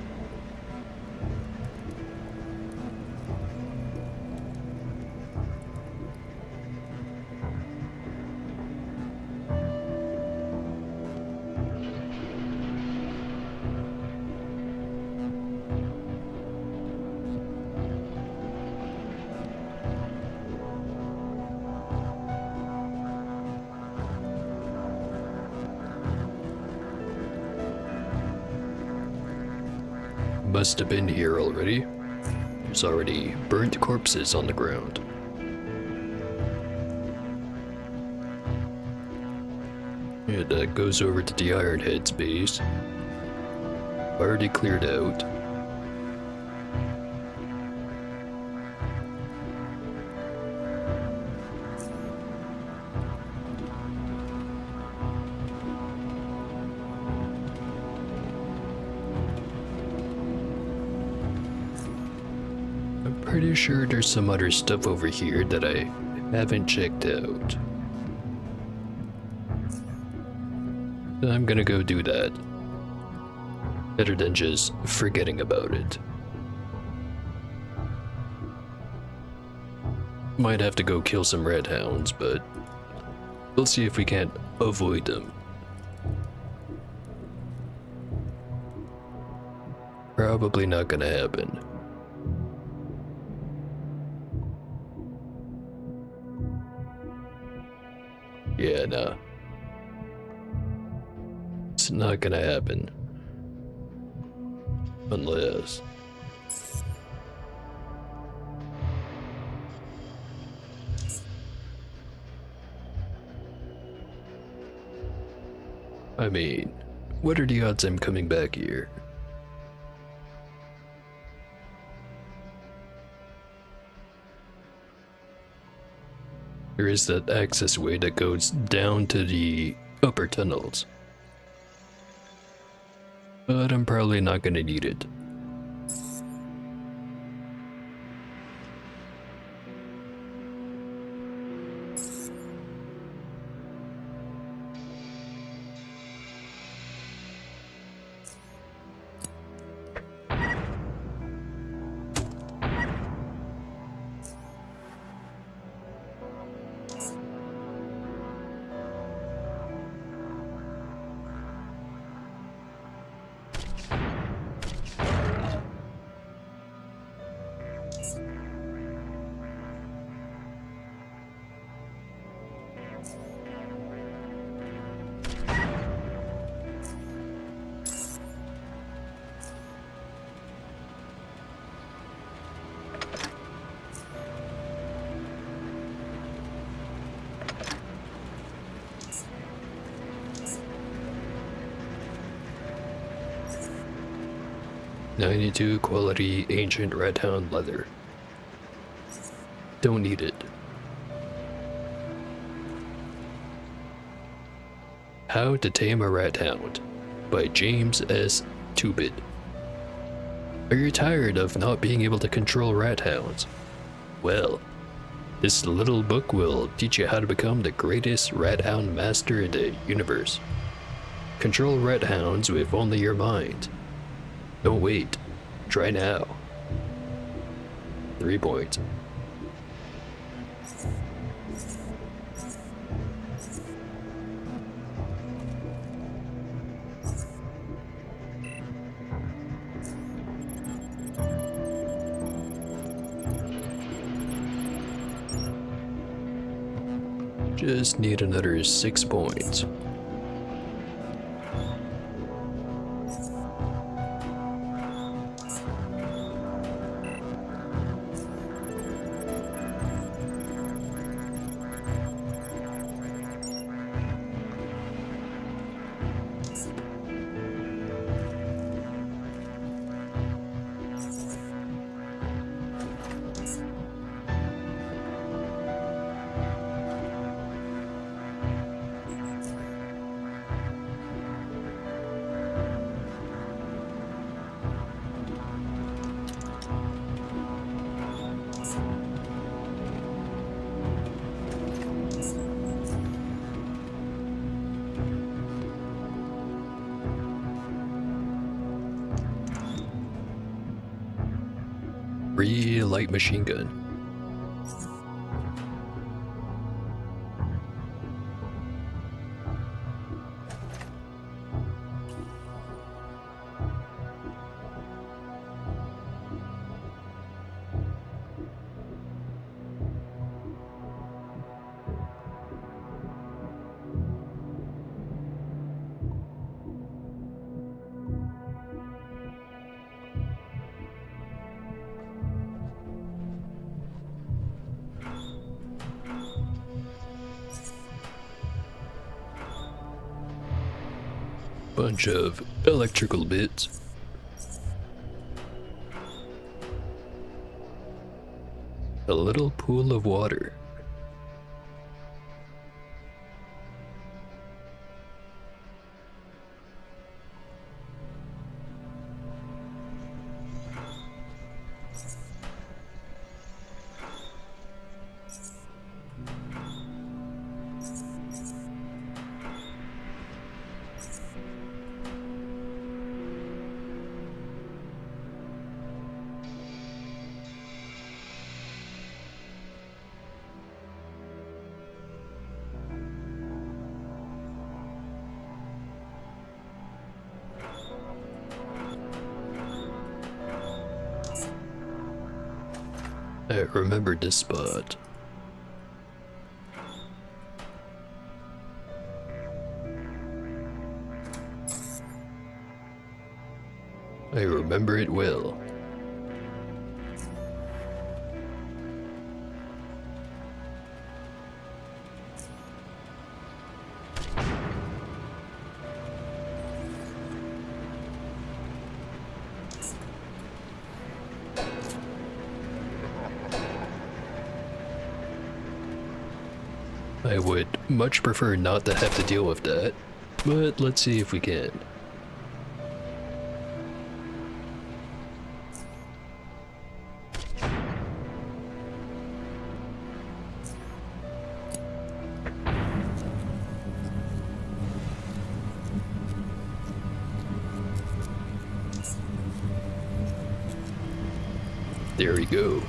Must have been here already. There's already burnt corpses on the ground. Yeah, that goes over to the Ironhead's base. Already cleared out. Pretty sure there's some other stuff over here that I haven't checked out. I'm gonna go do that. Better than just forgetting about it. Might have to go kill some red hounds, but we'll see if we can't avoid them. Probably not gonna happen. Yeah, nah. It's not gonna happen. Unless... I mean, what are the odds I'm coming back here? There is that access way that goes down to the upper tunnels. But I'm probably not gonna need it. 92 quality ancient red hound leather. Don't need it. How to Tame a Rat Hound by James S. Tubit. Are you tired of not being able to control rat hounds? Well, this little book will teach you how to become the greatest rat hound master in the universe. Control rat hounds with only your mind. Don't wait. Try now. 3 points. Just need another 6 points. Light machine gun. Bunch of electrical bits. A little pool of water. I remembered this spot. I remember it well. I would much prefer not to have to deal with that, but let's see if we can. There we go.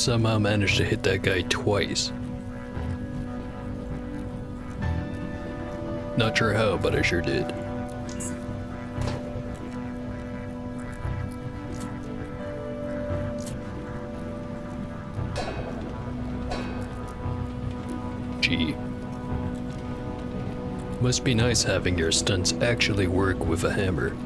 somehow managed to hit that guy twice. Not sure how, but I sure did. Gee. Must be nice having your stunts actually work with a hammer.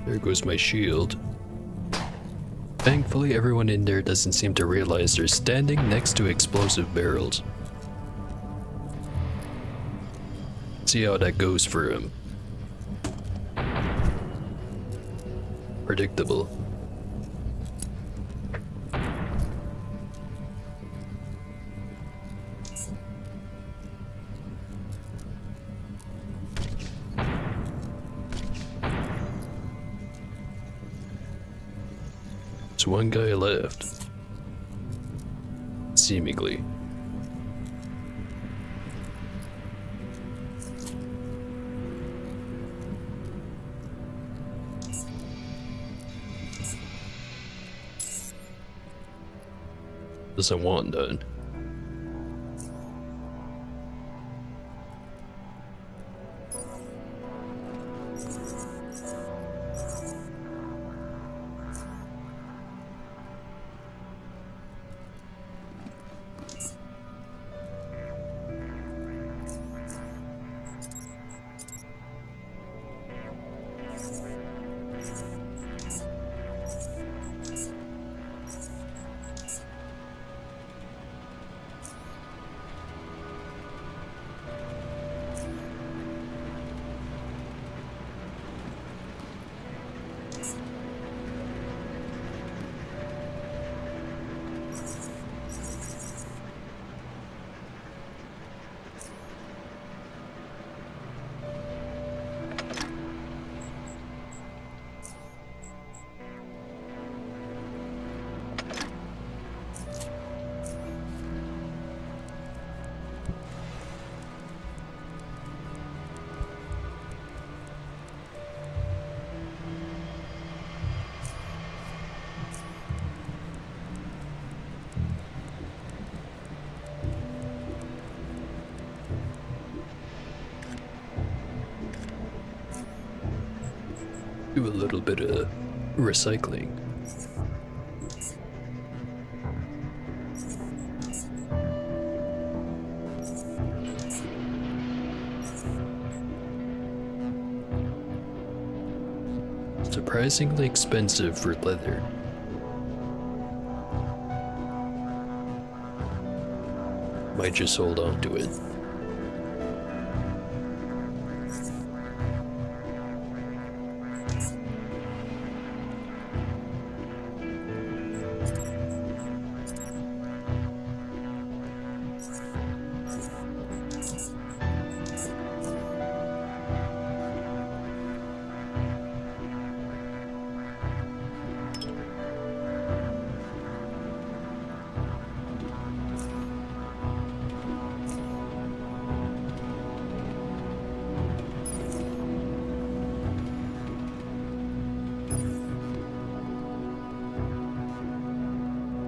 There goes my shield. Thankfully, everyone in there doesn't seem to realize they're standing next to explosive barrels. See how that goes for him. Predictable. There's one guy left. Seemingly. Doesn't want done. Do a little bit of recycling. Surprisingly expensive for leather. Might just hold on to it.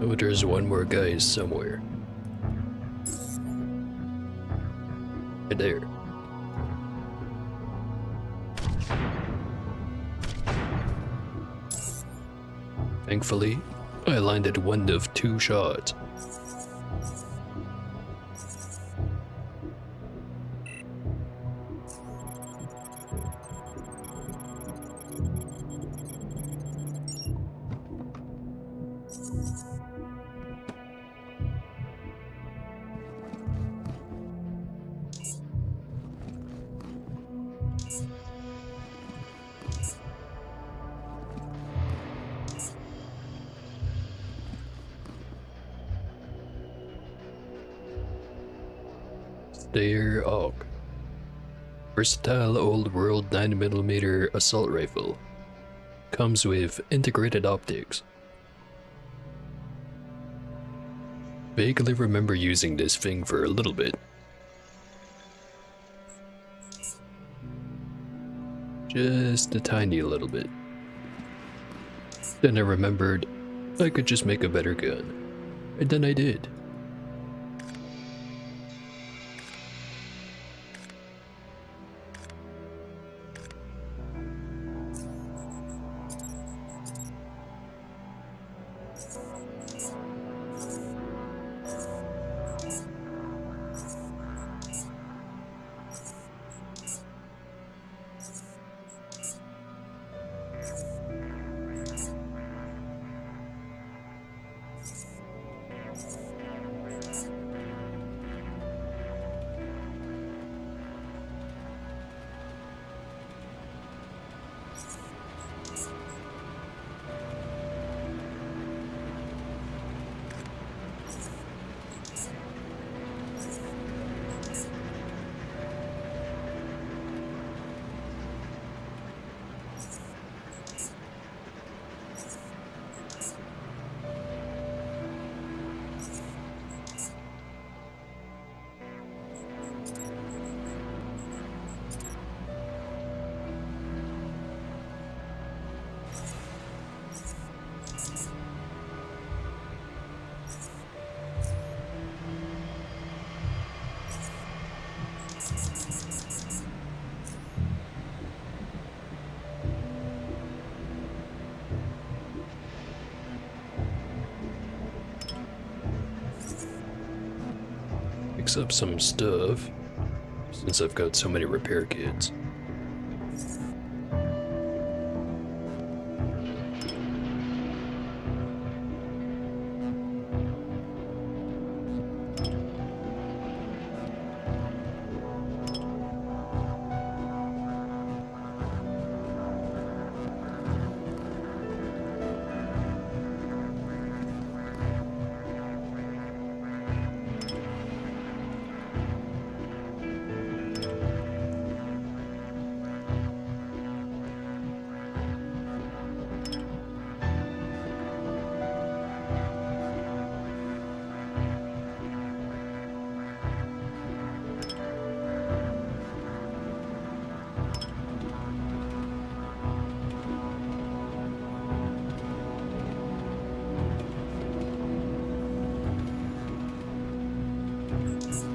Oh, there's one more guy somewhere. Right there. Thankfully, I landed one of two shots. Steyr AUG. Versatile old world 9mm assault rifle. Comes with integrated optics. Vaguely remember using this thing for a little bit. Just a tiny little bit. Then I remembered I could just make a better gun. And then I did. Fix up some stuff, since I've got so many repair kits.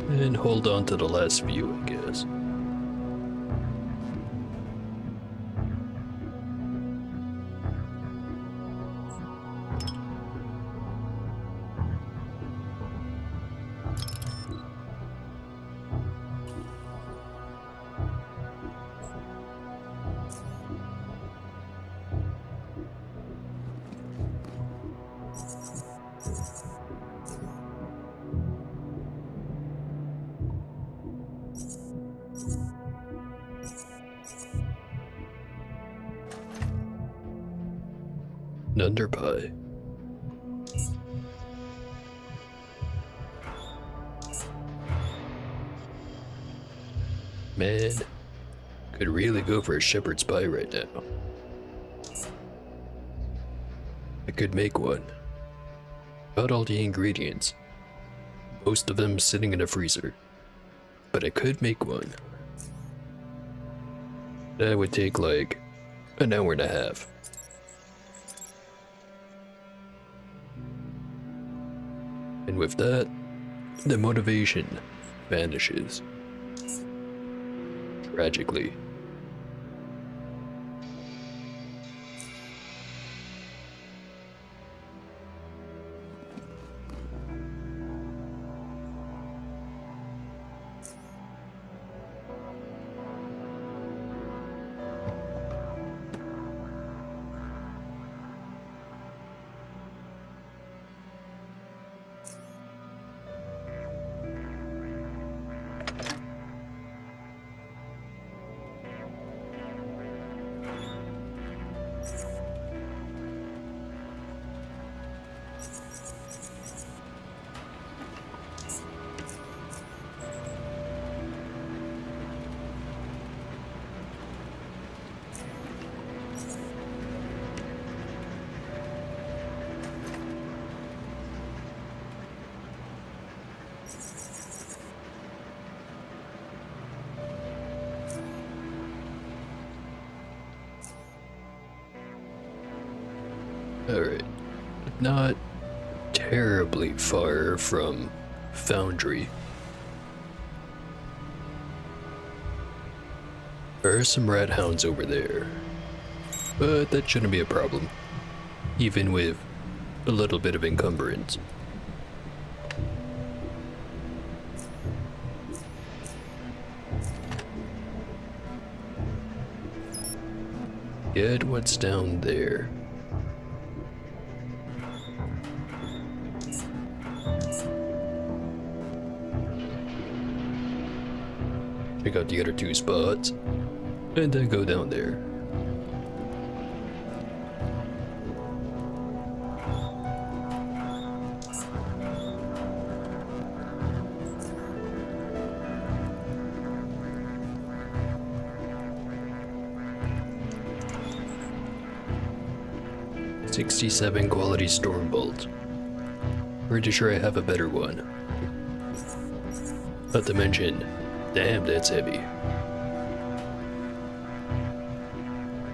And hold on to the last view, I guess. Underpie. Man, could really go for a shepherd's pie right now. I could make one. Got all the ingredients. Most of them sitting in a freezer. But I could make one. That would take like an hour and a half. And with that, the motivation vanishes. Tragically. Alright. Not terribly far from Foundry. There are some rat hounds over there, but that shouldn't be a problem, even with a little bit of encumbrance. Get what's down there. Check out the other two spots, and then go down there. '67 quality storm bolt. Pretty sure I have a better one. Not to mention, damn, that's heavy.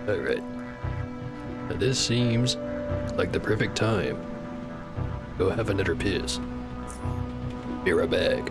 Alright. Now this seems like the perfect time. Go have another piss. Be right back.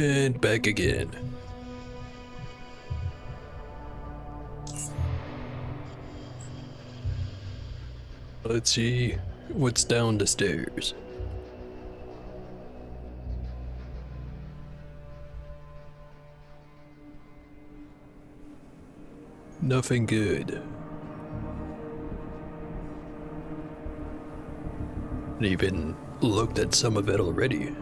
And back again. Let's see what's down the stairs. Nothing good. I even looked at some of it already.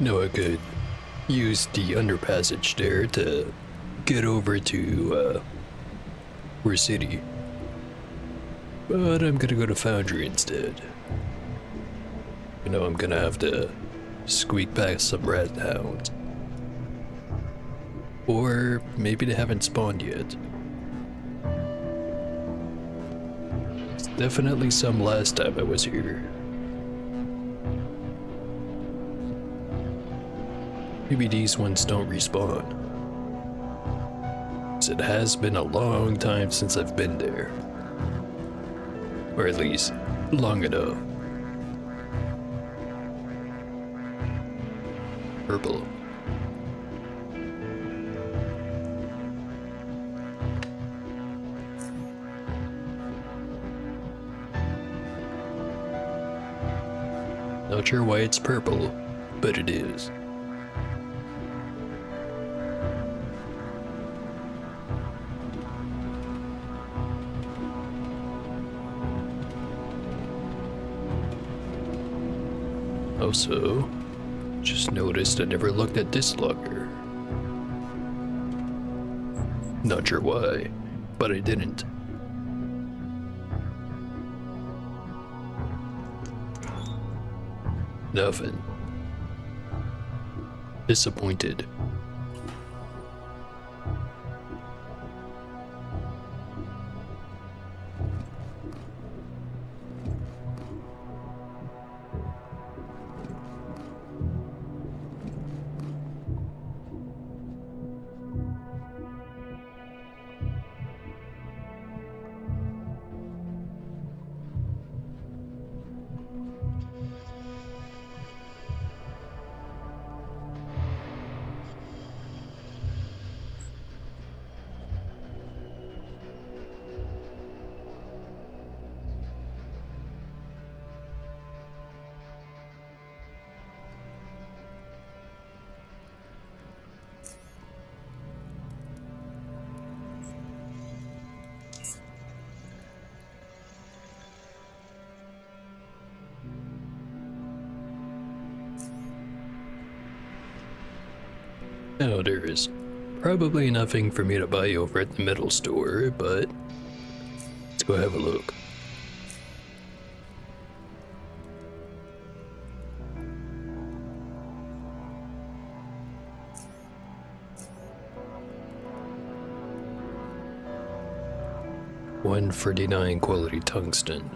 No, I could use the underpassage there to get over to We're City. But I'm gonna go to Foundry instead. You know, I'm gonna have to squeak past some rat hounds. Or maybe they haven't spawned yet. There's definitely some last time I was here. Maybe these ones don't respawn. 'Cause it has been a long time since I've been there. Or at least, long enough. Purple. Not sure why it's purple, but it is. Also, just noticed I never looked at this locker. Not sure why, but I didn't. Nothing. Disappointed. Now there's probably nothing for me to buy over at the middle store, but let's go have a look. $149 quality tungsten.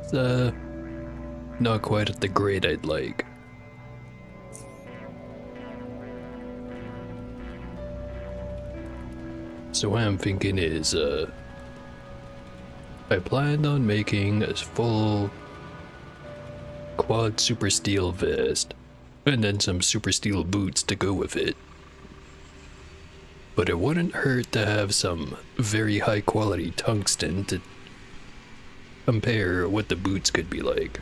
It's not quite at the grade I'd like. So what I'm thinking is, I planned on making a full quad super steel vest, and then some super steel boots to go with it. But it wouldn't hurt to have some very high quality tungsten to compare what the boots could be like.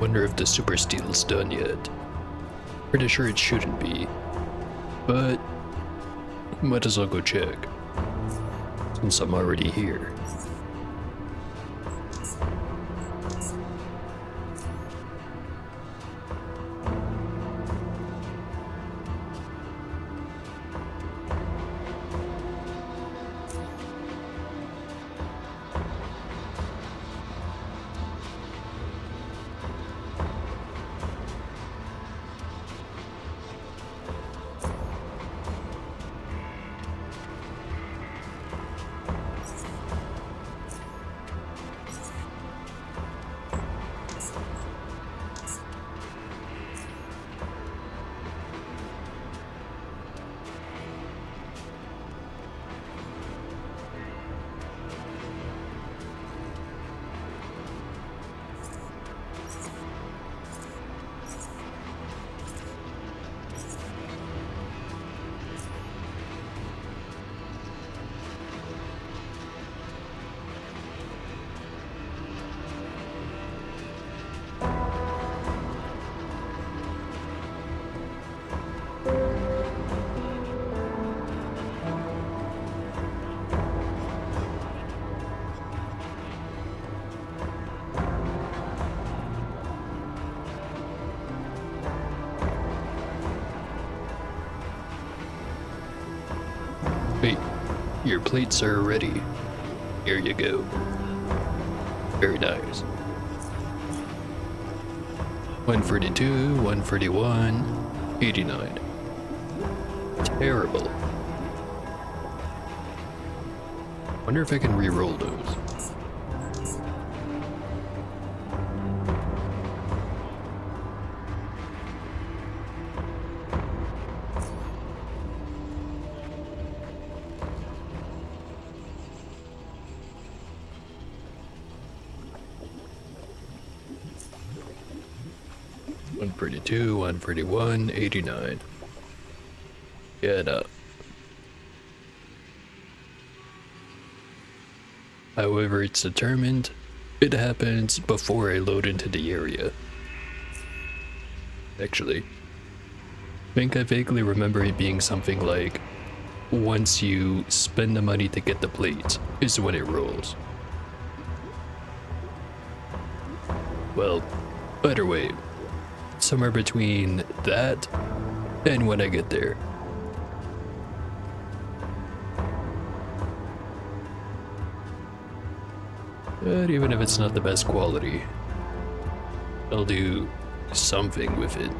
Wonder if the super steel's done yet. Pretty sure it shouldn't be, but might as well go check, since I'm already here. Wait, your plates are ready. Here you go. Very nice. 142, 141, 89. Terrible. Wonder if I can re-roll those. One 141, 89. Get up. However, it's determined it happens before I load into the area. Actually, I think I vaguely remember it being something like, once you spend the money to get the plates, is when it rolls. Well, either way, somewhere between that and when I get there. But even if it's not the best quality, I'll do something with it.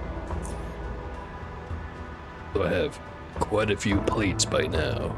So I have quite a few plates by now.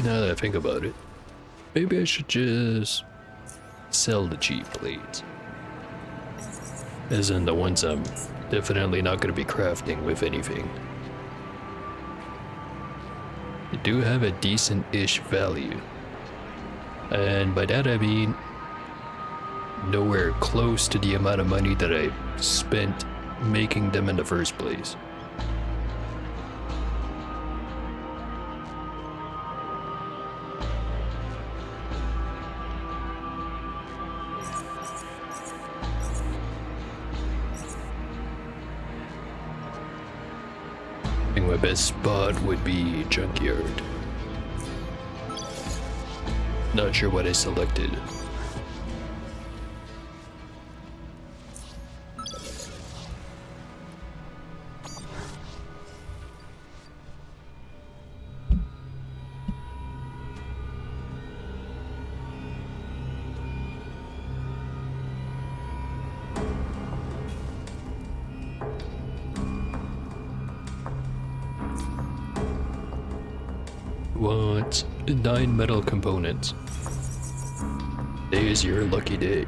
Now that I think about it, maybe I should just sell the cheap plates. As in the ones I'm definitely not going to be crafting with anything. They do have a decent-ish value. And by that I mean nowhere close to the amount of money that I spent making them in the first place. think my best spot would be junkyard. Not sure what I selected. Want 9 metal components. Today is your lucky day.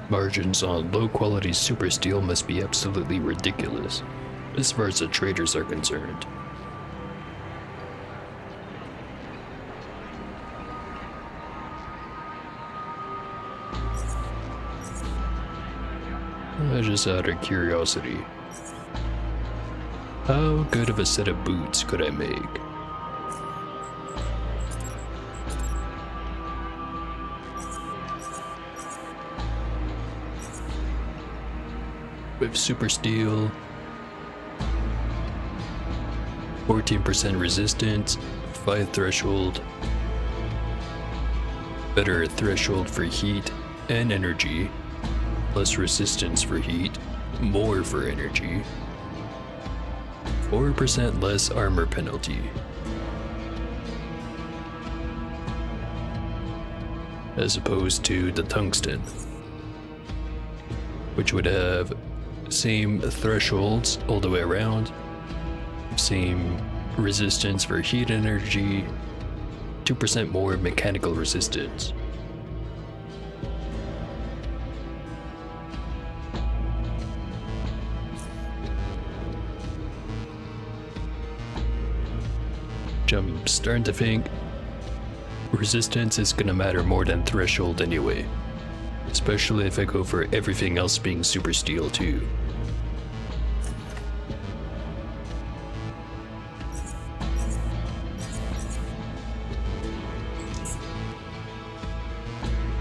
Margins on low-quality super steel must be absolutely ridiculous, as far as the traders are concerned. Just out of curiosity, how good of a set of boots could I make? With super steel, 14% resistance, 5 threshold, better threshold for heat and energy, less resistance for heat, more for energy, 4% less armor penalty. As opposed to the tungsten, which would have same thresholds all the way around, same resistance for heat energy, 2% more mechanical resistance. I'm starting to think resistance is gonna matter more than threshold anyway. Especially if I go for everything else being super steel too.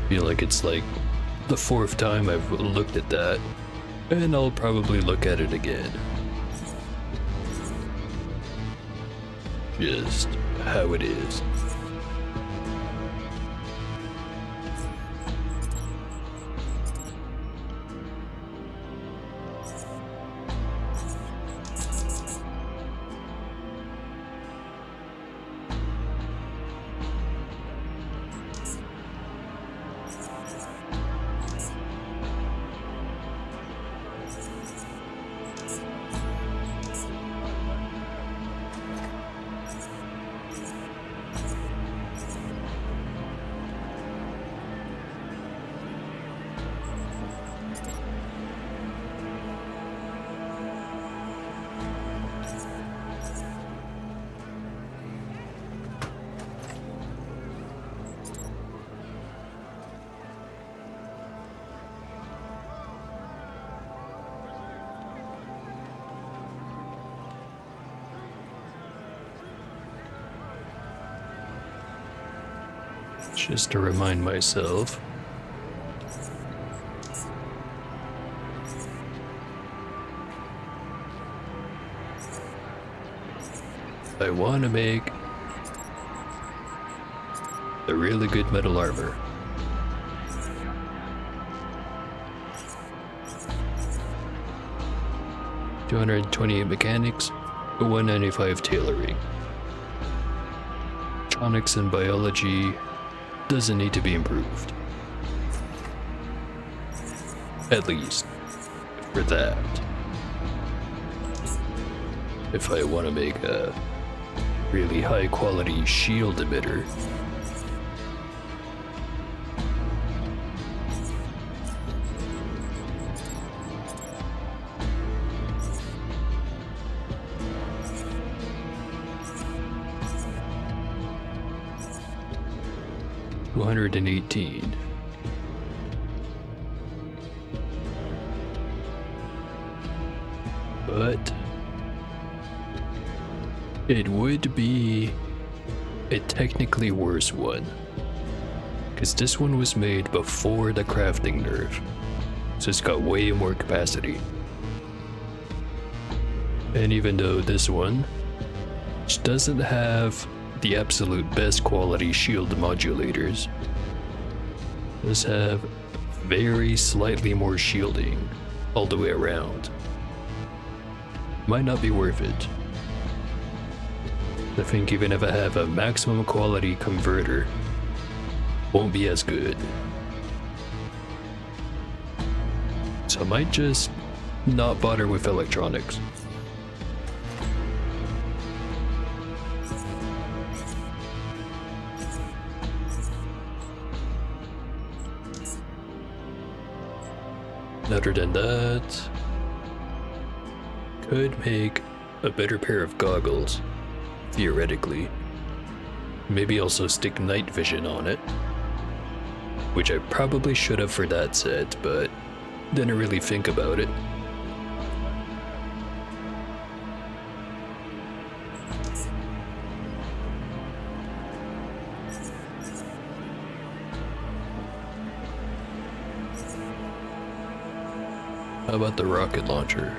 Feel like it's like the 4th time I've looked at that, and I'll probably look at it again. Just how it is. Just to remind myself. I want to make a really good metal armor. $228 mechanics, 195 tailoring. Electronics and biology doesn't need to be improved. At least, for that. If I want to make a really high quality shield emitter, 218. But it would be a technically worse one, because this one was made before the crafting nerf, so it's got way more capacity. And even though this one, which doesn't have the absolute best quality shield modulators, does have very slightly more shielding all the way around. Might not be worth it. I think even if I have a maximum quality converter, won't be as good. So I might just not bother with electronics. Other than that, could make a better pair of goggles, theoretically. Maybe also stick night vision on it, which I probably should have for that set, but didn't really think about it. How about the rocket launcher?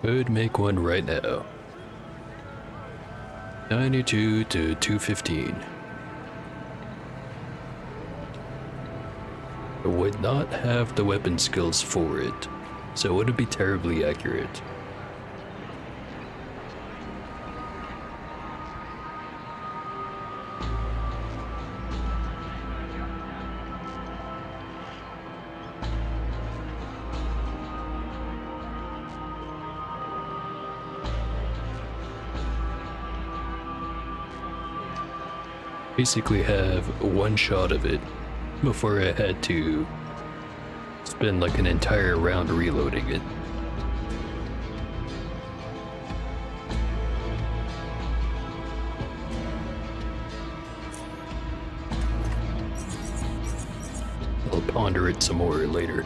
Could make one right now. 92 to 215. I would not have the weapon skills for it, so it wouldn't be terribly accurate. Basically have one shot of it before I had to spend like an entire round reloading it. I'll ponder it some more later.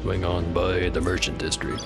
Swing on by the merchant district.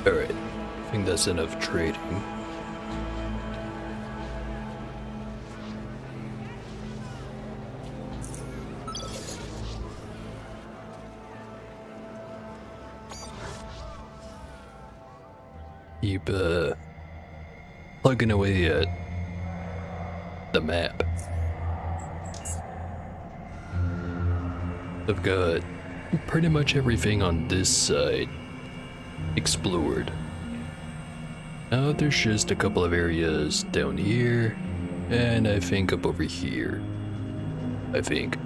Alright, I think that's enough trading. Keep plugging away at the map. I've got pretty much everything on this side explored. Now there's just a couple of areas down here, and I think up over here. I think.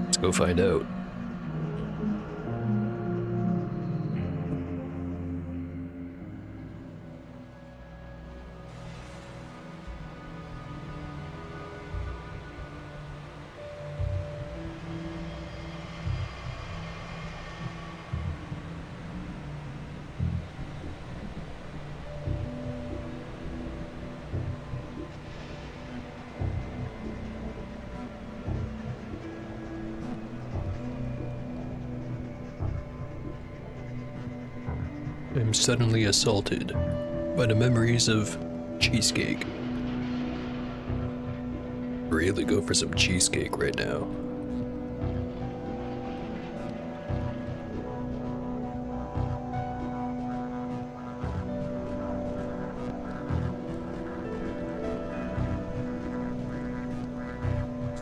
Let's go find out. I'm suddenly assaulted by the memories of cheesecake. Really go for some cheesecake right now.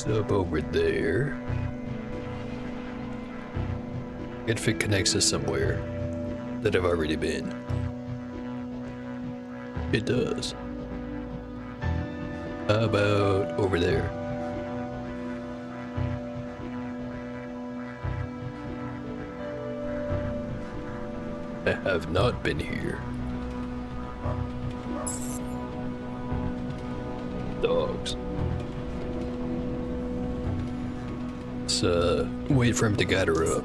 Up over there. If it connects us somewhere that I've already been. It does. How about over there? I have not been here. Dogs. Let's wait for him to gather up.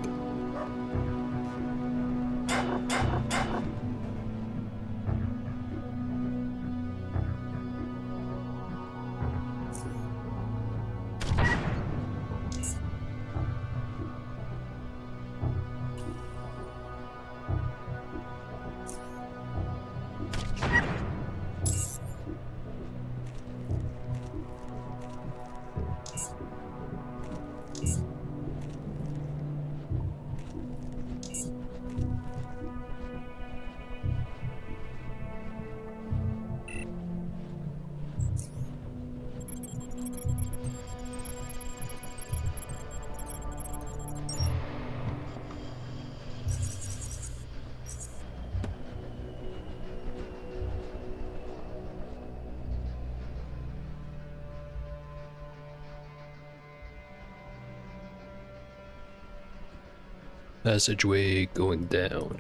Passageway going down.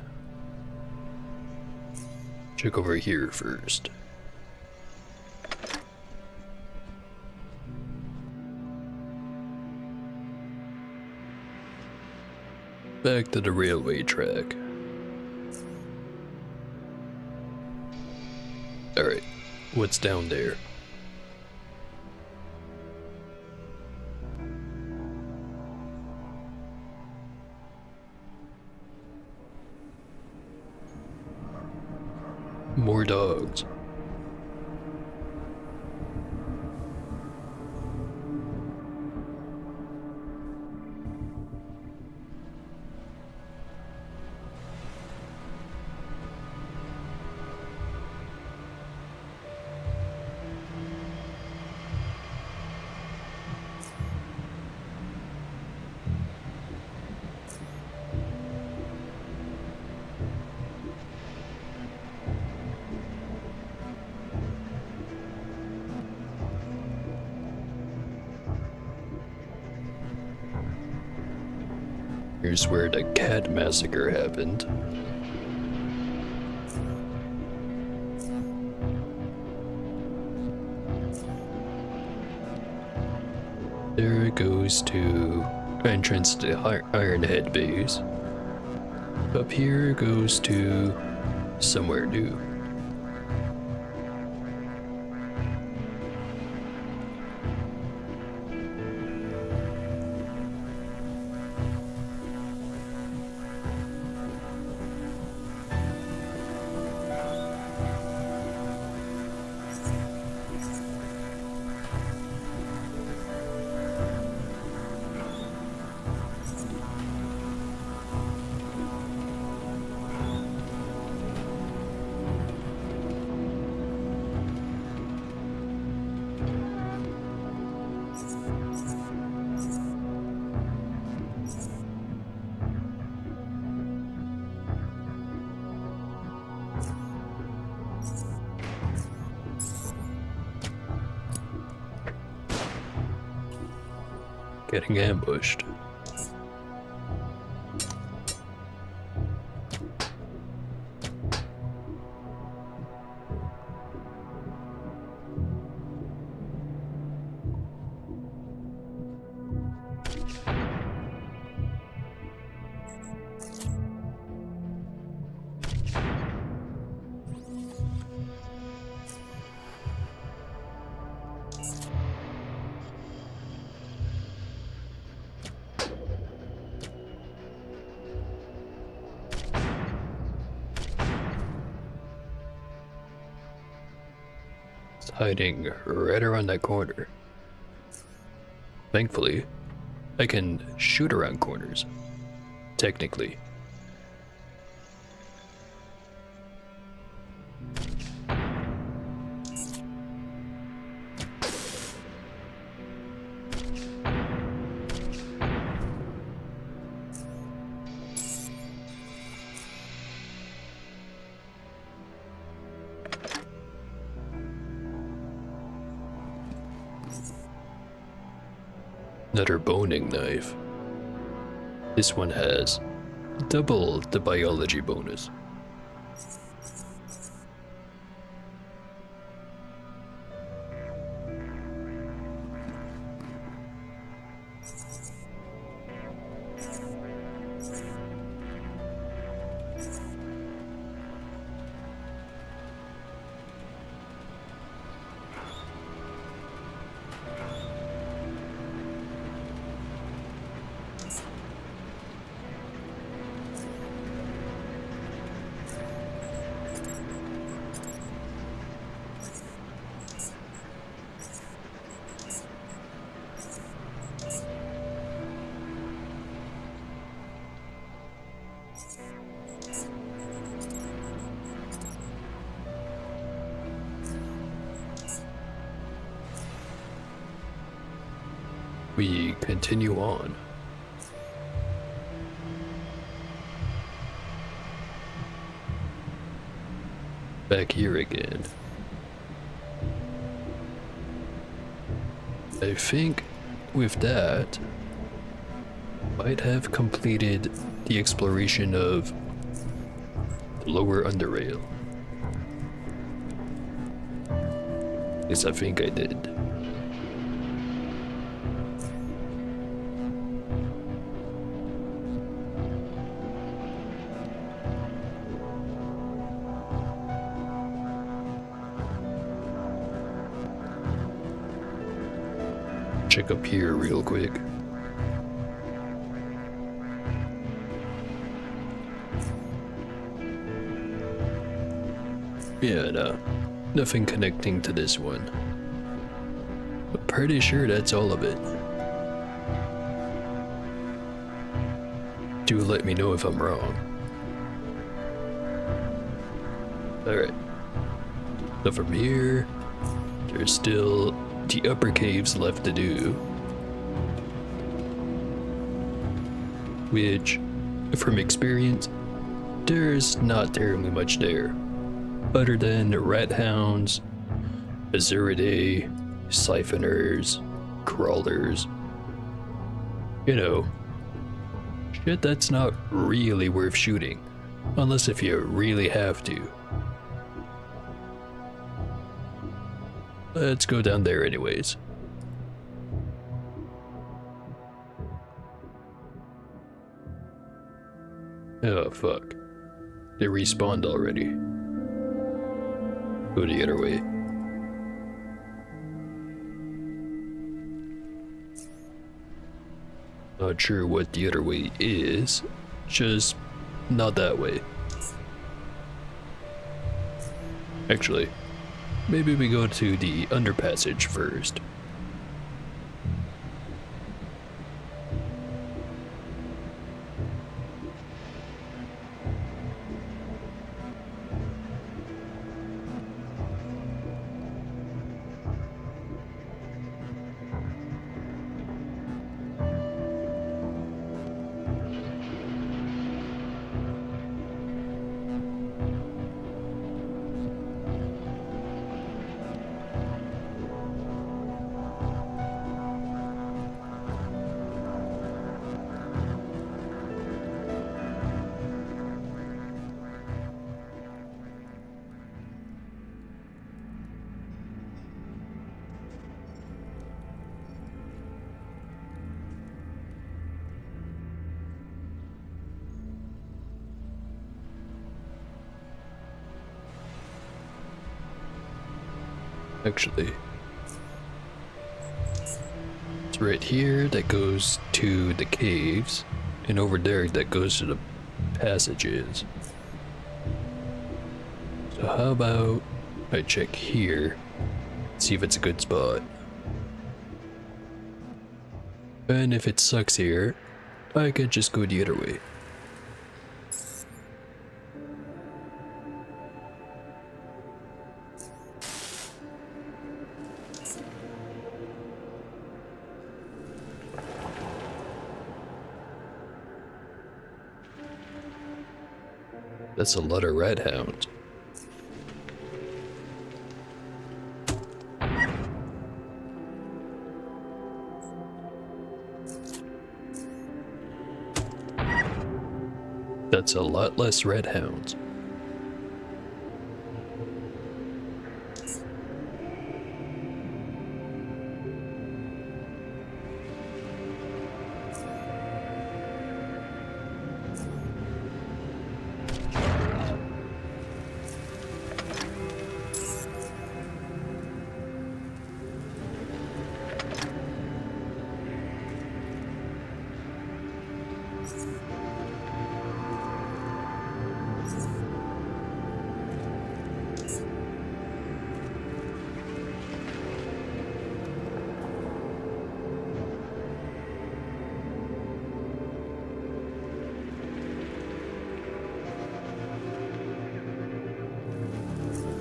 Check over here first. Back to the railway track. Alright, what's down there? More dogs. Here's where the cat massacre happened. There it goes to entrance to Ironhead base. Up here it goes to somewhere new. Getting ambushed. Hiding right around that corner. Thankfully, I can shoot around corners. Technically. Another boning knife. This one has double the biology bonus. We continue on. Back here again. I think with that, might have completed the exploration of the lower Underrail. Yes, I think I did. Check up here real quick. Yeah, no, nothing connecting to this one. But pretty sure that's all of it. Do let me know if I'm wrong. Alright. So from here, there's still the upper caves left to do, which, from experience, there's not terribly much there, other than rat hounds, Azuridae, siphoners, crawlers. You know, shit that's not really worth shooting, unless if you really have to. Let's go down there anyways. Oh fuck. They respawned already. Go the other way. Not sure what the other way is, just not that way. Actually, maybe we go to the underpassage first. Actually, it's right here that goes to the caves, and over there that goes to the passages. So how about I check here, see if it's a good spot. And if it sucks here, I could just go the other way. That's a lot of red hounds. That's a lot less red hounds.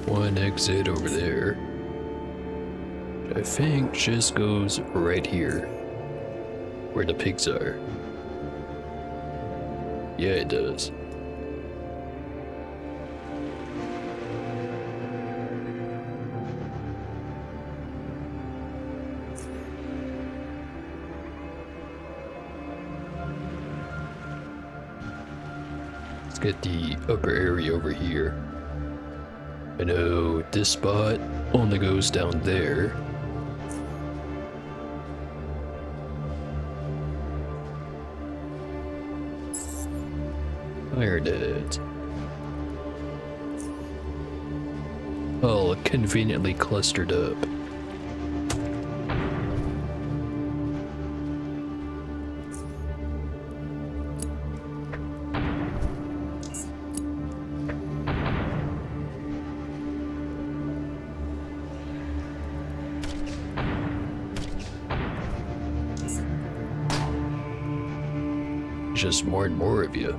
One exit over there. I think just goes right here, where the pigs are. Yeah, it does. Let's get the upper area over here. I know this spot only goes down there. Iron it. All conveniently clustered up. Just more and more of you.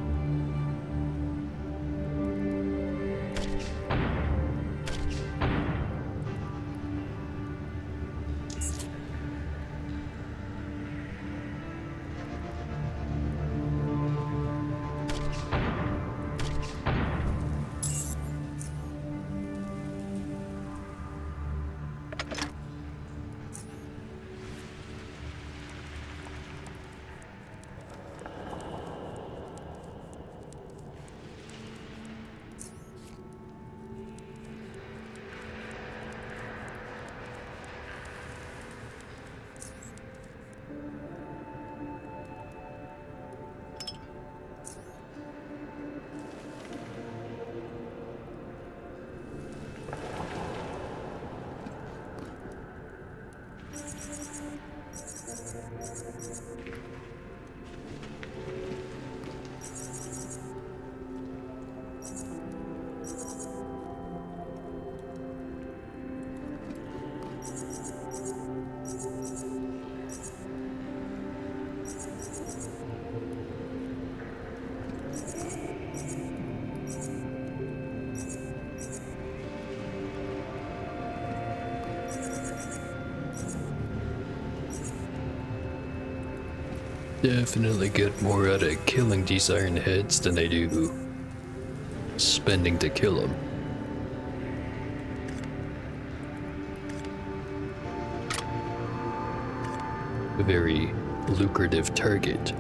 Definitely get more out of killing these iron heads than I do spending to kill them. A very lucrative target.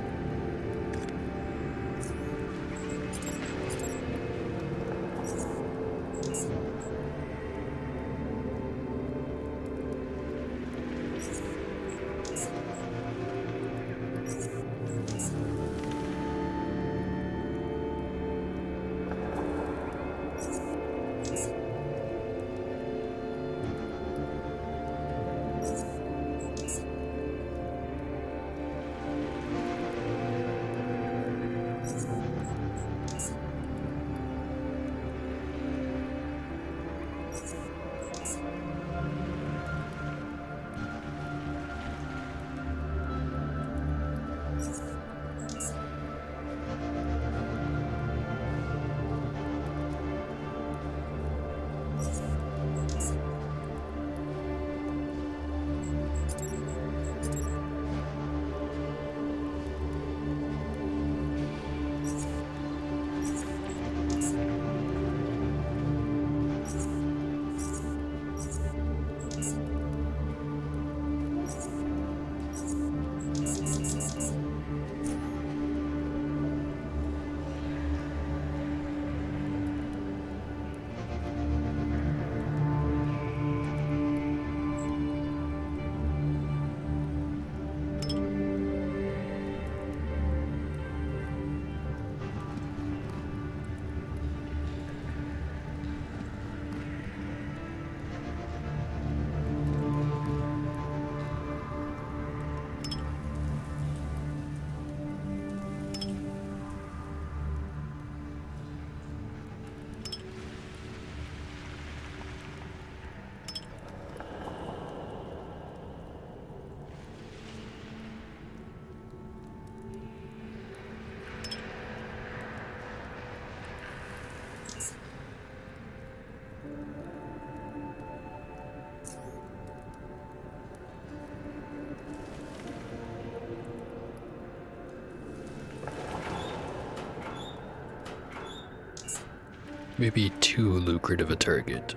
maybe too lucrative a target.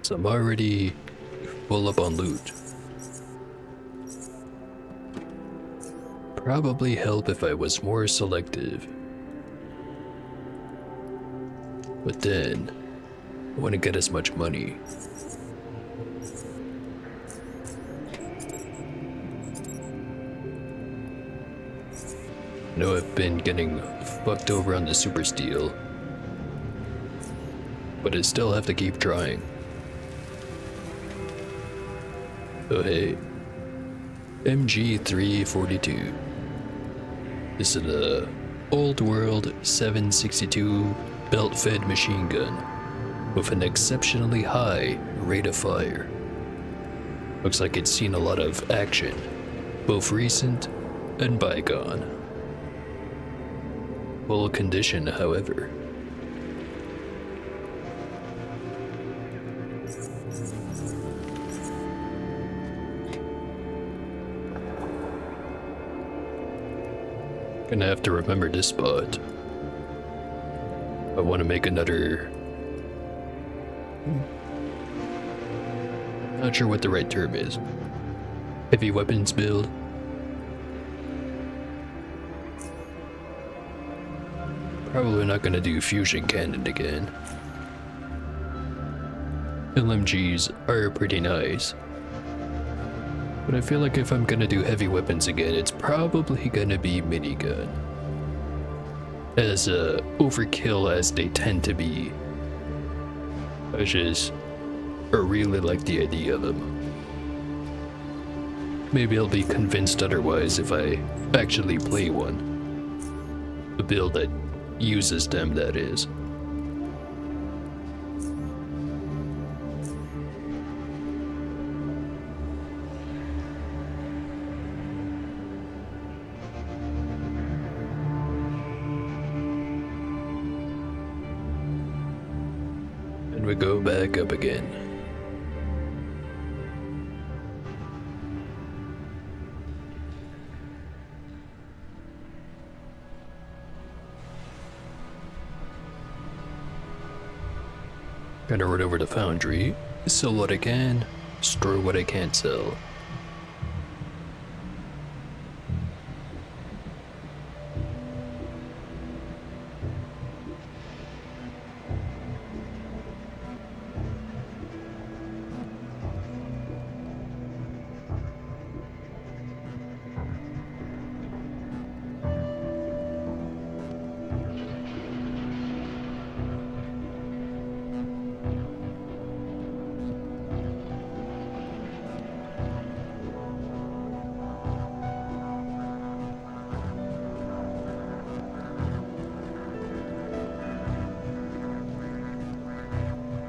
So I'm already full up on loot. Probably help if I was more selective. But then, I wouldn't get as much money. I know I've been getting fucked over on the super steel, but I still have to keep trying. Oh hey, MG342. This is a old world 762 belt-fed machine gun with an exceptionally high rate of fire. Looks like it's seen a lot of action, both recent and bygone. Full condition, however. Gonna have to remember this spot. I want to make another... Not sure what the right term is. Heavy weapons build. Probably not gonna do fusion cannon again. LMGs are pretty nice. But I feel like if I'm gonna do heavy weapons again, it's probably gonna be minigun. As overkill as they tend to be. I really like the idea of them. Maybe I'll be convinced otherwise if I actually play one. A build that uses them, that is. And we go back up again. Gotta run over to Foundry, sell what I can, store what I can't sell.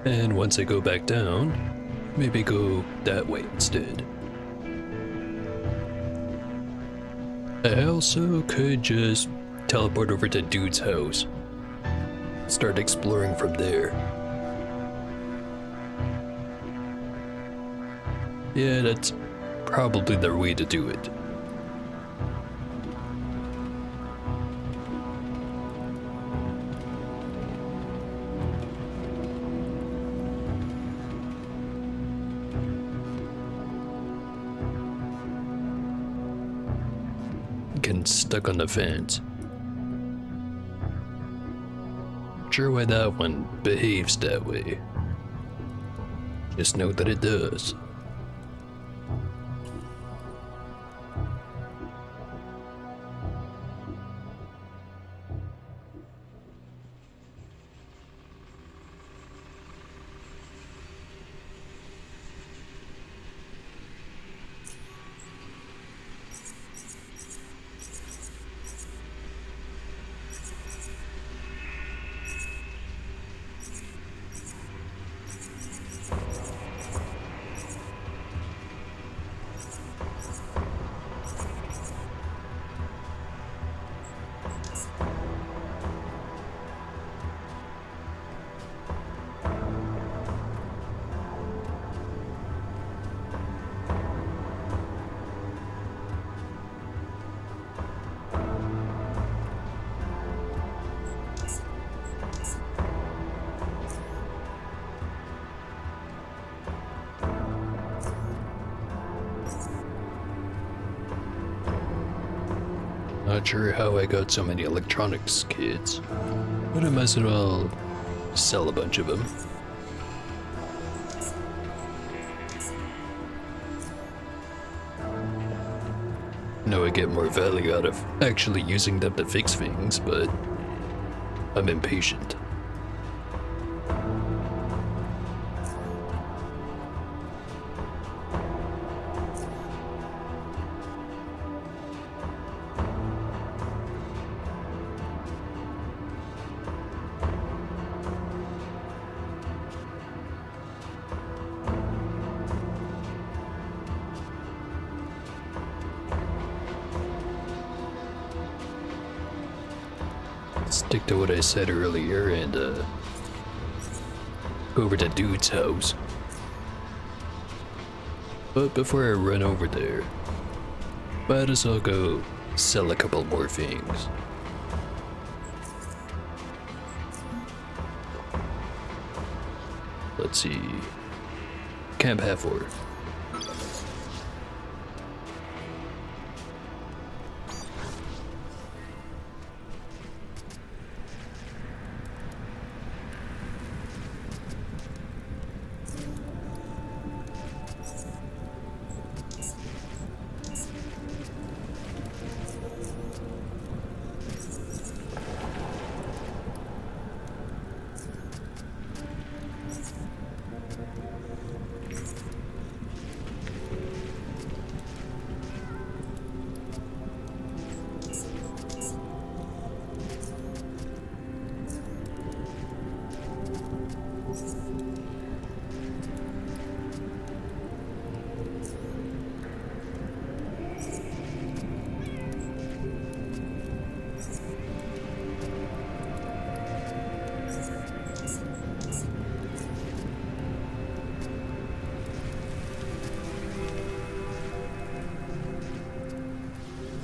And once I go back down, maybe go that way instead. I also could just teleport over to Dude's house. Start exploring from there. Yeah, that's probably the way to do it. Getting stuck on the fence. Not sure why that one behaves that way. Just know that it does. Not sure how I got so many electronics kits, but I might as well sell a bunch of them. Know I get more value out of actually using them to fix things, but I'm impatient. Stick to what I said earlier and go over to Dude's house. But before I run over there, might as well go sell a couple more things. Let's see. Camp Halford.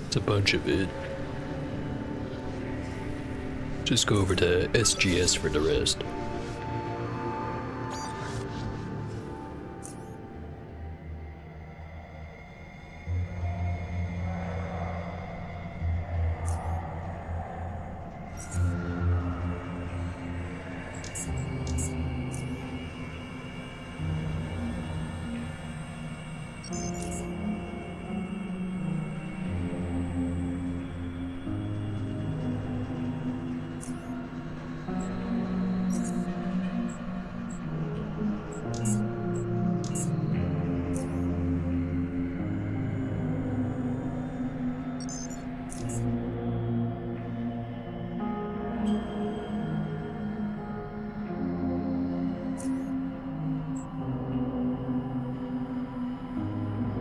It's a bunch of it. Just go over to SGS for the rest.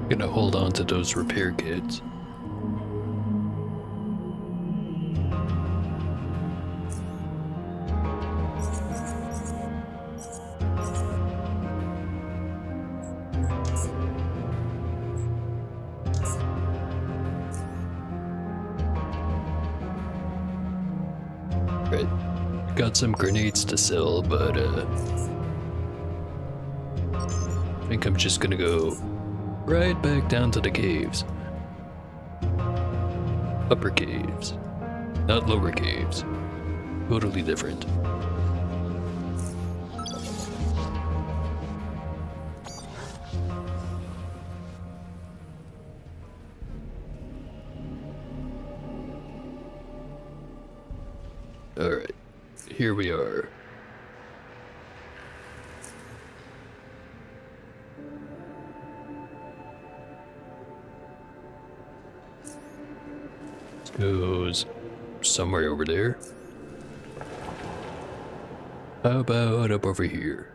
Gonna hold on to those repair kits. Right. Got some grenades to sell, but I think I'm just gonna go right back down to the caves. Upper caves, not lower caves. Totally different. Alright, here we are. Goes somewhere over there. How about up over here?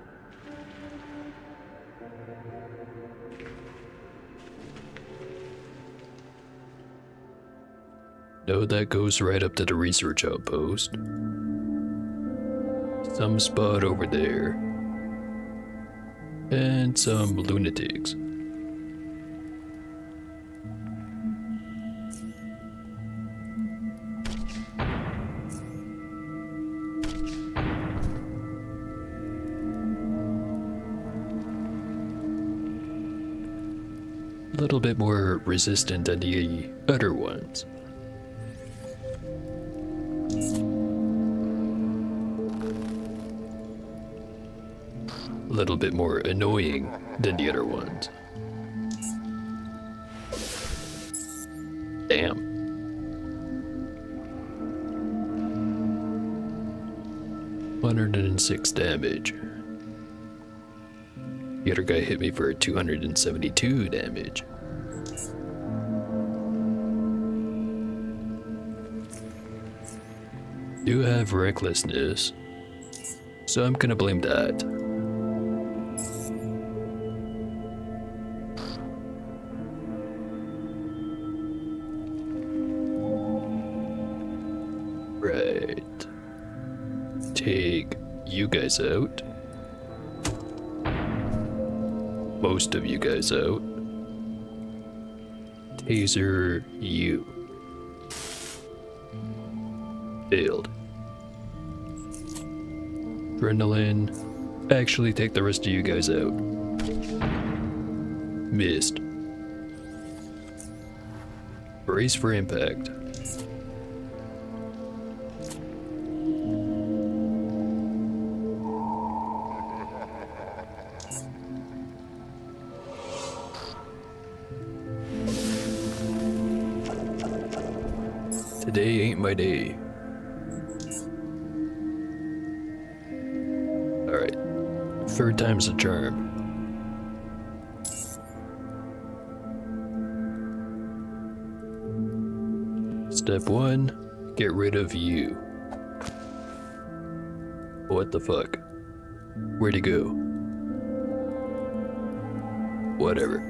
No, that goes right up to the research outpost. Some spot over there. And some lunatics. A little bit more resistant than the other ones. A little bit more annoying than the other ones. Damn. $106 damage. The other guy hit me for 272 damage. Do have recklessness, so I'm gonna blame that. Right. Take you guys out. Most of you guys out. Taser you. Failed. Adrenaline. Actually take the rest of you guys out. Missed. Brace for impact. Today ain't my day. Alright. Third time's a charm. Step 1, get rid of you. What the fuck? Where'd he go? Whatever.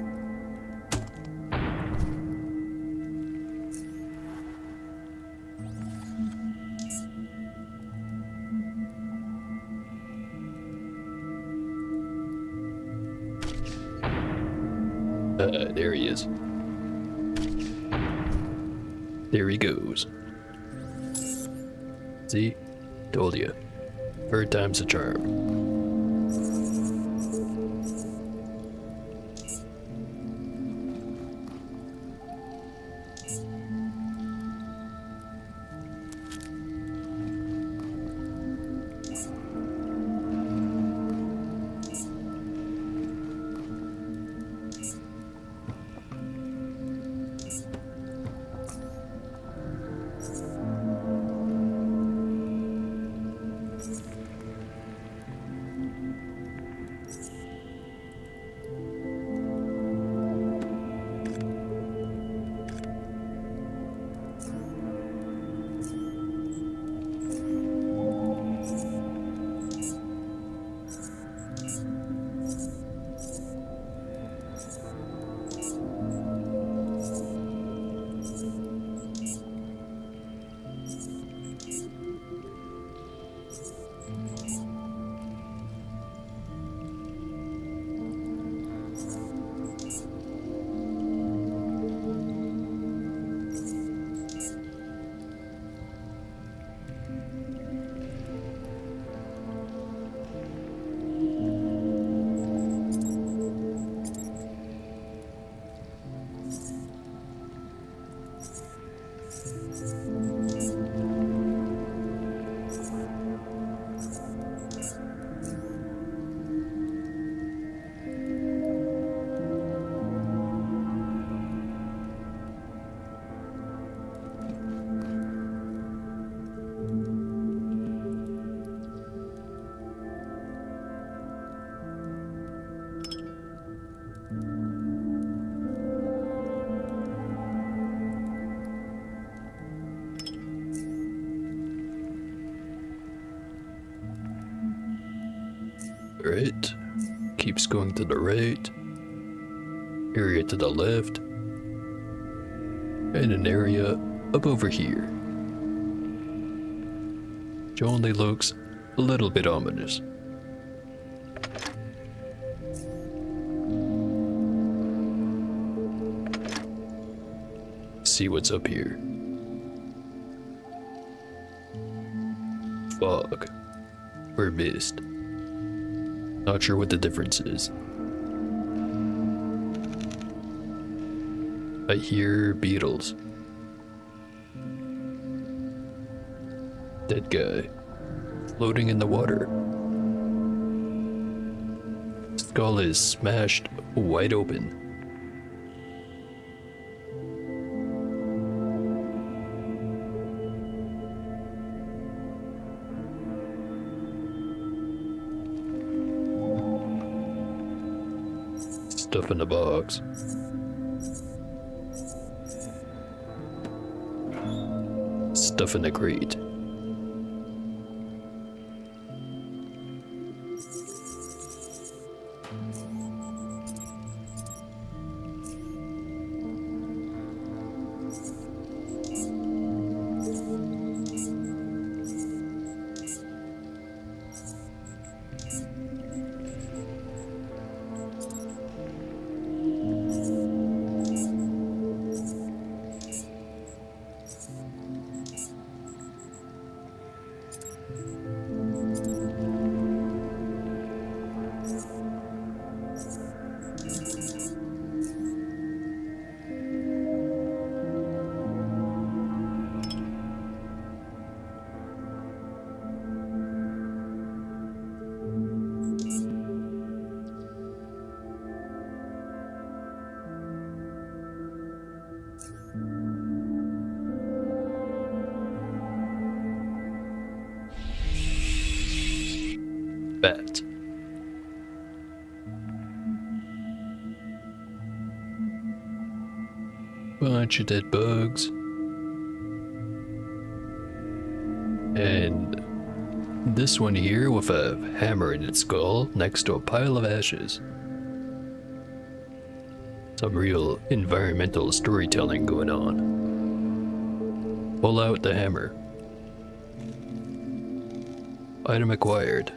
There he is. There he goes. See? Told you. Third time's a charm. Right. Keeps going to the right. Area to the left. And an area up over here. Which only looks a little bit ominous. See what's up here. Fog. Or mist. Not sure what the difference is. I hear beetles. Dead guy. Floating in the water. Skull is smashed wide open. Stuff in the box. Stuff in the crate. Bat. Bunch of dead bugs. And this one here with a hammer in its skull next to a pile of ashes. Some real environmental storytelling going on. Pull out the hammer. Item acquired.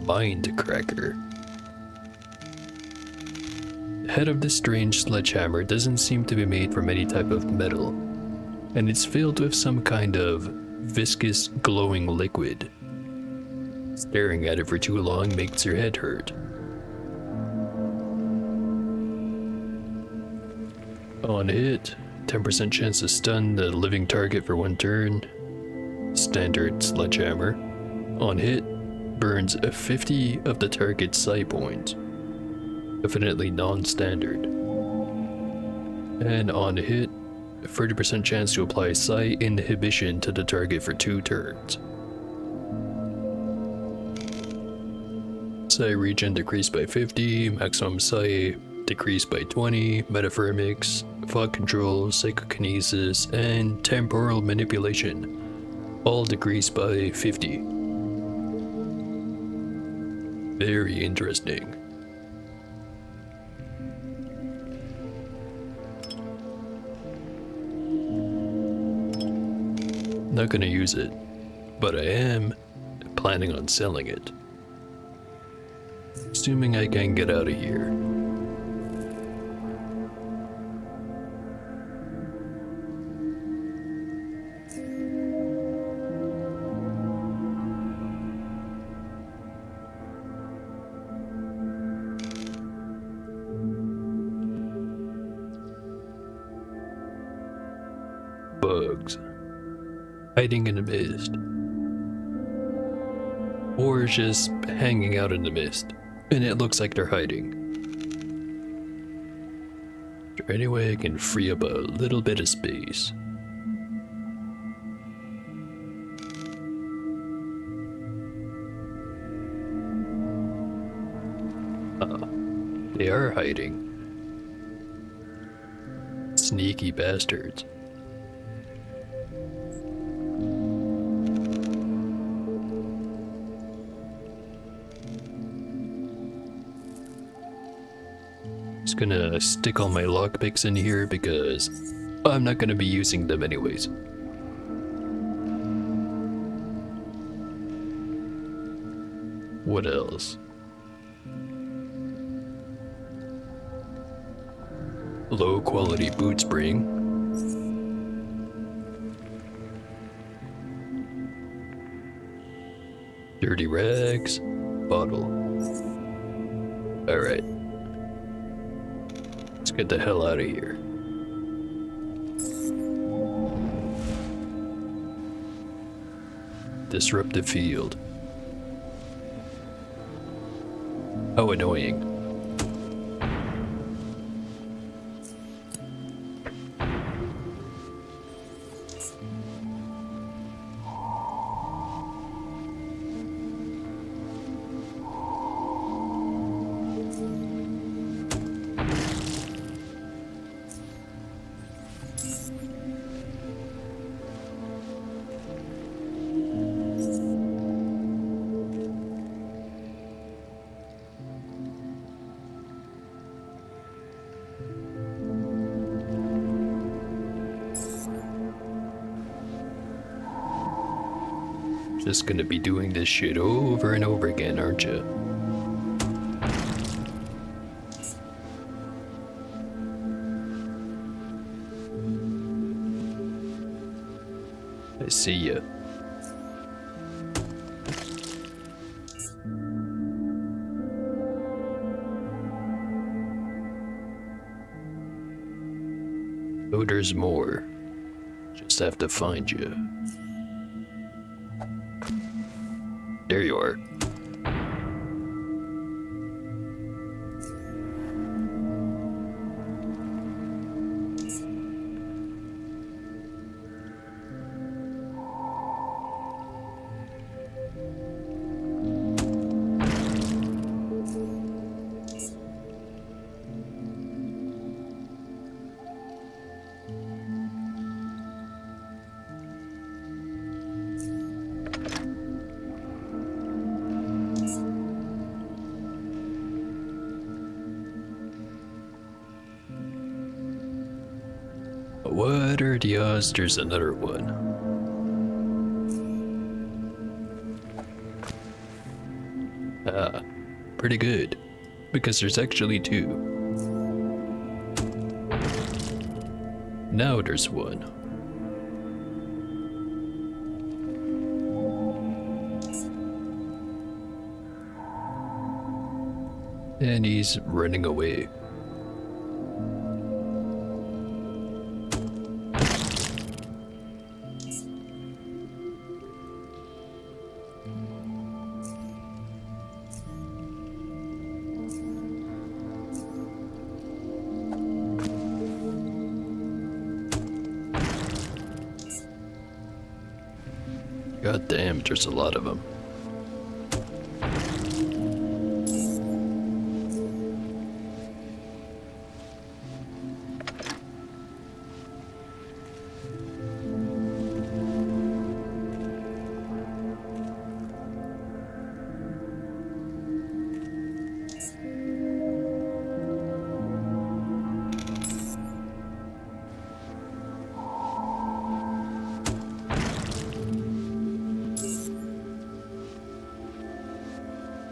Mind cracker. The head of this strange sledgehammer doesn't seem to be made from any type of metal, and it's filled with some kind of viscous glowing liquid. Staring at it for too long makes your head hurt. On hit, 10% chance to stun the living target for 1 turn. Standard sledgehammer. On hit, burns 50 of the target's psi points. Definitely non-standard. And on hit, 30% chance to apply psi inhibition to the target for 2 turns. Psi regen decreased by 50, maximum psi decreased by 20, metaphermics, fog control, psychokinesis, and temporal manipulation all decreased by 50. Very interesting. Not gonna use it, but I am planning on selling it. Assuming I can get out of here. Bugs. Hiding in the mist. Or just hanging out in the mist. And it looks like they're hiding. Is there any way I can free up a little bit of space? They are hiding. Sneaky bastards. Just gonna stick all my lockpicks in here because I'm not gonna be using them anyways. What else? Low quality boot spring. Dirty rags. Bottle. Alright. Let's get the hell out of here. Disrupt the field. How annoying. Just gonna be doing this shit over and over again, aren't you? I see ya. Oh, there's more. Just have to find you. There you are. What are the odds there's another one? Ah, pretty good, because there's actually two. Now there's one. And he's running away. God damn, there's a lot of them.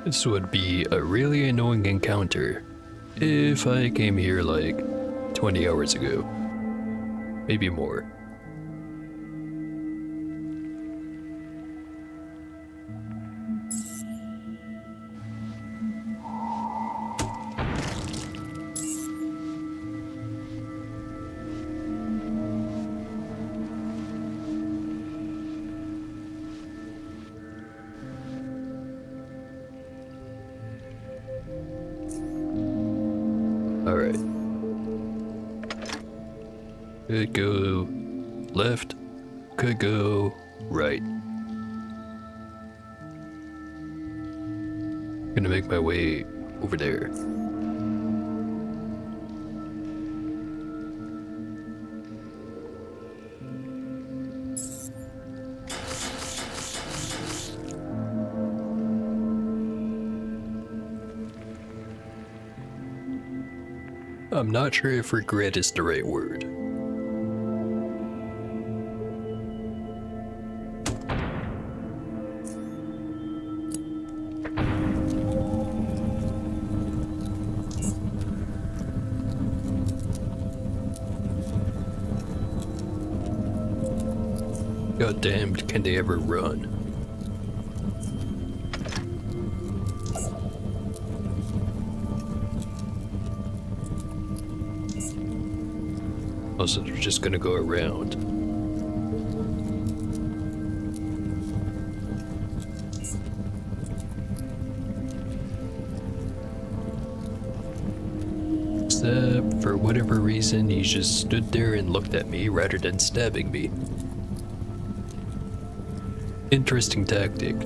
This would be a really annoying encounter if I came here like 20 hours ago. Maybe more. Alright. Could go left, could go right. Gonna make my way over there. I'm not sure if regret is the right word. God damned, can they ever run? So they're just gonna go around. Except for whatever reason, he just stood there and looked at me rather than stabbing me. Interesting tactic.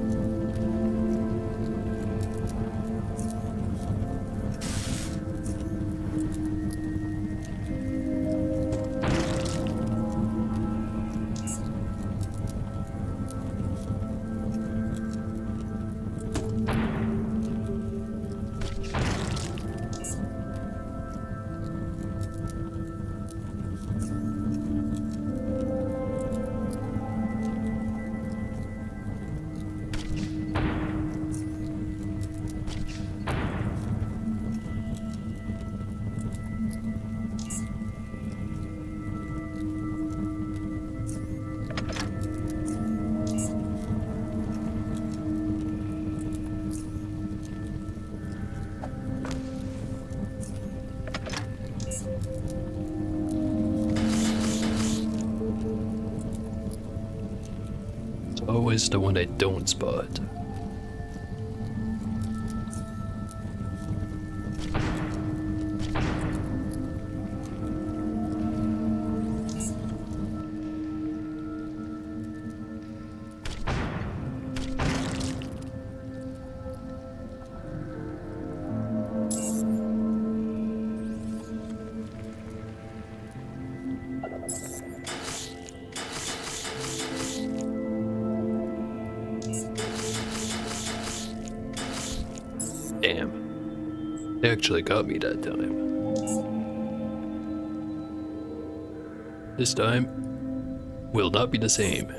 Always the one I don't spot. Damn. They actually got me that time. This time will not be the same.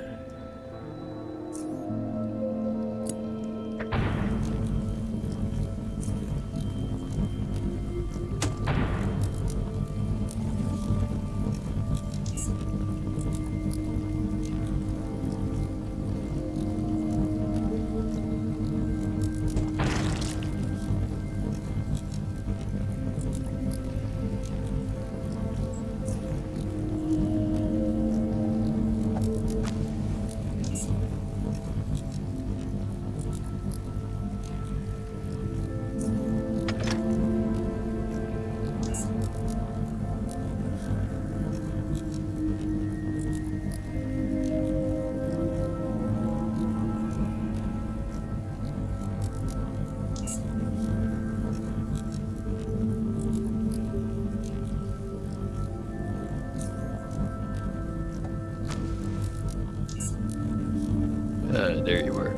There you are.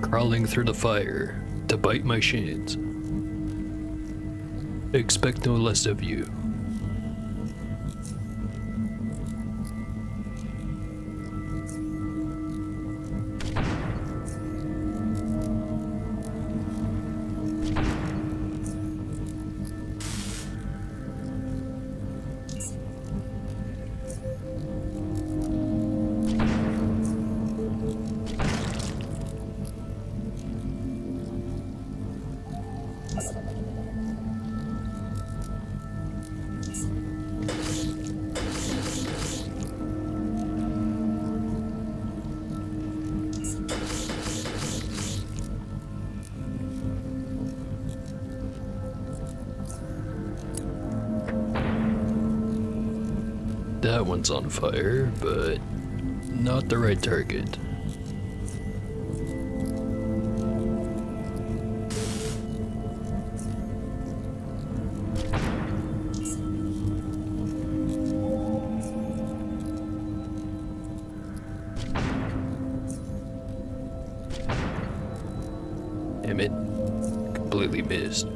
Crawling through the fire to bite my shins. Expect no less of you. That one's on fire, but not the right target. Damn it. Completely missed.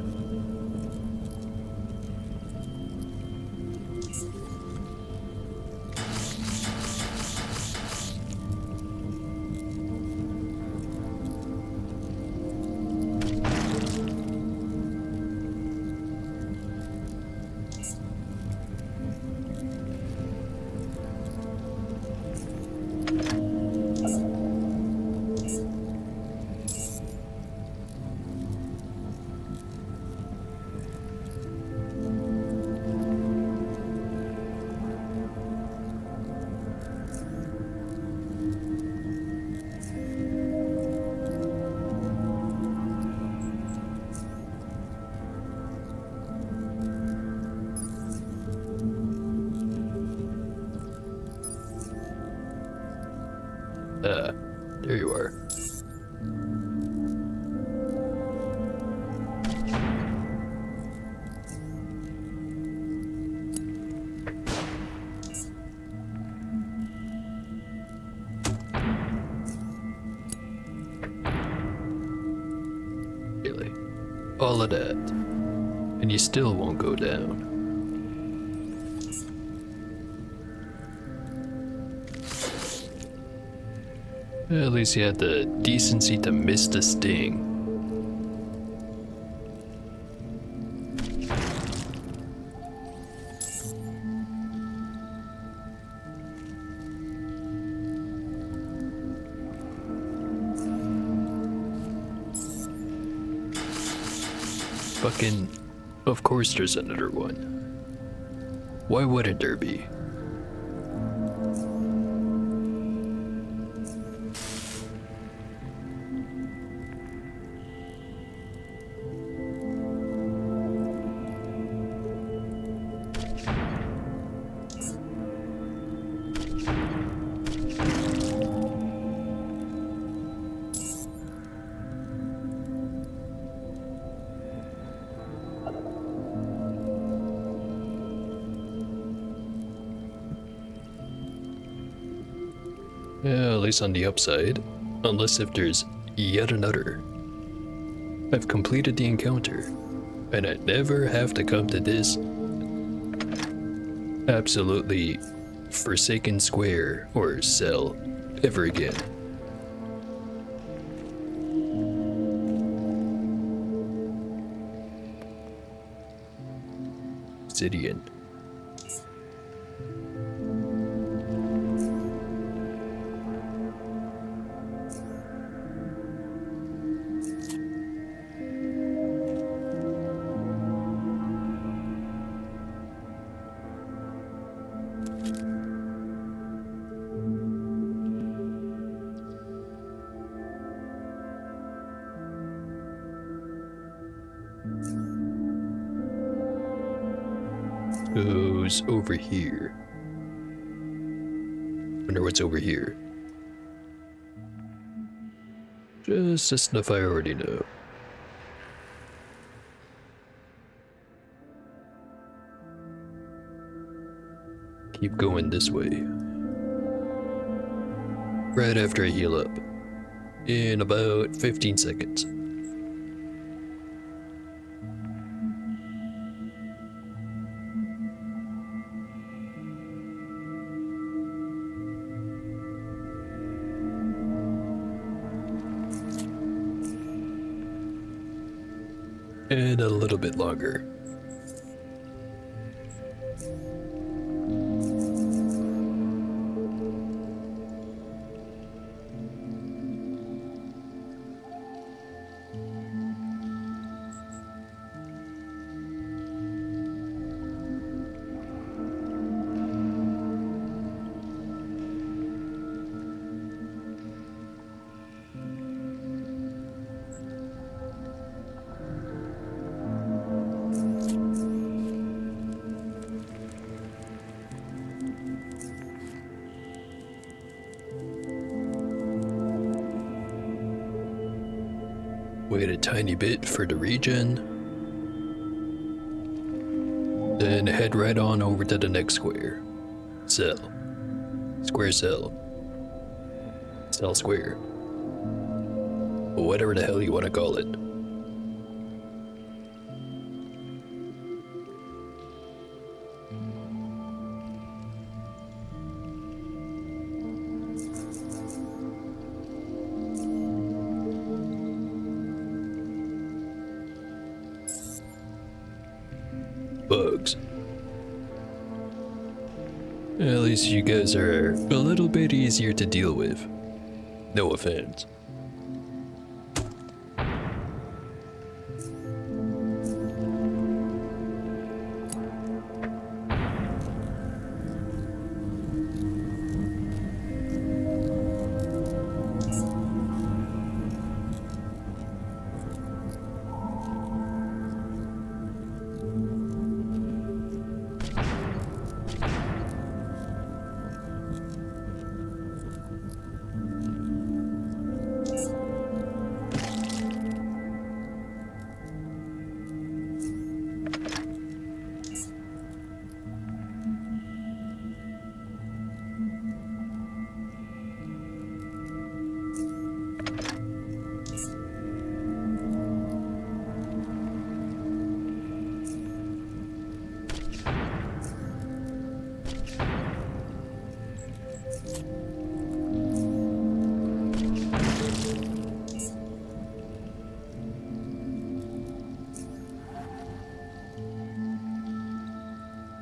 Ah, there you are. Really? All of that. And you still won't go down. At least you had the decency to miss the sting. Fucking, of course there's another one. Why wouldn't there be? Yeah, at least on the upside. Unless if there's yet another. I've completed the encounter, and I never have to come to this absolutely forsaken square or cell ever again. Obsidian. Goes over here. Wonder what's over here. Just the stuff I already know. Keep going this way. Right after I heal up. In about 15 seconds. And a little bit longer. Wait a tiny bit for the regen. Then head right on over to the next square. Cell. Square cell. Cell square. Whatever the hell you want to call it. Bugs. At least you guys are a little bit easier to deal with. No offense.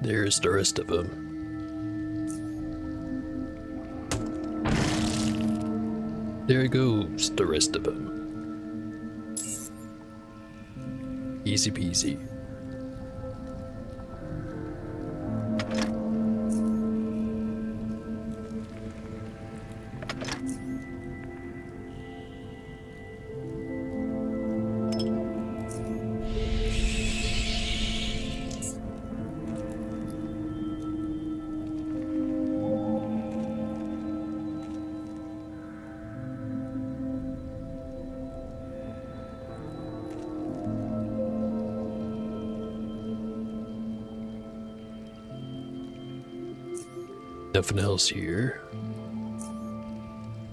There's the rest of them. There goes the rest of them. Easy peasy. Nothing else here.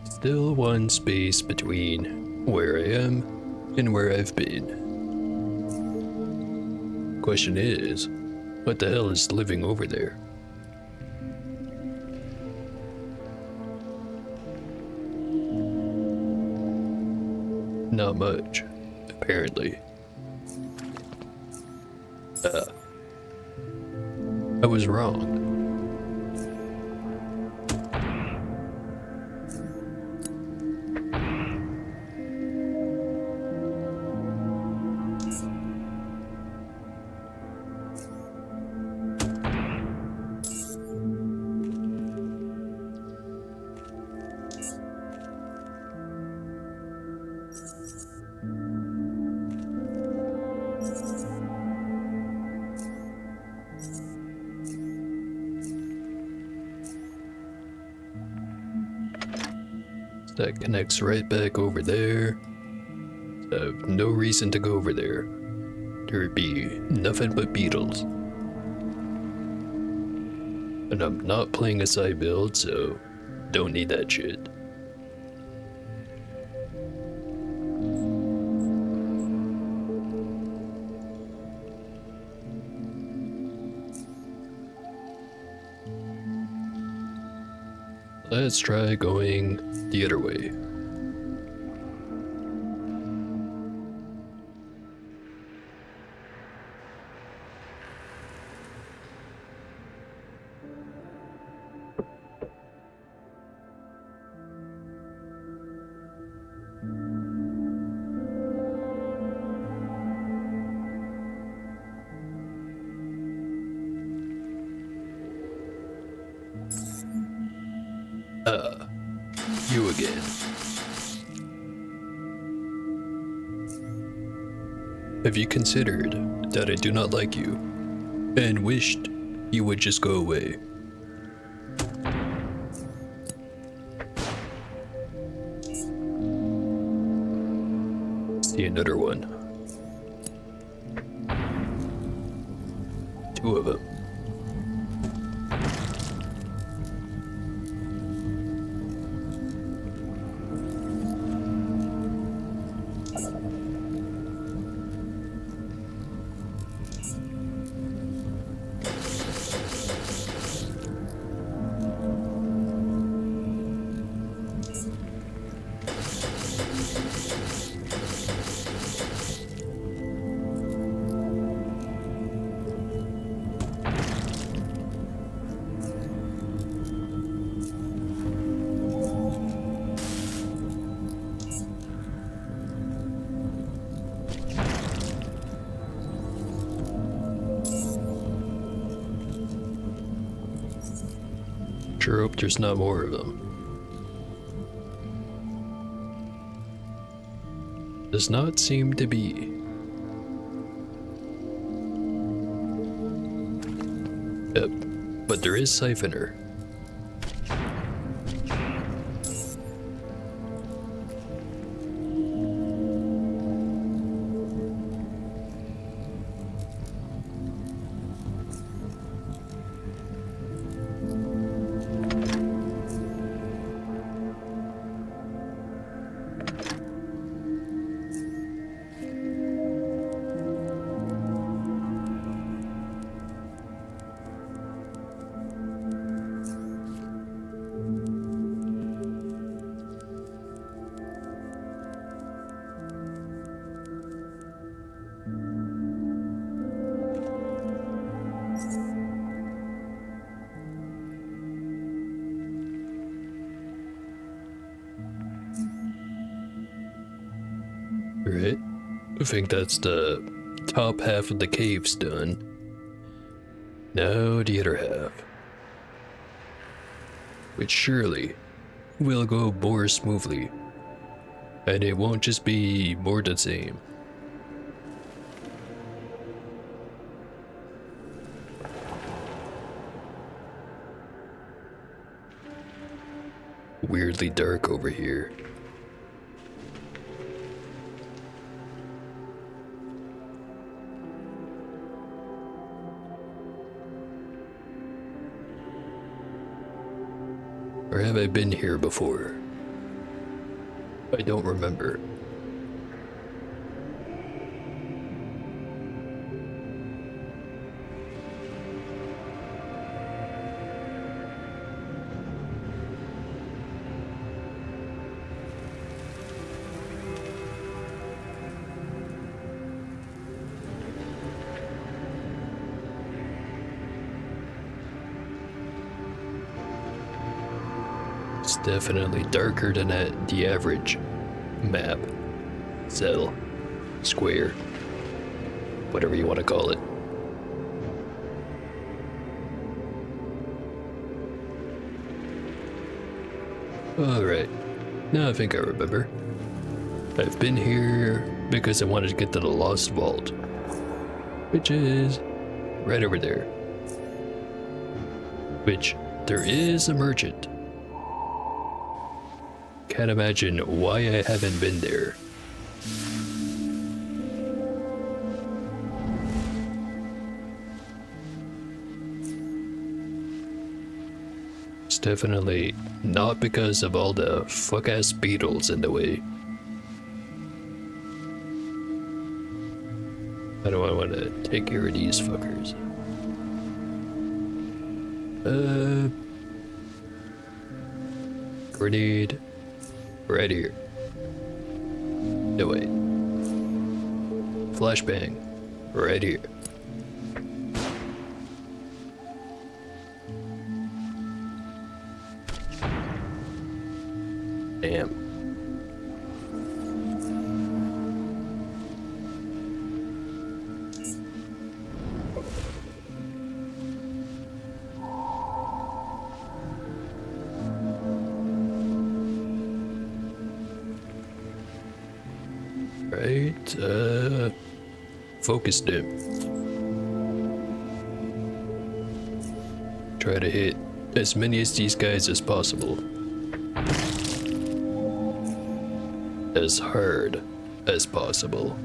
Still one space between where I am and where I've been. Question is, what the hell is living over there? Not much, apparently. I was wrong. That connects right back over there. I have no reason to go over there. There'd be nothing but beetles. And I'm not playing a side build, so don't need that shit. Let's try going the other way. You again. Have you considered that I do not like you and wished you would just go away? See another one. Two of them. Sure hope there's not more of them. Does not seem to be. Yep, but there is Siphoner. Right? I think that's the top half of the cave's done. Now the other half. Which surely will go more smoothly. And it won't just be more the same. Weirdly dark over here. Or have I been here before? I don't remember. It's definitely darker than the average map, cell, square, whatever you want to call it. Alright, now I think I remember. I've been here because I wanted to get to the Lost Vault, which is right over there. Which, there is a merchant. Can't imagine why I haven't been there. It's definitely not because of all the fuck-ass beetles in the way. How do I want to take care of these fuckers? Grenade. Right here. No wait. Flashbang. Right here. Damn. Right, focus dim. Try to hit as many of these guys as possible. As hard as possible.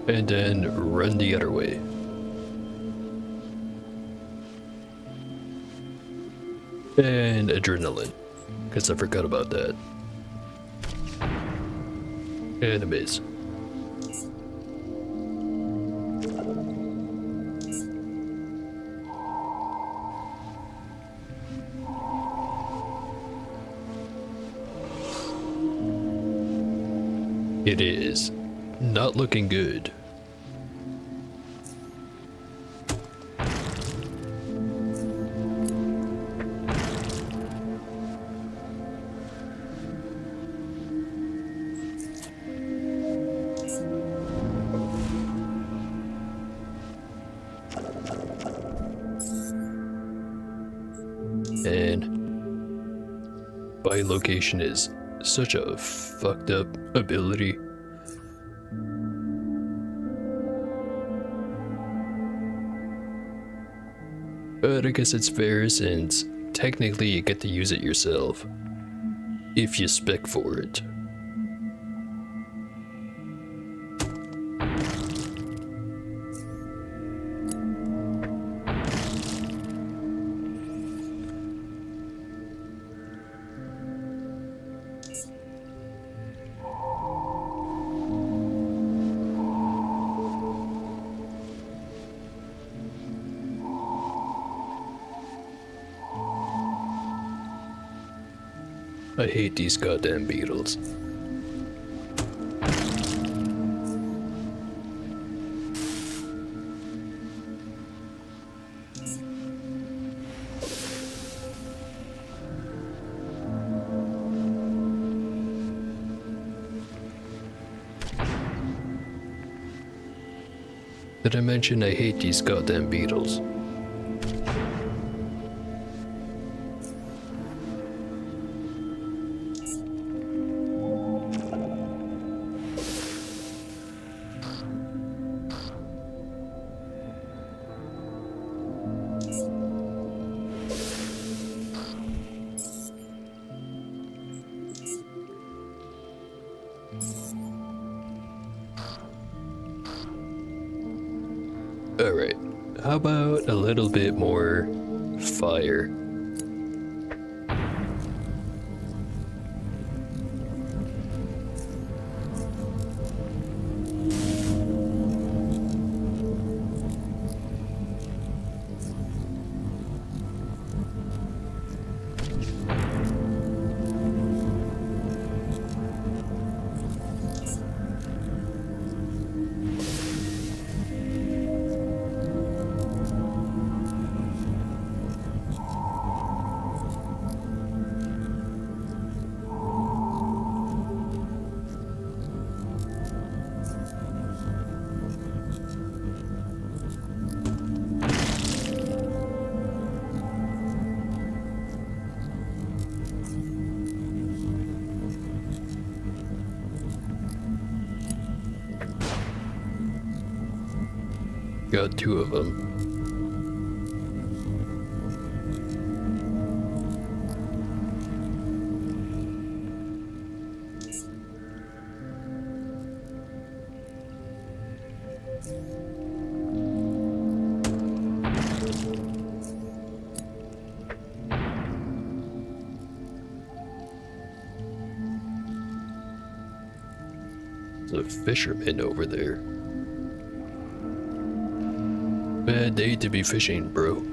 And then run the other way. And adrenaline, because I forgot about that. And a miss. It is not looking good. And bilocation is such a fucked up ability. But I guess it's fair since technically you get to use it yourself. If you spec for it. I hate these goddamn beetles. Did I mention I hate these goddamn beetles? Alright, how about a little bit more fire? Got 2 of them. There's a fisherman over there. Bad day to be fishing, bro.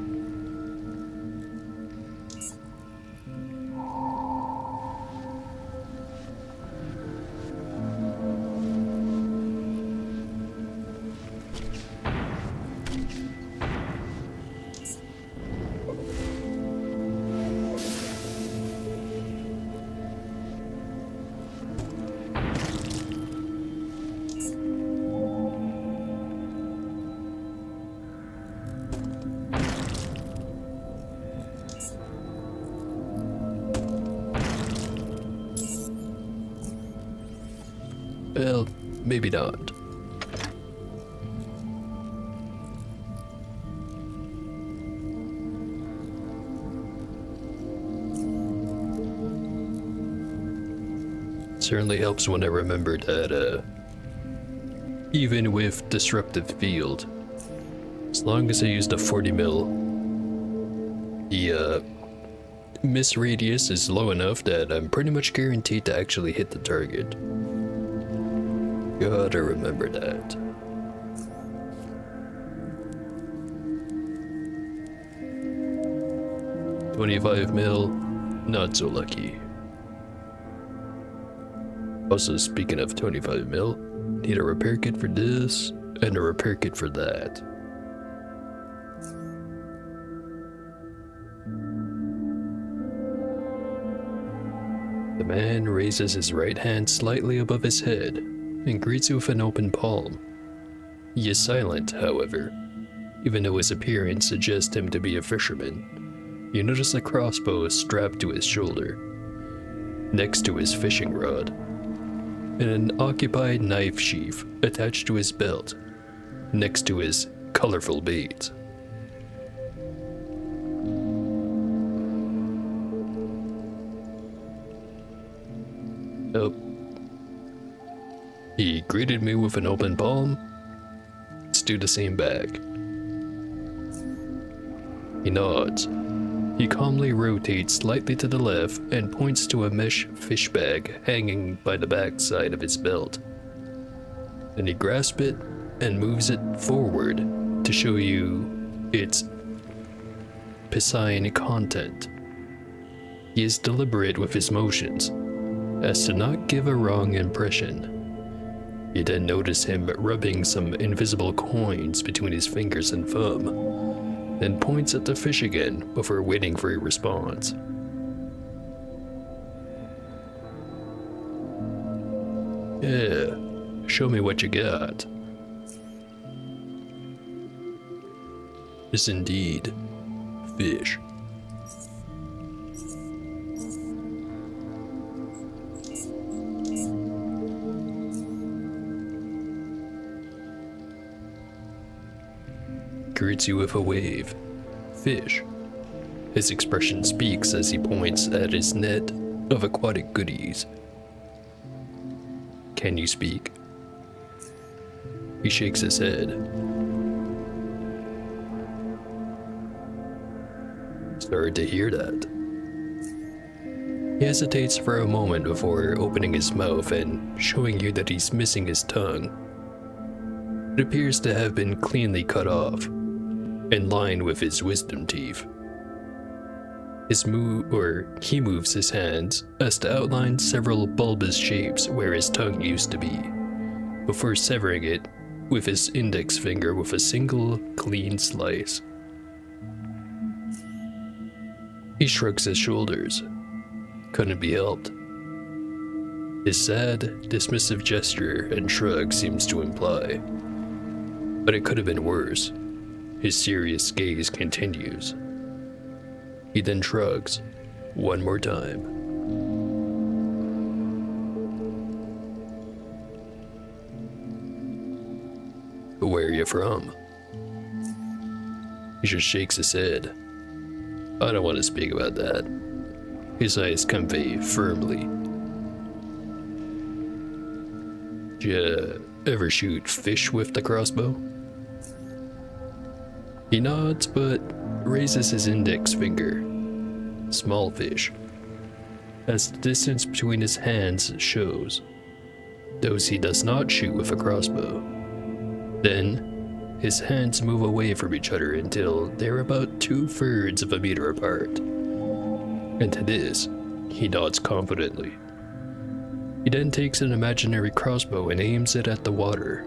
Well, maybe not. Certainly helps when I remember that, even with disruptive field, as long as I used a 40 mil, the miss radius is low enough that I'm pretty much guaranteed to actually hit the target. Gotta remember that. $25 mil, not so lucky. Also, speaking of 25 mil, need a repair kit for this and a repair kit for that. The man raises his right hand slightly above his head and greets you with an open palm. He is silent, however, even though his appearance suggests him to be a fisherman. You notice a crossbow strapped to his shoulder, next to his fishing rod, and an occupied knife sheath attached to his belt, next to his colorful bait. Oh. He greeted me with an open palm. Let's do the same back. He nods. He calmly rotates slightly to the left and points to a mesh fish bag hanging by the back side of his belt. Then he grasps it and moves it forward to show you its piscine content. He is deliberate with his motions, as to not give a wrong impression. You then notice him rubbing some invisible coins between his fingers and thumb, then points at the fish again before waiting for a response. Yeah, show me what you got. is indeed fish. Greets you with a wave. Fish. His expression speaks as he points at his net of aquatic goodies. Can you speak? He shakes his head. Sorry to hear that. He hesitates for a moment before opening his mouth and showing you that he's missing his tongue. It appears to have been cleanly cut off, in line with his wisdom teeth. He moves his hands as to outline several bulbous shapes where his tongue used to be, before severing it with his index finger with a single clean slice. He shrugs his shoulders. Couldn't be helped. His sad, dismissive gesture and shrug seems to imply. But it could have been worse. His serious gaze continues. He then shrugs one more time. Where are you from? He just shakes his head. I don't want to speak about that. His eyes convey firmly. Did you ever shoot fish with the crossbow? He nods, but raises his index finger. Small fish. As the distance between his hands shows. Those he does not shoot with a crossbow. Then, his hands move away from each other until they're about 2/3 of a meter apart. And to this, he nods confidently. He then takes an imaginary crossbow and aims it at the water,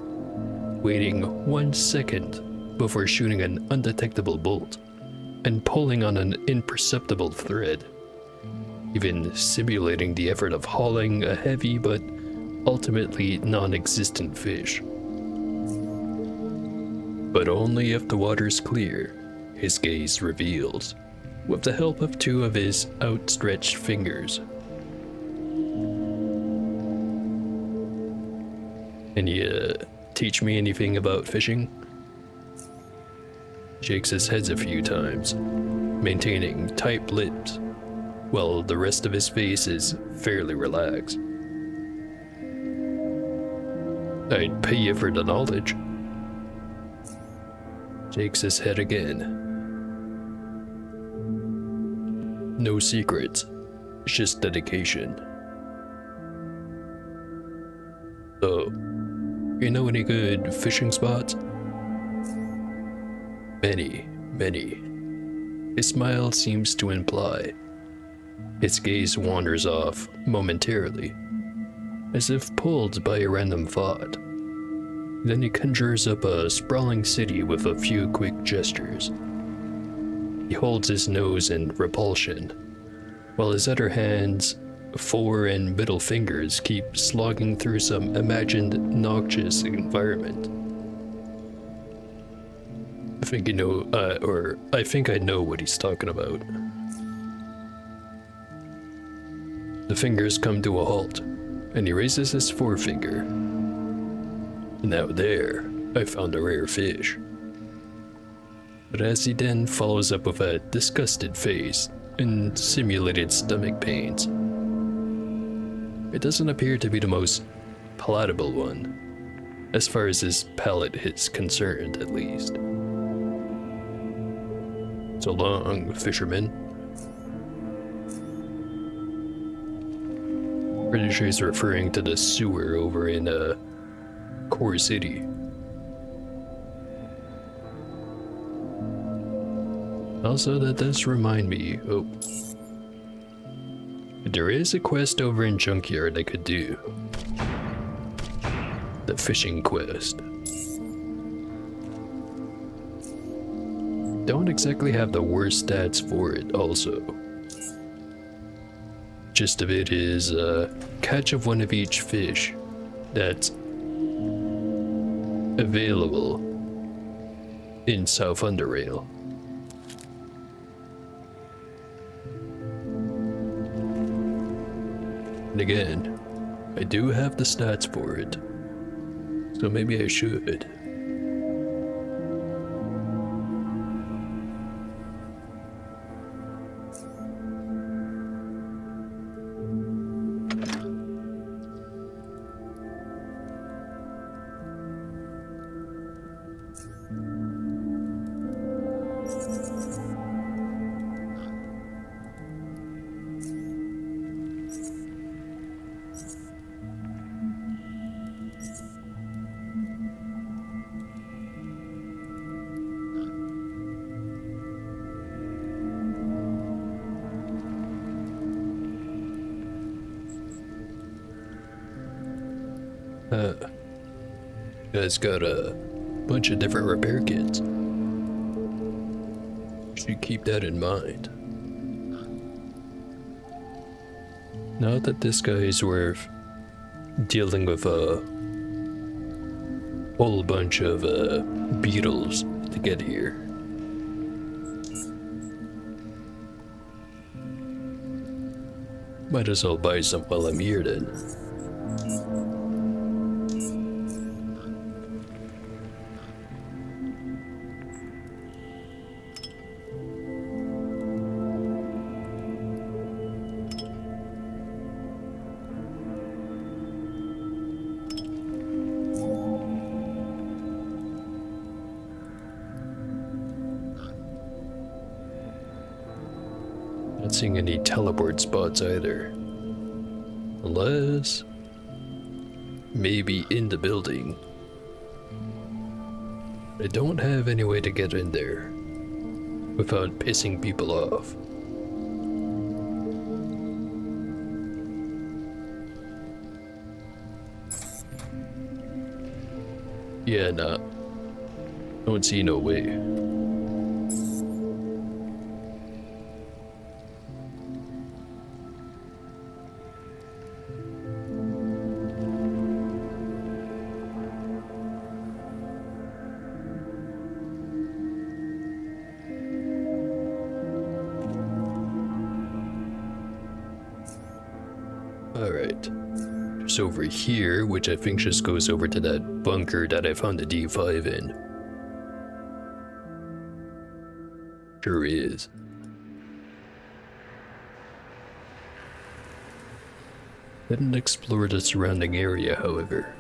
waiting 1 second before shooting an undetectable bolt and pulling on an imperceptible thread, even simulating the effort of hauling a heavy but ultimately non-existent fish. But only if the water's clear, his gaze reveals, with the help of 2 of his outstretched fingers. Can you teach me anything about fishing? Shakes his head a few times, maintaining tight lips, while the rest of his face is fairly relaxed. I'd pay you for the knowledge. Shakes his head again. No secrets, just dedication. So, you know any good fishing spots? Many. His smile seems to imply. His gaze wanders off momentarily, as if pulled by a random thought. Then he conjures up a sprawling city with a few quick gestures. He holds his nose in repulsion, while his other hand's 4 and middle fingers keep slogging through some imagined noxious environment. I think I know what he's talking about. The fingers come to a halt, and he raises his forefinger. Now there, I found a rare fish. But as he then follows up with a disgusted face and simulated stomach pains, it doesn't appear to be the most palatable one, as far as his palate is concerned at least. So long, fisherman. Pretty sure he's referring to the sewer over in Core City. Also, that does remind me, there is a quest over in Junkyard I could do. The fishing quest. Don't exactly have the worst stats for it also. Gist of it is catch of one of each fish that's available in South Underrail. And again, I do have the stats for it, so maybe I should. Guys got a bunch of different repair kits. Should keep that in mind. Not that this guy is worth dealing with a whole bunch of beetles to get here. Might as well buy some while I'm here then. Not seeing any teleport spots either. Unless... maybe in the building. I don't have any way to get in there without pissing people off. Yeah, nah. Don't see no way. Alright. Just over here, which I think just goes over to that bunker that I found the D5 in. Sure is. Didn't explore the surrounding area, however.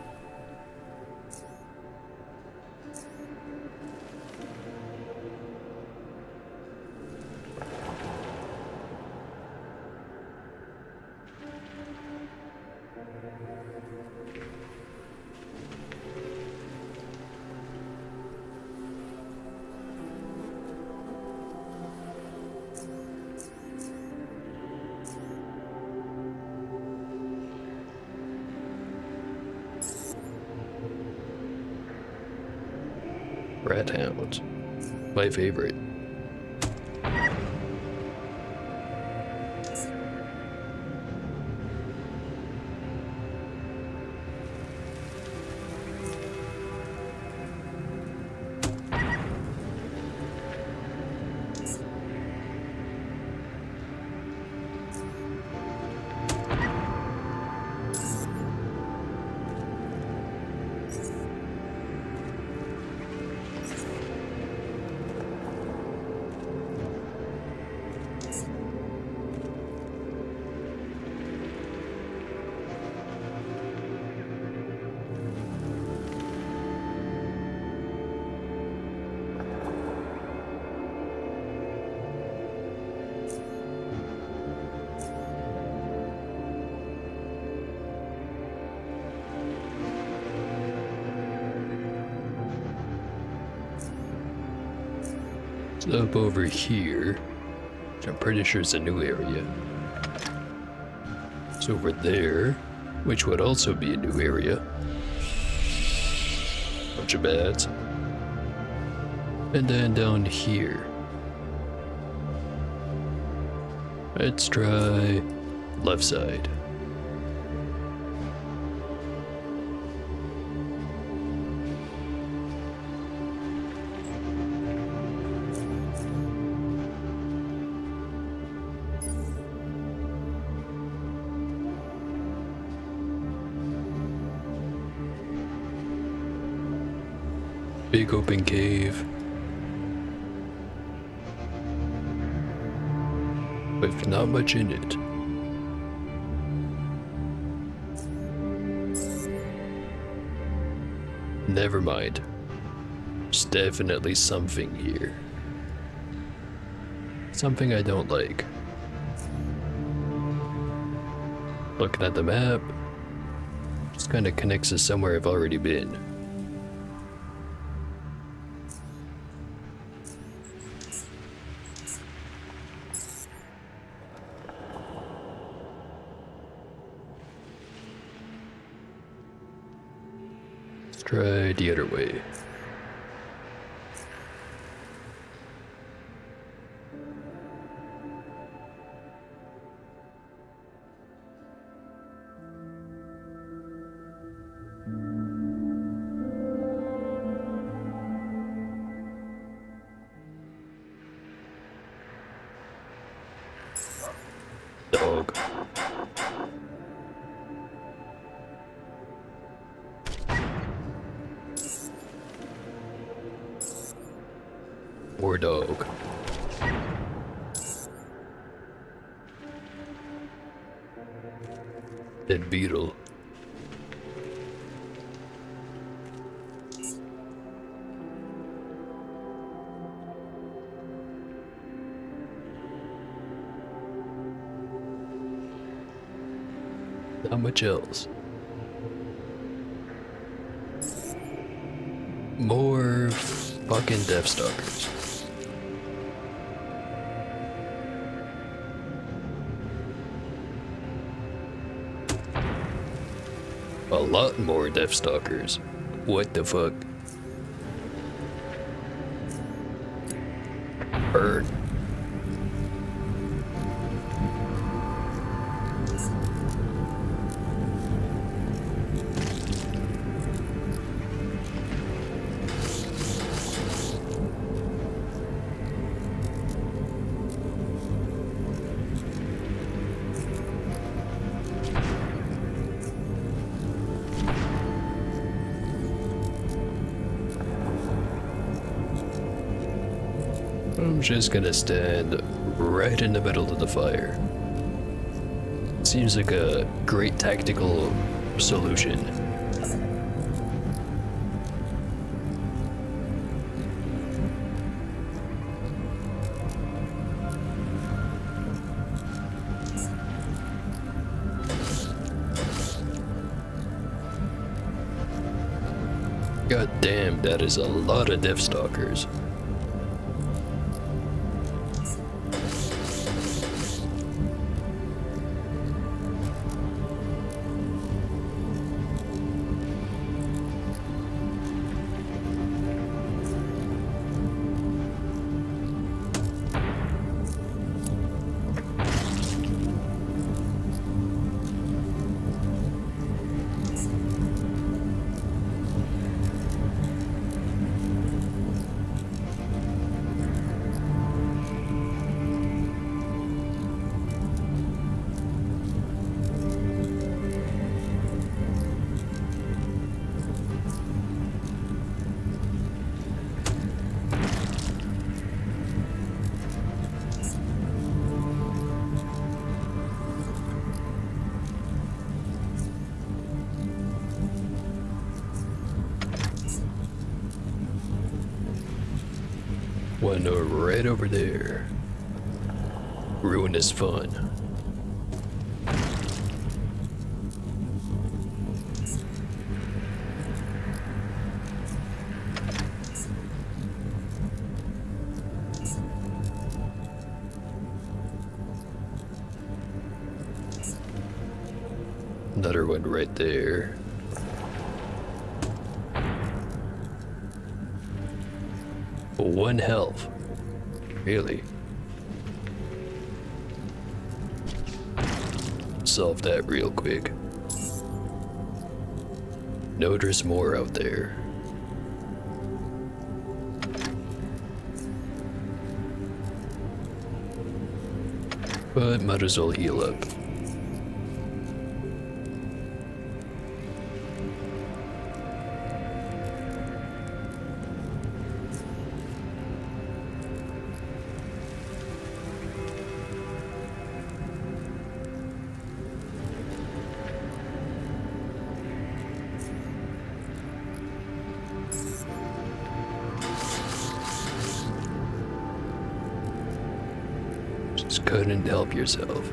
Rat hounds. My favorite. Up over here, which I'm pretty sure is a new area. It's over there, which would also be a new area. Bunch of bats. And then down here. Let's try left side. Big open cave. With not much in it. Never mind. There's definitely something here. Something I don't like. Looking at the map, just kind of connects to somewhere I've already been. Let's try the other way. Dog. More dog. Dead beetle. Not much else. More fucking Deathstalkers. A lot more Deathstalkers. What the fuck? Burn. I'm just gonna stand right in the middle of the fire. Seems like a great tactical solution. God damn, that is a lot of Deathstalkers. One right over there. Ruin is fun. Another one right there. One health. Really? Solve that real quick. No, there's more out there. But might as well heal up. just couldn't help yourself.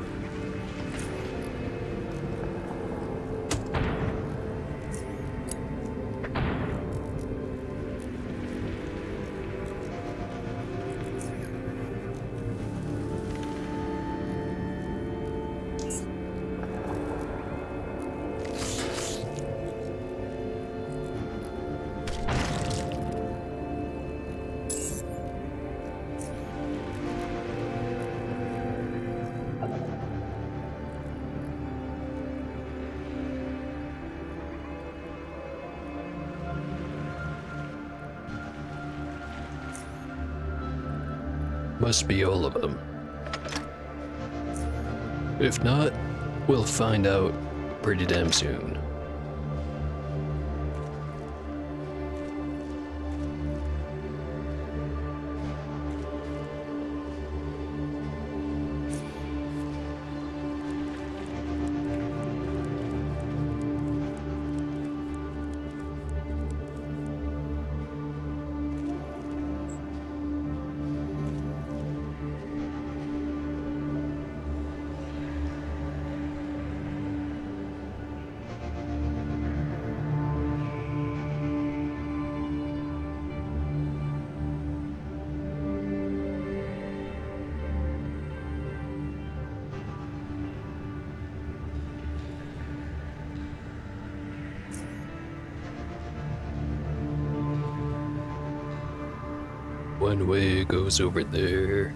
Must be all of them. If not, we'll find out pretty damn soon. One way goes over there.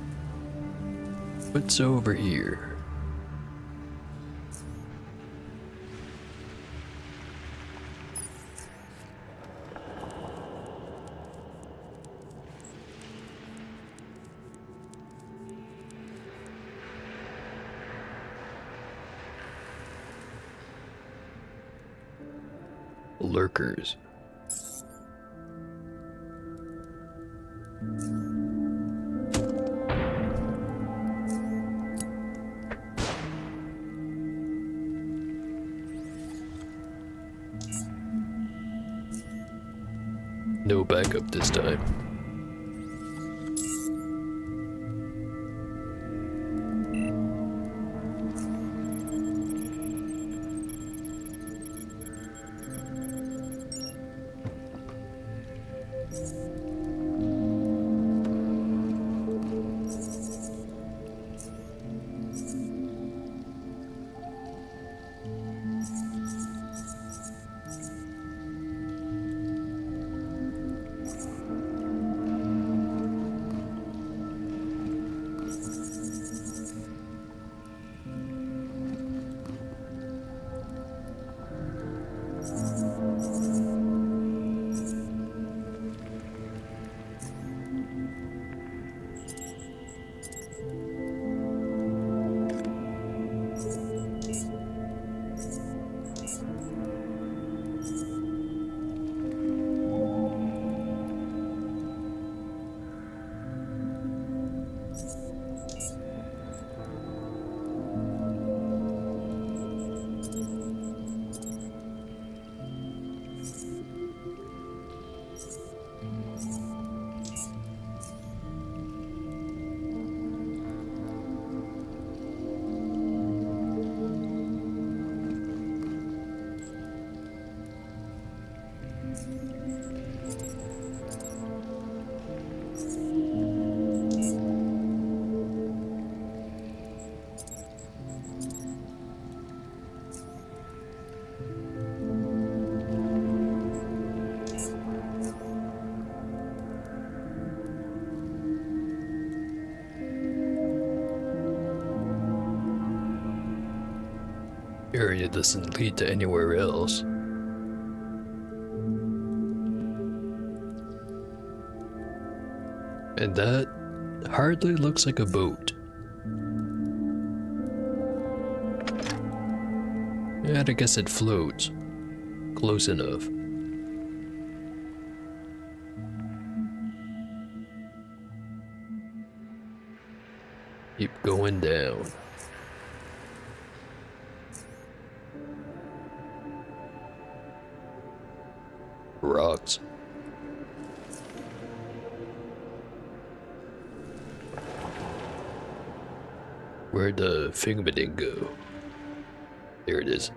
What's over here? Lurkers. No backup this time. Area doesn't lead to anywhere else. And that hardly looks like a boat. And I guess it floats. Close enough. Keep going down. Rocks. Where'd the fingermading go? There it is.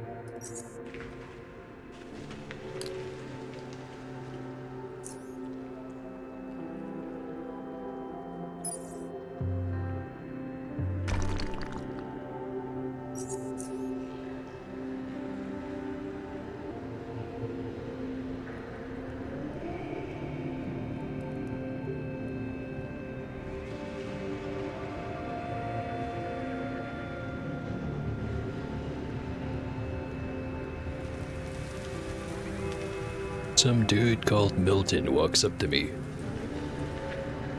Some dude called Milton walks up to me.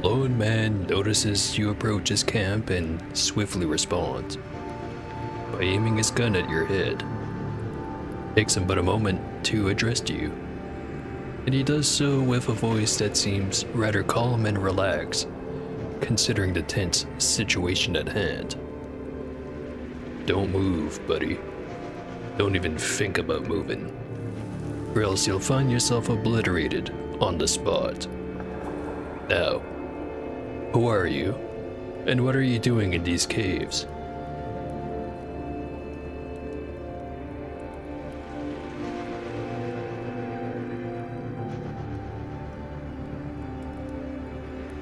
Lone man notices you approach his camp and swiftly responds by aiming his gun at your head. Takes him but a moment to address you, and he does so with a voice that seems rather calm and relaxed, considering the tense situation at hand. Don't move, buddy. Don't even think about moving, or else you'll find yourself obliterated on the spot. Now, who are you, and what are you doing in these caves?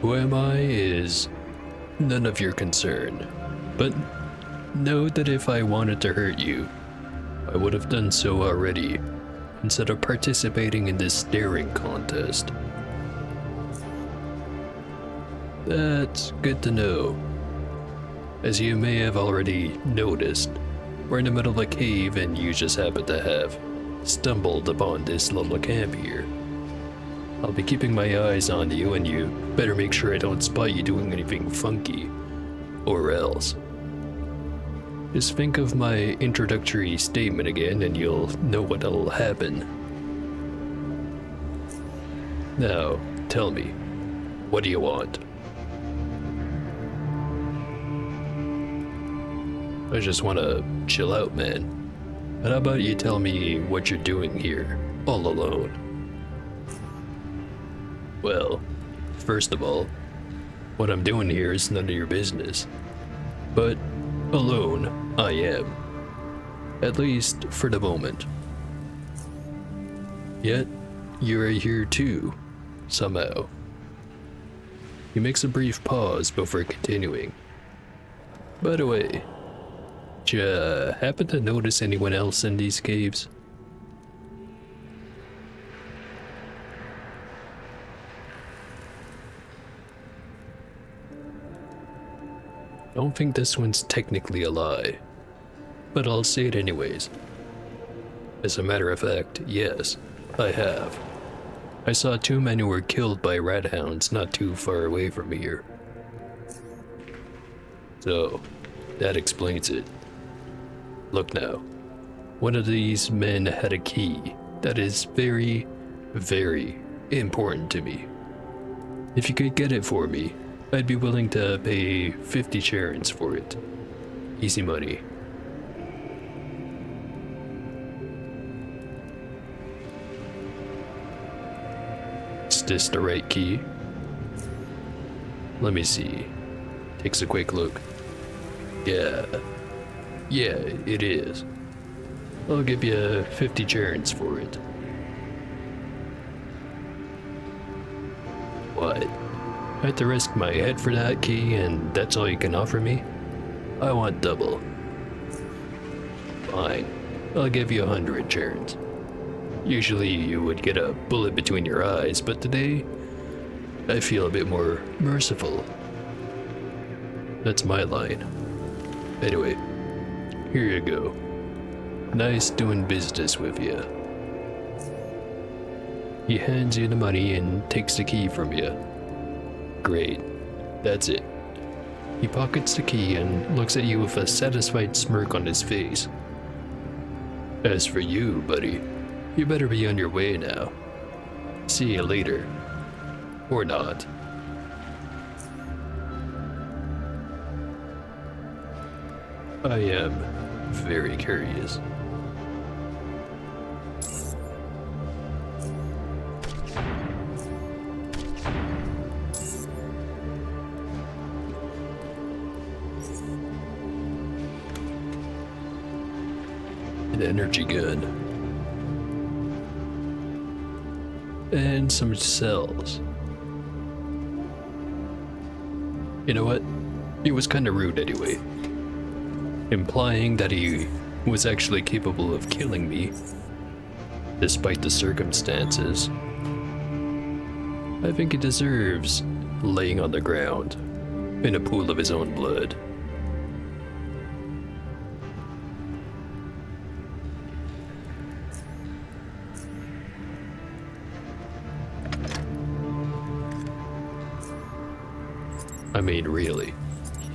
Who am I is none of your concern, but know that if I wanted to hurt you, I would have done so already, instead of participating in this staring contest. That's good to know. As you may have already noticed, we're in the middle of a cave and you just happen to have stumbled upon this little camp here. I'll be keeping my eyes on you, and you better make sure I don't spot you doing anything funky, or else. Just think of my introductory statement again and you'll know what'll happen. Now, tell me, what do you want? I just want to chill out, man. But how about you tell me what you're doing here, all alone? Well, first of all, what I'm doing here is none of your business. But alone, I am. At least for the moment. Yet, you're here too, somehow. He makes a brief pause before continuing. By the way, did you happen to notice anyone else in these caves? Don't think this one's technically a lie, but I'll say it anyways. As a matter of fact, yes, I have. I saw two men who were killed by rat hounds not too far away from here. So, that explains it. Look now, one of these men had a key that is very, very important to me. If you could get it for me, I'd be willing to pay 50 charons for it. Easy money. Is this the right key? Let me see. Takes a quick look. Yeah, it is. I'll give you 50 charons for it. What? I had to risk my head for that key, and that's all you can offer me? I want double. Fine, I'll give you 100 charons. Usually you would get a bullet between your eyes, but today I feel a bit more merciful. That's my line. Anyway, here you go. Nice doing business with you. He hands you the money and takes the key from you. Great. That's it. He pockets the key and looks at you with a satisfied smirk on his face. As for you, buddy, you better be on your way now. See you later. Or not. I am very curious. An energy gun. And some cells. You know what? He was kinda rude anyway. Implying that he was actually capable of killing me, despite the circumstances. I think he deserves laying on the ground in a pool of his own blood. I mean, really.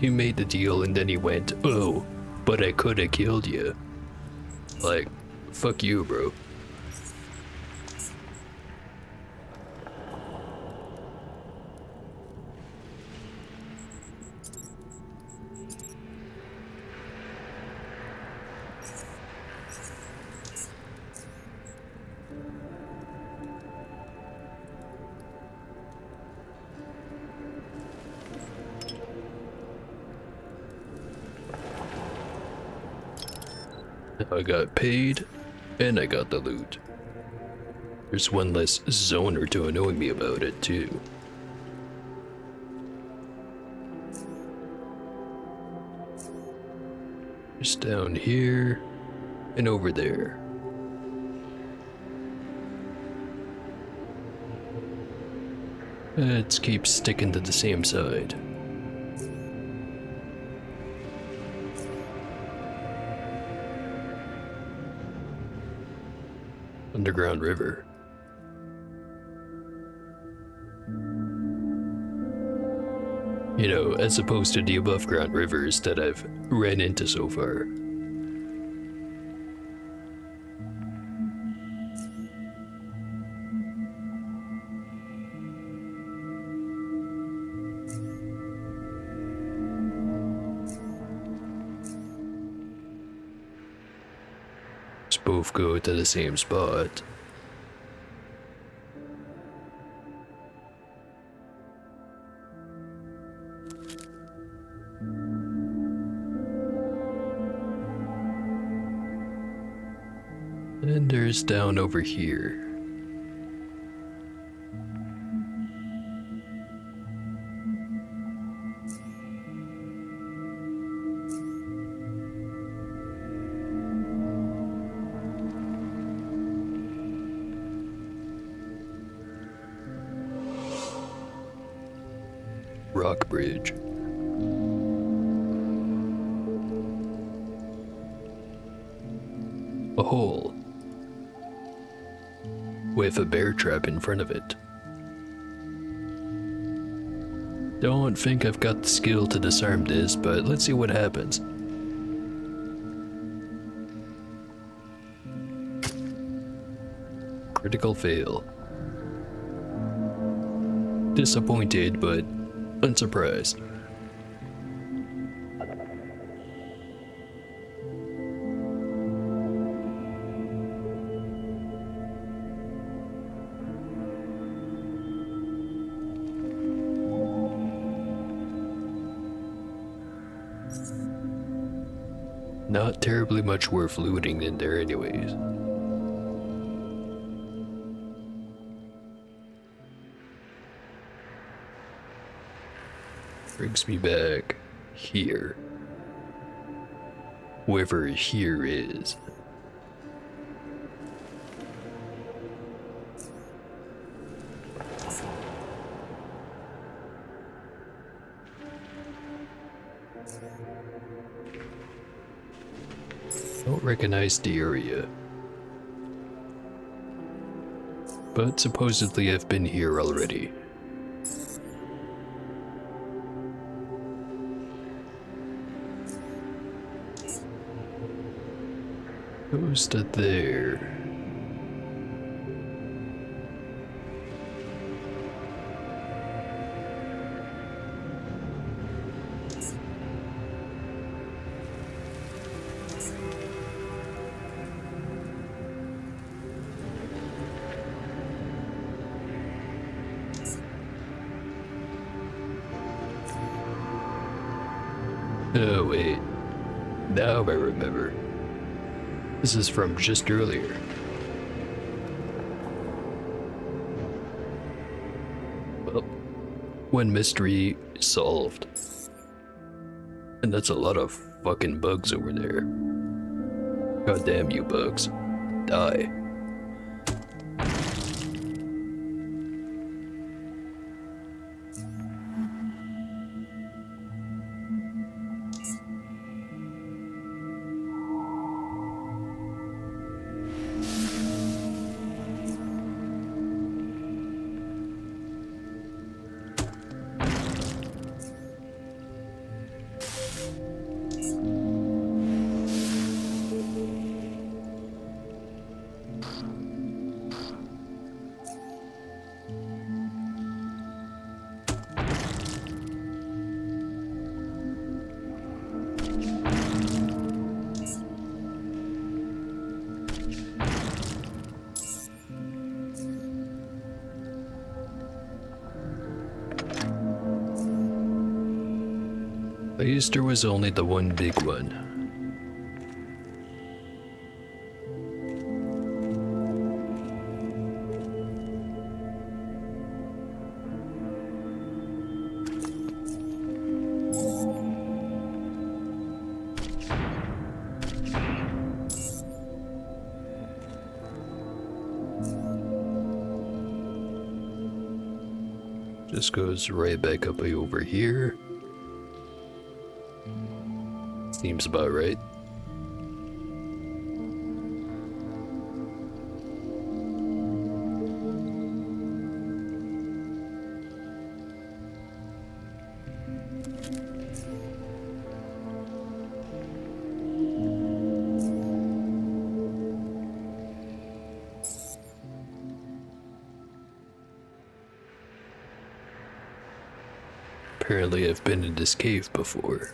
He made the deal and then he went, "Oh, but I coulda killed you." Like, fuck you, bro. I got paid, and I got the loot. There's one less zoner to annoy me about it, too. Just down here, and over there. Let's keep sticking to the same side. Underground river. You know, as opposed to the above ground rivers that I've ran into so far. Both go to the same spot. And there's down over here. Rock bridge. A hole with a bear trap in front of it. Don't think I've got the skill to disarm this, but let's see what happens. Critical fail. Disappointed, but unsurprised. Not terribly much worth looting in there anyways. Brings me back here. Wherever here is. Don't recognize the area. But supposedly I've been here already. Goes to there. Oh wait, now I remember. This is from just earlier. Well, one mystery solved. And that's a lot of fucking bugs over there. God damn you bugs. Die. At least there was only the one big one. Just goes right back up over here. Seems about right. Apparently I've been in this cave before.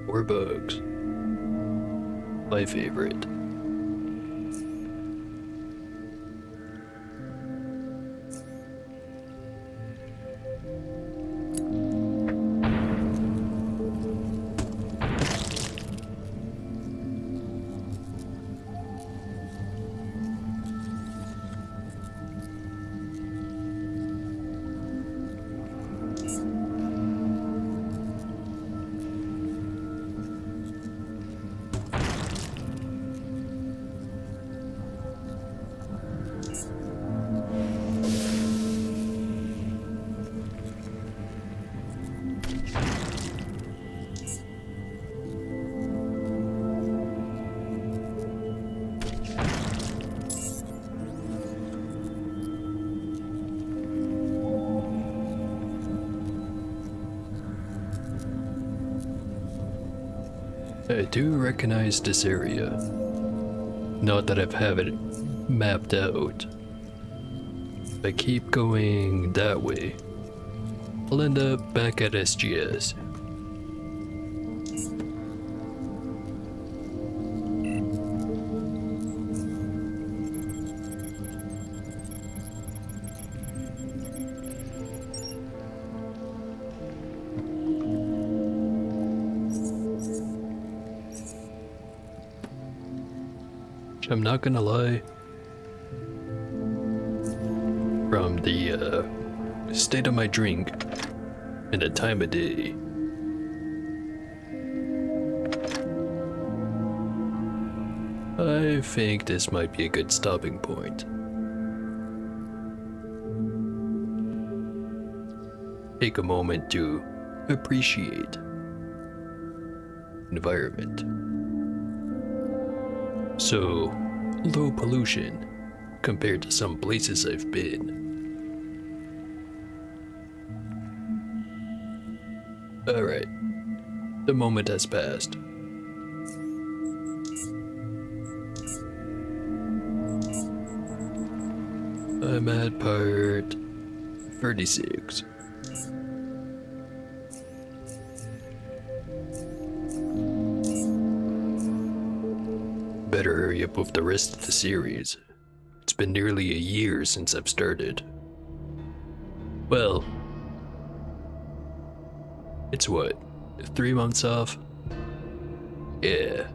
More bugs. My favorite. I do recognize this area. Not that I've have it mapped out. If I keep going that way, I'll end up back at SGS. I'm not gonna lie, from the state of my drink and the time of day, I think this might be a good stopping point. Take a moment to appreciate environment. So, low pollution, compared to some places I've been. Alright, the moment has passed. I'm at part 36. Better hurry up with the rest of the series. It's been nearly a year since I've started. Well, it's what, 3 months off? Yeah,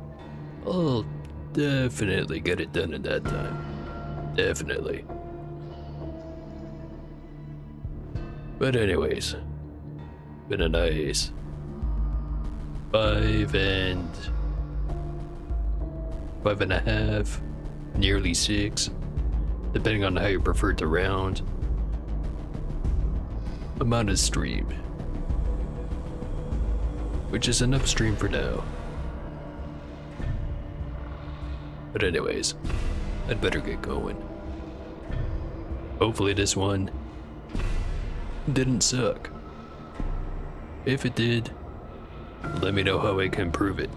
I'll definitely get it done in that time. Definitely. But anyways, been a nice 5.5, nearly 6, depending on how you prefer to round, amount of stream, which is enough stream for now. But anyways, I'd better get going. Hopefully this one didn't suck. If it did, let me know how I can improve it.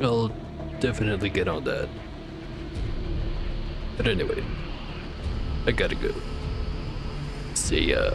I'll definitely get on that. But anyway, I gotta go. See ya.